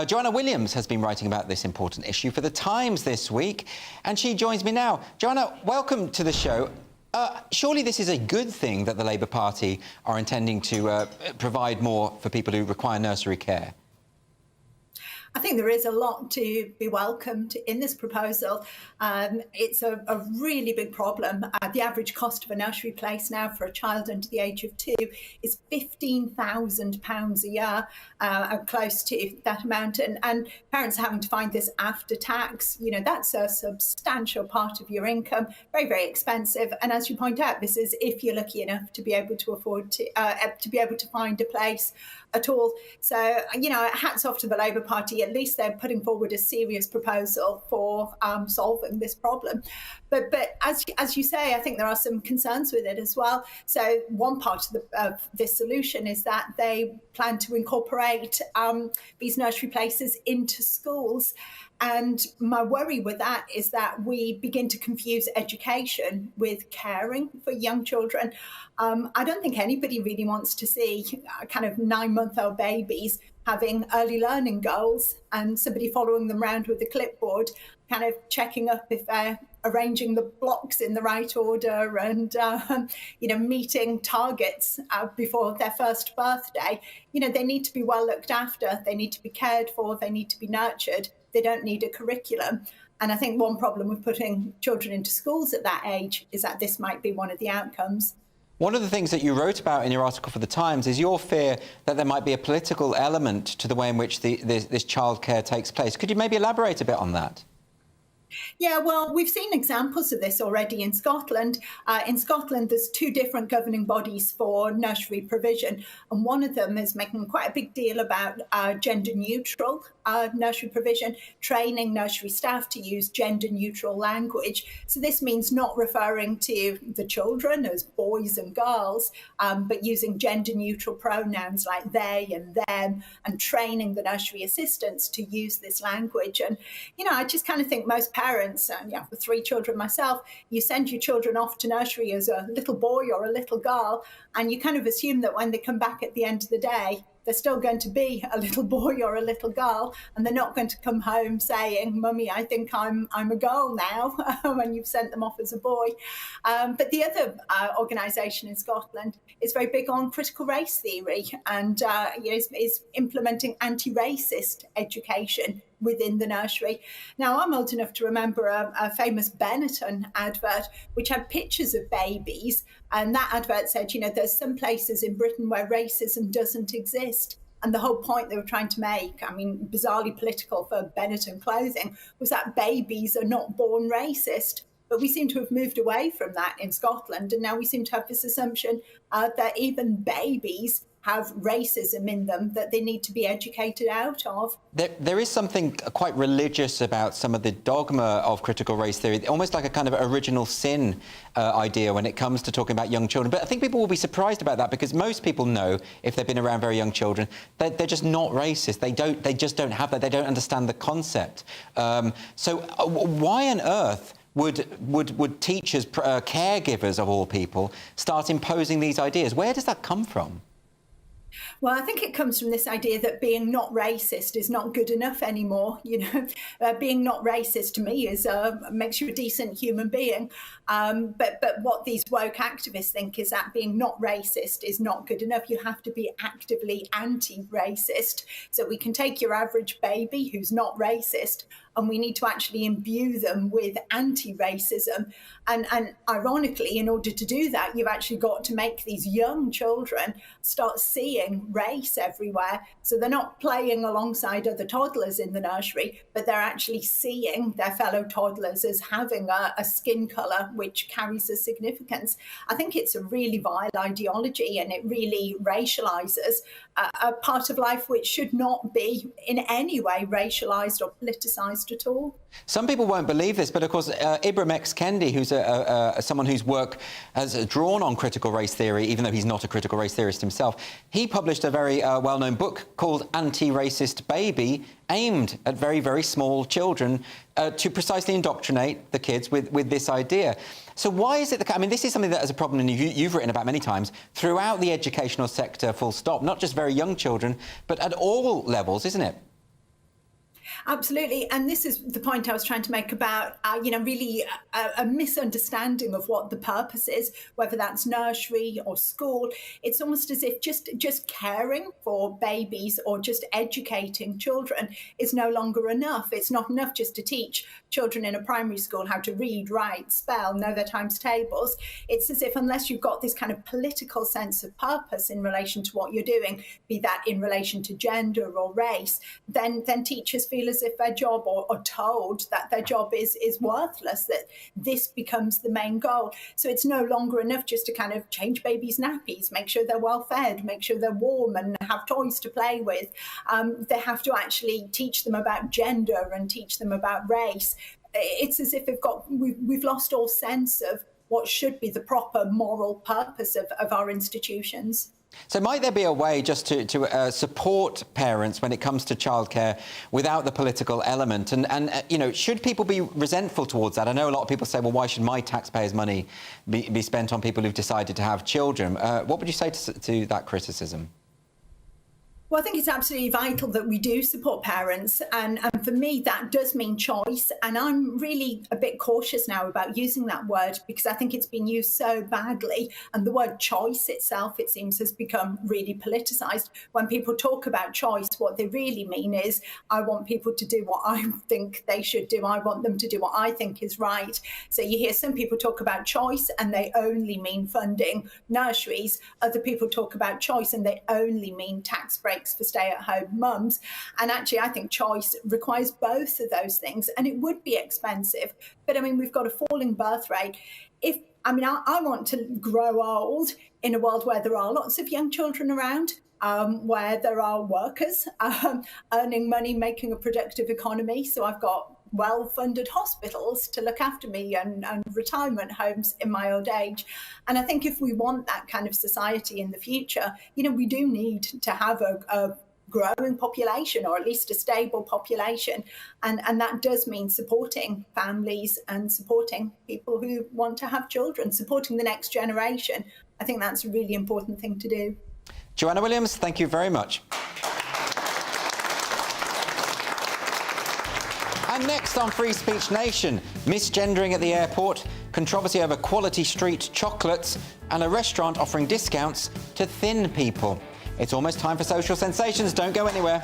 Joanna Williams has been writing about this important issue for The Times this week, and she joins me now. Joanna, welcome to the show. Surely this is a good thing that the Labour Party are intending to provide more for people who require nursery care. I think there is a lot to be welcomed in this proposal. It's a really big problem. The average cost of a nursery place now for a child under the age of 2 is £15,000 a year, close to that amount. And parents are having to find this after tax. You know, that's a substantial part of your income, very, very expensive. And as you point out, this is if you're lucky enough to be able to afford to be able to find a place at all. So, you know, hats off to the Labour Party. At least they're putting forward a serious proposal for solving this problem. But as you say, I think there are some concerns with it as well. So one part of this solution is that they plan to incorporate these nursery places into schools. And my worry with that is that we begin to confuse education with caring for young children. I don't think anybody really wants to see kind of 9-month-old babies having early learning goals and somebody following them around with a clipboard, kind of checking up if they're arranging the blocks in the right order and, you know, meeting targets before their first birthday. You know, they need to be well looked after. They need to be cared for. They need to be nurtured. They don't need a curriculum. And I think one problem with putting children into schools at that age is that this might be one of the outcomes. One of the things that you wrote about in your article for The Times is your fear that there might be a political element to the way in which this childcare takes place. Could you maybe elaborate a bit on that? Yeah, well, we've seen examples of this already in Scotland. In Scotland, there's 2 different governing bodies for nursery provision, and one of them is making quite a big deal about gender-neutral nursery provision, training nursery staff to use gender-neutral language. So this means not referring to the children as boys and girls, but using gender-neutral pronouns like they and them, and training the nursery assistants to use this language. And, you know, I just kind of think most parents, and with 3 children myself, you send your children off to nursery as a little boy or a little girl, and you kind of assume that when they come back at the end of the day, they're still going to be a little boy or a little girl, and they're not going to come home saying, "Mummy, I think I'm a girl now," when you've sent them off as a boy. But the other organisation in Scotland is very big on critical race theory and is implementing anti-racist education within the nursery. Now, I'm old enough to remember a famous Benetton advert which had pictures of babies, and that advert said, you know, there's some places in Britain where racism doesn't exist. And the whole point they were trying to make, I mean, bizarrely political for Benetton clothing, was that babies are not born racist. But we seem to have moved away from that in Scotland, and now we seem to have this assumption that even babies have racism in them that they need to be educated out of. There is something quite religious about some of the dogma of critical race theory, almost like a kind of original sin idea when it comes to talking about young children. But I think people will be surprised about that, because most people know, if they've been around very young children, that they're just not racist. They just don't have that. They don't understand the concept. So why on earth would teachers, caregivers of all people, start imposing these ideas? Where does that come from? Well, I think it comes from this idea that being not racist is not good enough anymore. Being not racist to me is makes you a decent human being. But what these woke activists think is that being not racist is not good enough. You have to be actively anti-racist. So we can take your average baby who's not racist, and we need to actually imbue them with anti-racism. And ironically, in order to do that, you've actually got to make these young children start seeing race everywhere. So they're not playing alongside other toddlers in the nursery, but they're actually seeing their fellow toddlers as having a skin colour which carries a significance. I think it's a really vile ideology, and it really racialises a part of life which should not be in any way racialised or politicised at all. Some people won't believe this, but of course, Ibram X. Kendi, who's someone whose work has drawn on critical race theory, even though he's not a critical race theorist himself, he published a very well-known book called Anti-Racist Baby, aimed at very, very small children to precisely indoctrinate the kids with this idea. So why is it I mean, this is something that is a problem, and you've written about many times, throughout the educational sector, full stop, not just very young children, but at all levels, isn't it? Absolutely. And this is the point I was trying to make about, really a misunderstanding of what the purpose is, whether that's nursery or school. It's almost as if just caring for babies or just educating children is no longer enough. It's not enough just to teach children in a primary school how to read, write, spell, know their times tables. It's as if unless you've got this kind of political sense of purpose in relation to what you're doing, be that in relation to gender or race, then teachers feel as if their job, or told that their job is worthless, that this becomes the main goal. So it's no longer enough just to kind of change babies' nappies, make sure they're well fed, make sure they're warm and have toys to play with. They have to actually teach them about gender and teach them about race. It's as if we've lost all sense of what should be the proper moral purpose of our institutions. So might there be a way just to support parents when it comes to childcare without the political element? And should people be resentful towards that? I know a lot of people say, well, why should my taxpayers' money be spent on people who've decided to have children? What would you say to that criticism? Well, I think it's absolutely vital that we do support parents. And for me, that does mean choice. And I'm really a bit cautious now about using that word, because I think it's been used so badly. And the word choice itself, it seems, has become really politicised. When people talk about choice, what they really mean is, I want people to do what I think they should do. I want them to do what I think is right. So you hear some people talk about choice and they only mean funding nurseries. Other people talk about choice and they only mean tax breaks for stay-at-home mums. And actually, I think choice requires both of those things, and it would be expensive. But I mean, we've got a falling birth rate. I want to grow old in a world where there are lots of young children around, where there are workers earning money, making a productive economy. So I've got well-funded hospitals to look after me and retirement homes in my old age. And I think if we want that kind of society in the future, we do need to have a growing population, or at least a stable population. And that does mean supporting families and supporting people who want to have children, supporting the next generation. I think that's a really important thing to do. Joanna Williams, thank you very much. And next on Free Speech Nation, misgendering at the airport, controversy over Quality Street chocolates, and a restaurant offering discounts to thin people. It's almost time for Social Sensations. Don't go anywhere.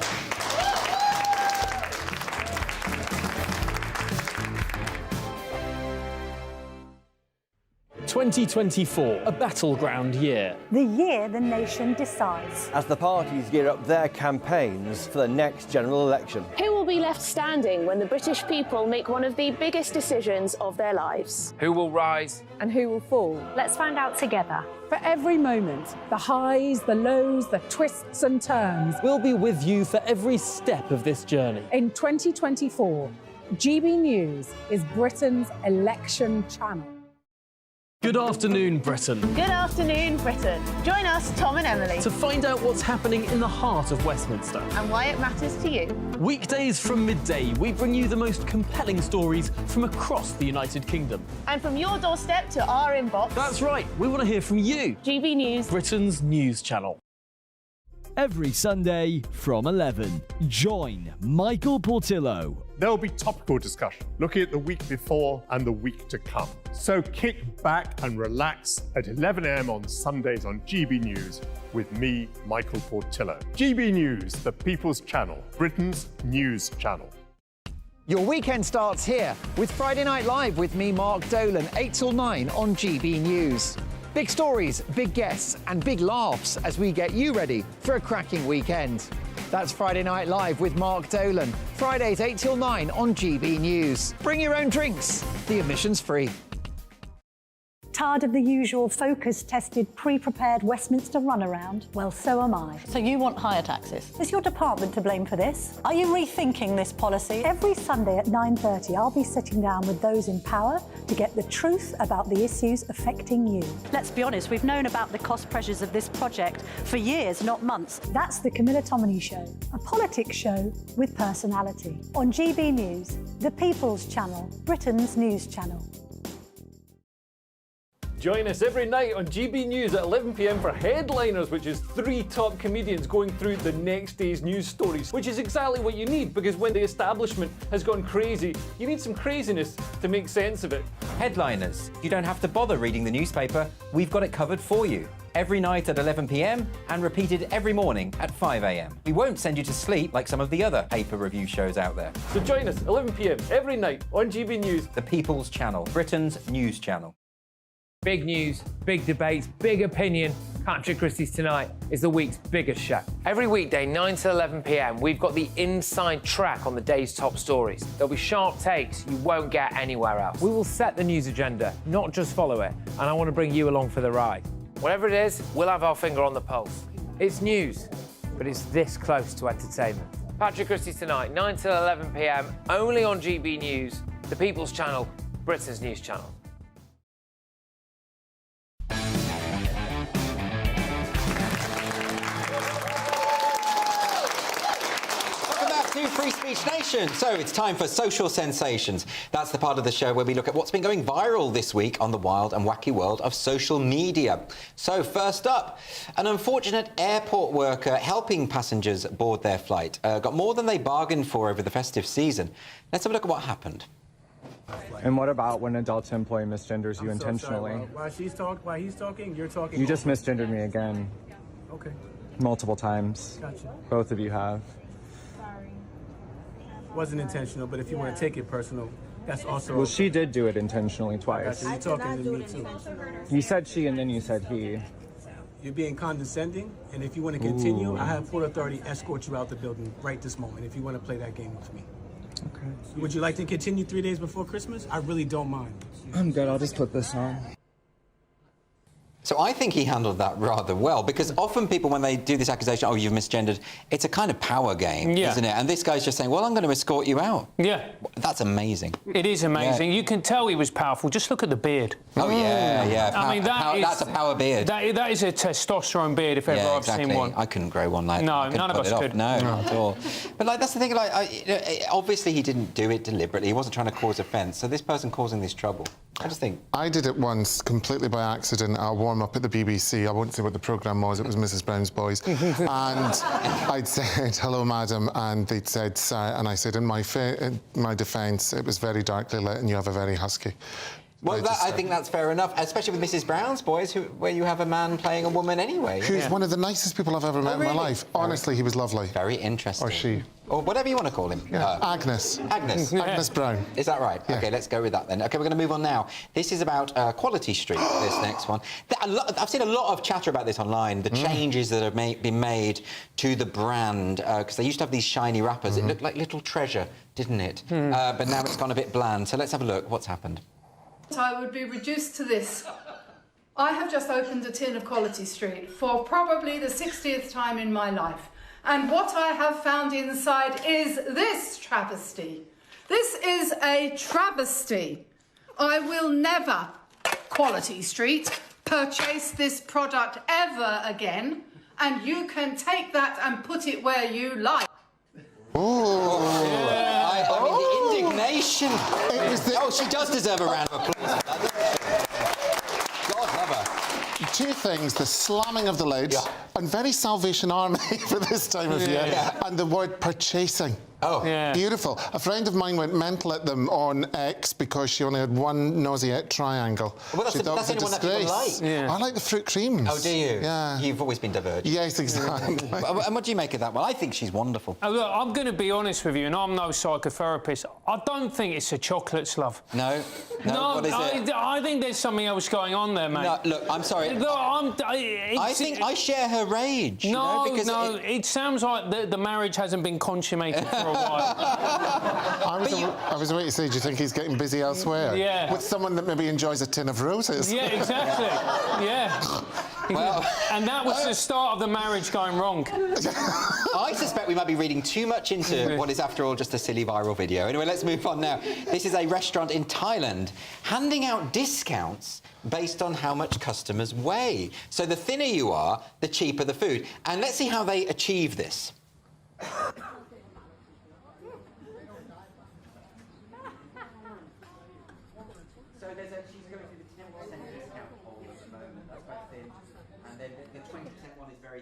2024, a battleground year. The year the nation decides. As the parties gear up their campaigns for the next general election. Who will be left standing when the British people make one of the biggest decisions of their lives? Who will rise? And who will fall? Let's find out together. For every moment, the highs, the lows, the twists and turns. We'll be with you for every step of this journey. In 2024, GB News is Britain's election channel. Good afternoon, Britain. Good afternoon, Britain. Join us, Tom and Emily, To find out what's happening in the heart of Westminster. and why it matters to you. Weekdays from midday, we bring you the most compelling stories from across the United Kingdom. And from your doorstep to our inbox. That's right, we want to hear from you. GB News, Britain's news channel. Every Sunday from 11, join Michael Portillo. There will be topical discussion, looking at the week before and the week to come. So kick back and relax at 11 a.m. on Sundays on GB News with me, Michael Portillo. GB News, the People's Channel, Britain's news channel. Your weekend starts here with Friday Night Live with me, Mark Dolan, 8 till 9 on GB News. Big stories, big guests, and big laughs as we get you ready for a cracking weekend. That's Friday Night Live with Mark Dolan. Fridays 8 till 9 on GB News. Bring your own drinks. The admission's free. Tired of the usual focus-tested, pre-prepared Westminster runaround? Well, so am I. So you want higher taxes? Is your department to blame for this? Are you rethinking this policy? Every Sunday at 9:30, I'll be sitting down with those in power to get the truth about the issues affecting you. Let's be honest, we've known about the cost pressures of this project for years, not months. That's the Camilla Tominey Show, a politics show with personality. On GB News, the People's Channel, Britain's news channel. Join us every night on GB News at 11 p.m. for Headliners, which is 3 top comedians going through the next day's news stories, which is exactly what you need, because when the establishment has gone crazy, you need some craziness to make sense of it. Headliners. You don't have to bother reading the newspaper. We've got it covered for you. Every night at 11 p.m. and repeated every morning at 5 a.m. We won't send you to sleep like some of the other paper review shows out there. So join us 11 p.m. every night on GB News, the People's Channel, Britain's news channel. Big news, big debates, big opinion. Patrick Christie's Tonight is the week's biggest show. Every weekday, 9 to 11 p.m, we've got the inside track on the day's top stories. There'll be sharp takes you won't get anywhere else. We will set the news agenda, not just follow it, and I want to bring you along for the ride. Whatever it is, we'll have our finger on the pulse. It's news, but it's this close to entertainment. Patrick Christie's Tonight, 9 to 11 p.m, only on GB News, the People's Channel, Britain's news channel. Free Speech Nation. So it's time for Social Sensations. That's the part of the show where we look at what's been going viral this week on the wild and wacky world of social media. So first up, an unfortunate airport worker helping passengers board their flight got more than they bargained for over the festive season. Let's have a look at what happened. And what about when an adult employee misgenders you intentionally? While he's talking, you're talking. You just misgendered me again. Okay. Multiple times. Gotcha. Both of you have. Wasn't intentional, but if you want to take it personal, that's also. Well, she did do it intentionally twice. You're talking to me too. You said she and then you said he. You're being condescending, and if you want to continue, I have Port Authority escort you out the building right this moment if you want to play that game with me. Okay. Would you like to continue 3 days before Christmas? I really don't mind. I'm good. I'll just put this on. So I think he handled that rather well, because often people, when they do this accusation, oh, you've misgendered, it's a kind of power game, isn't it? And this guy's just saying, well, I'm going to escort you out. Yeah. That's amazing. It is amazing. Yeah. You can tell he was powerful. Just look at the beard. Oh, yeah. I mean, that's a power beard. That is a testosterone beard, if ever I've seen one. I couldn't grow one like that. No, none of us could. No, not at all. But, like, that's the thing. Like, obviously, he didn't do it deliberately. He wasn't trying to cause offence. So this person causing this trouble, I just think... I did it once, completely by accident, at a warm-up at the BBC. I won't say what the programme was. It was Mrs Brown's Boys. And I'd said, hello, madam, and they'd said, sir, and I said, in my defence, it was very darkly lit and you have a very husky Well, I think that's fair enough, especially with Mrs. Brown's Boys, where you have a man playing a woman anyway. Who's one of the nicest people I've ever met in my life. Honestly, he was lovely. Very interesting. Or she. Or whatever you want to call him. Yeah. Agnes. Agnes. Agnes Brown. Is that right? Yeah. OK, let's go with that then. OK, we're going to move on now. This is about Quality Street, this next one. I've seen a lot of chatter about this online, the changes that have been made to the brand, because they used to have these shiny wrappers. It looked like Little Treasure, didn't it? But now it's gone a bit bland. So let's have a look. What's happened? I would be reduced to this. I have just opened a tin of Quality Street for probably the 60th time in my life. And what I have found inside is this travesty. This is a travesty. I will never, Quality Street, purchase this product ever again. And you can take that and put it where you like. Oh, yeah. I mean, the indignation. Oh, she does deserve a round of applause. God love her. Two things, the slamming of the lids and very Salvation Army for this time of year, and the word purchasing. Oh, yeah. Beautiful. A friend of mine went mental at them on X because she only had one nauseate triangle. Well, that's the only one that people like. Yeah. I like the fruit creams. Oh, do you? Yeah. You've always been divergent. Yes, exactly. And what do you make of that? Well, I think she's wonderful. Oh, look, I'm going to be honest with you, and I'm no psychotherapist. I don't think it's a chocolates, love. No? No, what is it? I think there's something else going on there, mate. No, look, I'm sorry. Look, I think I share her rage. No, you know, because it sounds like the marriage hasn't been consummated for a while. I was waiting to say, do you think he's getting busy elsewhere? Yeah. With someone that maybe enjoys a tin of roses? Yeah, exactly. Yeah. Well, and that was the start of the marriage going wrong. I suspect we might be reading too much into what is, after all, just a silly viral video. Anyway, let's move on now. This is a restaurant in Thailand handing out discounts based on how much customers weigh. So the thinner you are, the cheaper the food. And let's see how they achieve this.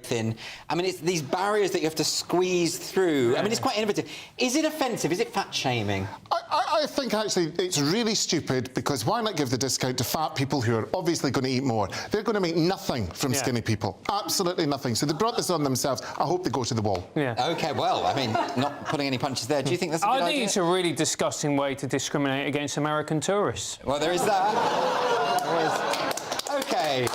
Thin. I mean, it's these barriers that you have to squeeze through. I mean, it's quite innovative. Is it offensive? Is it fat-shaming? I think, actually, it's really stupid, because why not give the discount to fat people who are obviously going to eat more? They're going to make nothing from skinny people. Absolutely nothing. So they brought this on themselves. I hope they go to the wall. Yeah. OK, well, I mean, not pulling any punches there. Do you think that's a good idea? I think it's a really disgusting way to discriminate against American tourists. Well, there is that. There is. OK.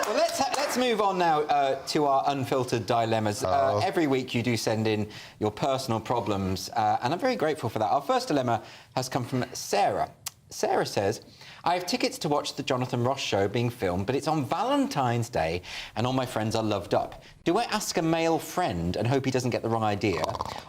Well, let's move on now to our unfiltered dilemmas. Every week you do send in your personal problems, and I'm very grateful for that. Our first dilemma has come from Sarah. Sarah says, I have tickets to watch the Jonathan Ross show being filmed, but it's on Valentine's Day and all my friends are loved up. Do I ask a male friend and hope he doesn't get the wrong idea,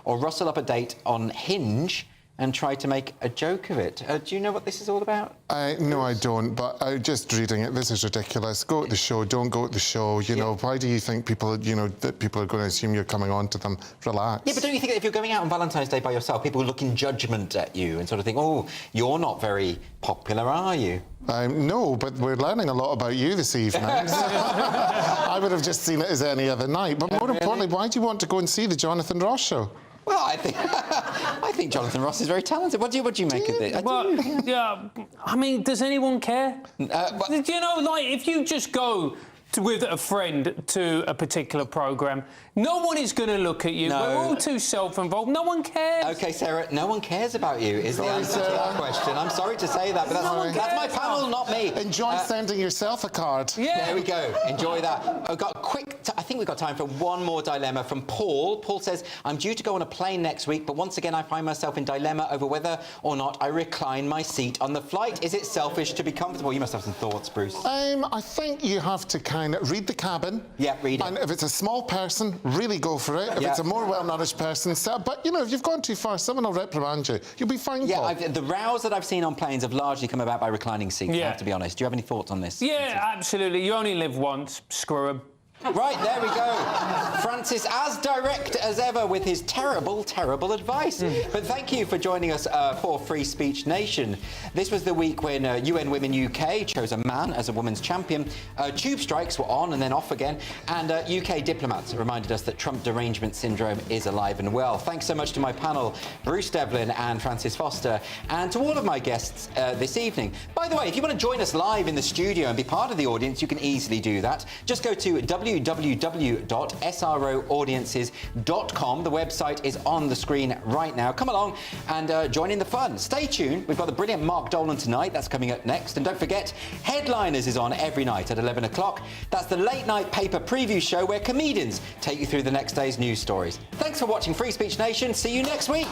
or rustle up a date on Hinge and try to make a joke of it? Do you know what this is all about? No, I don't, but just reading it, this is ridiculous. Go to the show, don't go to the show. You know, why do you think people, that people are going to assume you're coming on to them? Relax. Yeah, but don't you think that if you're going out on Valentine's Day by yourself, people will look in judgment at you and sort of think, oh, you're not very popular, are you? No, but we're learning a lot about you this evening. I would have just seen it as any other night. But more importantly, why do you want to go and see the Jonathan Ross show? Well, I think Jonathan Ross is very talented. What do you make of this? Well, yeah, I mean, does anyone care? Do you know, like, if you just go with a friend to a particular programme, no one is going to look at you. No. We're all too self-involved. No one cares. OK, Sarah, no one cares about you is the answer to that question. I'm sorry to say that, but that's my panel, not me. Enjoy sending yourself a card. Yeah. There we go. Enjoy that. I've got a quick... I think we've got time for one more dilemma from Paul. Paul says, I'm due to go on a plane next week, but once again I find myself in dilemma over whether or not I recline my seat on the flight. Is it selfish to be comfortable? You must have some thoughts, Bruce. I think you have to kind of read the cabin. Yeah, read it. And if it's a small person, really go for it. If it's a more well-nourished person, but, if you've gone too far, someone will reprimand you. You'll be fine, Paul. The rows that I've seen on planes have largely come about by reclining seats, I have to be honest. Do you have any thoughts on this? Yeah, absolutely. You only live once. Screw 'em. Right, there we go. Francis, as direct as ever with his terrible, terrible advice. But thank you for joining us for Free Speech Nation. This was the week when UN Women UK chose a man as a women's champion. Tube strikes were on and then off again. And UK diplomats reminded us that Trump derangement syndrome is alive and well. Thanks so much to my panel, Bruce Devlin and Francis Foster, and to all of my guests this evening. By the way, if you want to join us live in the studio and be part of the audience, you can easily do that. Just go to www.sroaudiences.com. The website is on the screen right now. Come along and join in the fun. Stay tuned. We've got the brilliant Mark Dolan tonight. That's coming up next. And don't forget, Headliners is on every night at 11 o'clock. That's the late night paper preview show where comedians take you through the next day's news stories. Thanks for watching Free Speech Nation. See you next week.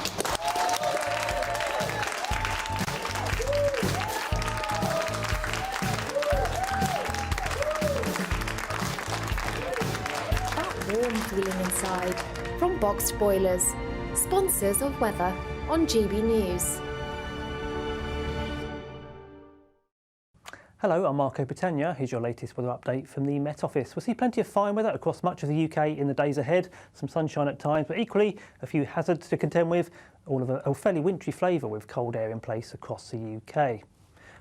Warm feeling inside from Boxed Boilers, sponsors of weather on GB News. Hello, I'm Marco Petagna. Here's your latest weather update from the Met Office. We'll see plenty of fine weather across much of the UK in the days ahead. Some sunshine at times, but equally a few hazards to contend with. All of a fairly wintry flavour with cold air in place across the UK.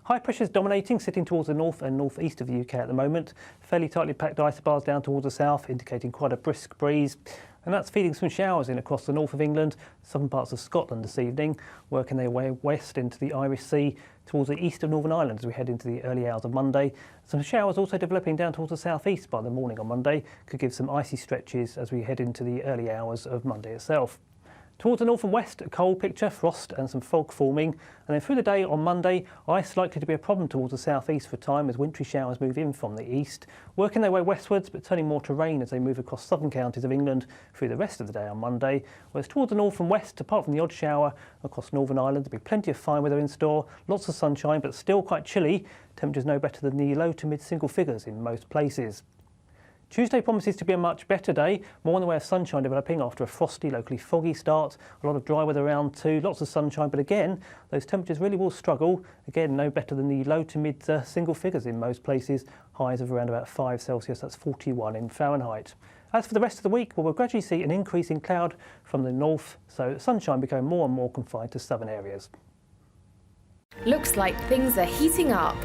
High pressure is dominating, sitting towards the north and north-east of the UK at the moment. Fairly tightly packed isobars down towards the south, indicating quite a brisk breeze. And that's feeding some showers in across the north of England, southern parts of Scotland this evening, working their way west into the Irish Sea towards the east of Northern Ireland as we head into the early hours of Monday. Some showers also developing down towards the southeast by the morning on Monday, could give some icy stretches as we head into the early hours of Monday itself. Towards the north and west, a cold picture, frost and some fog forming. And then through the day on Monday, ice likely to be a problem towards the southeast for a time as wintry showers move in from the east, working their way westwards but turning more to rain as they move across southern counties of England through the rest of the day on Monday. Whereas towards the north and west, apart from the odd shower across Northern Ireland, there'll be plenty of fine weather in store, lots of sunshine but still quite chilly. Temperatures no better than the low to mid single figures in most places. Tuesday promises to be a much better day, more in the way of sunshine developing after a frosty, locally foggy start. A lot of dry weather around too, lots of sunshine, but again, those temperatures really will struggle. Again, no better than the low to mid single figures in most places. Highs of around about 5 Celsius, that's 41 in Fahrenheit. As for the rest of the week, well, we'll gradually see an increase in cloud from the north, so sunshine becoming more and more confined to southern areas. Looks like things are heating up.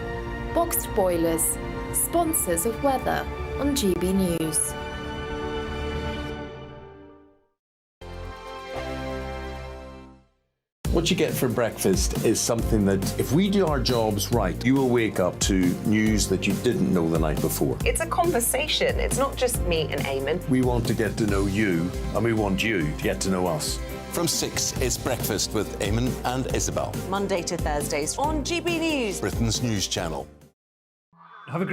Boxed Boilers, sponsors of weather on GB News. What you get for breakfast is something that, if we do our jobs right, you will wake up to news that you didn't know the night before. It's a conversation. It's not just me and Eamon. We want to get to know you, and we want you to get to know us. From 6, it's Breakfast with Eamon and Isabel. Monday to Thursdays on GB News, Britain's news channel.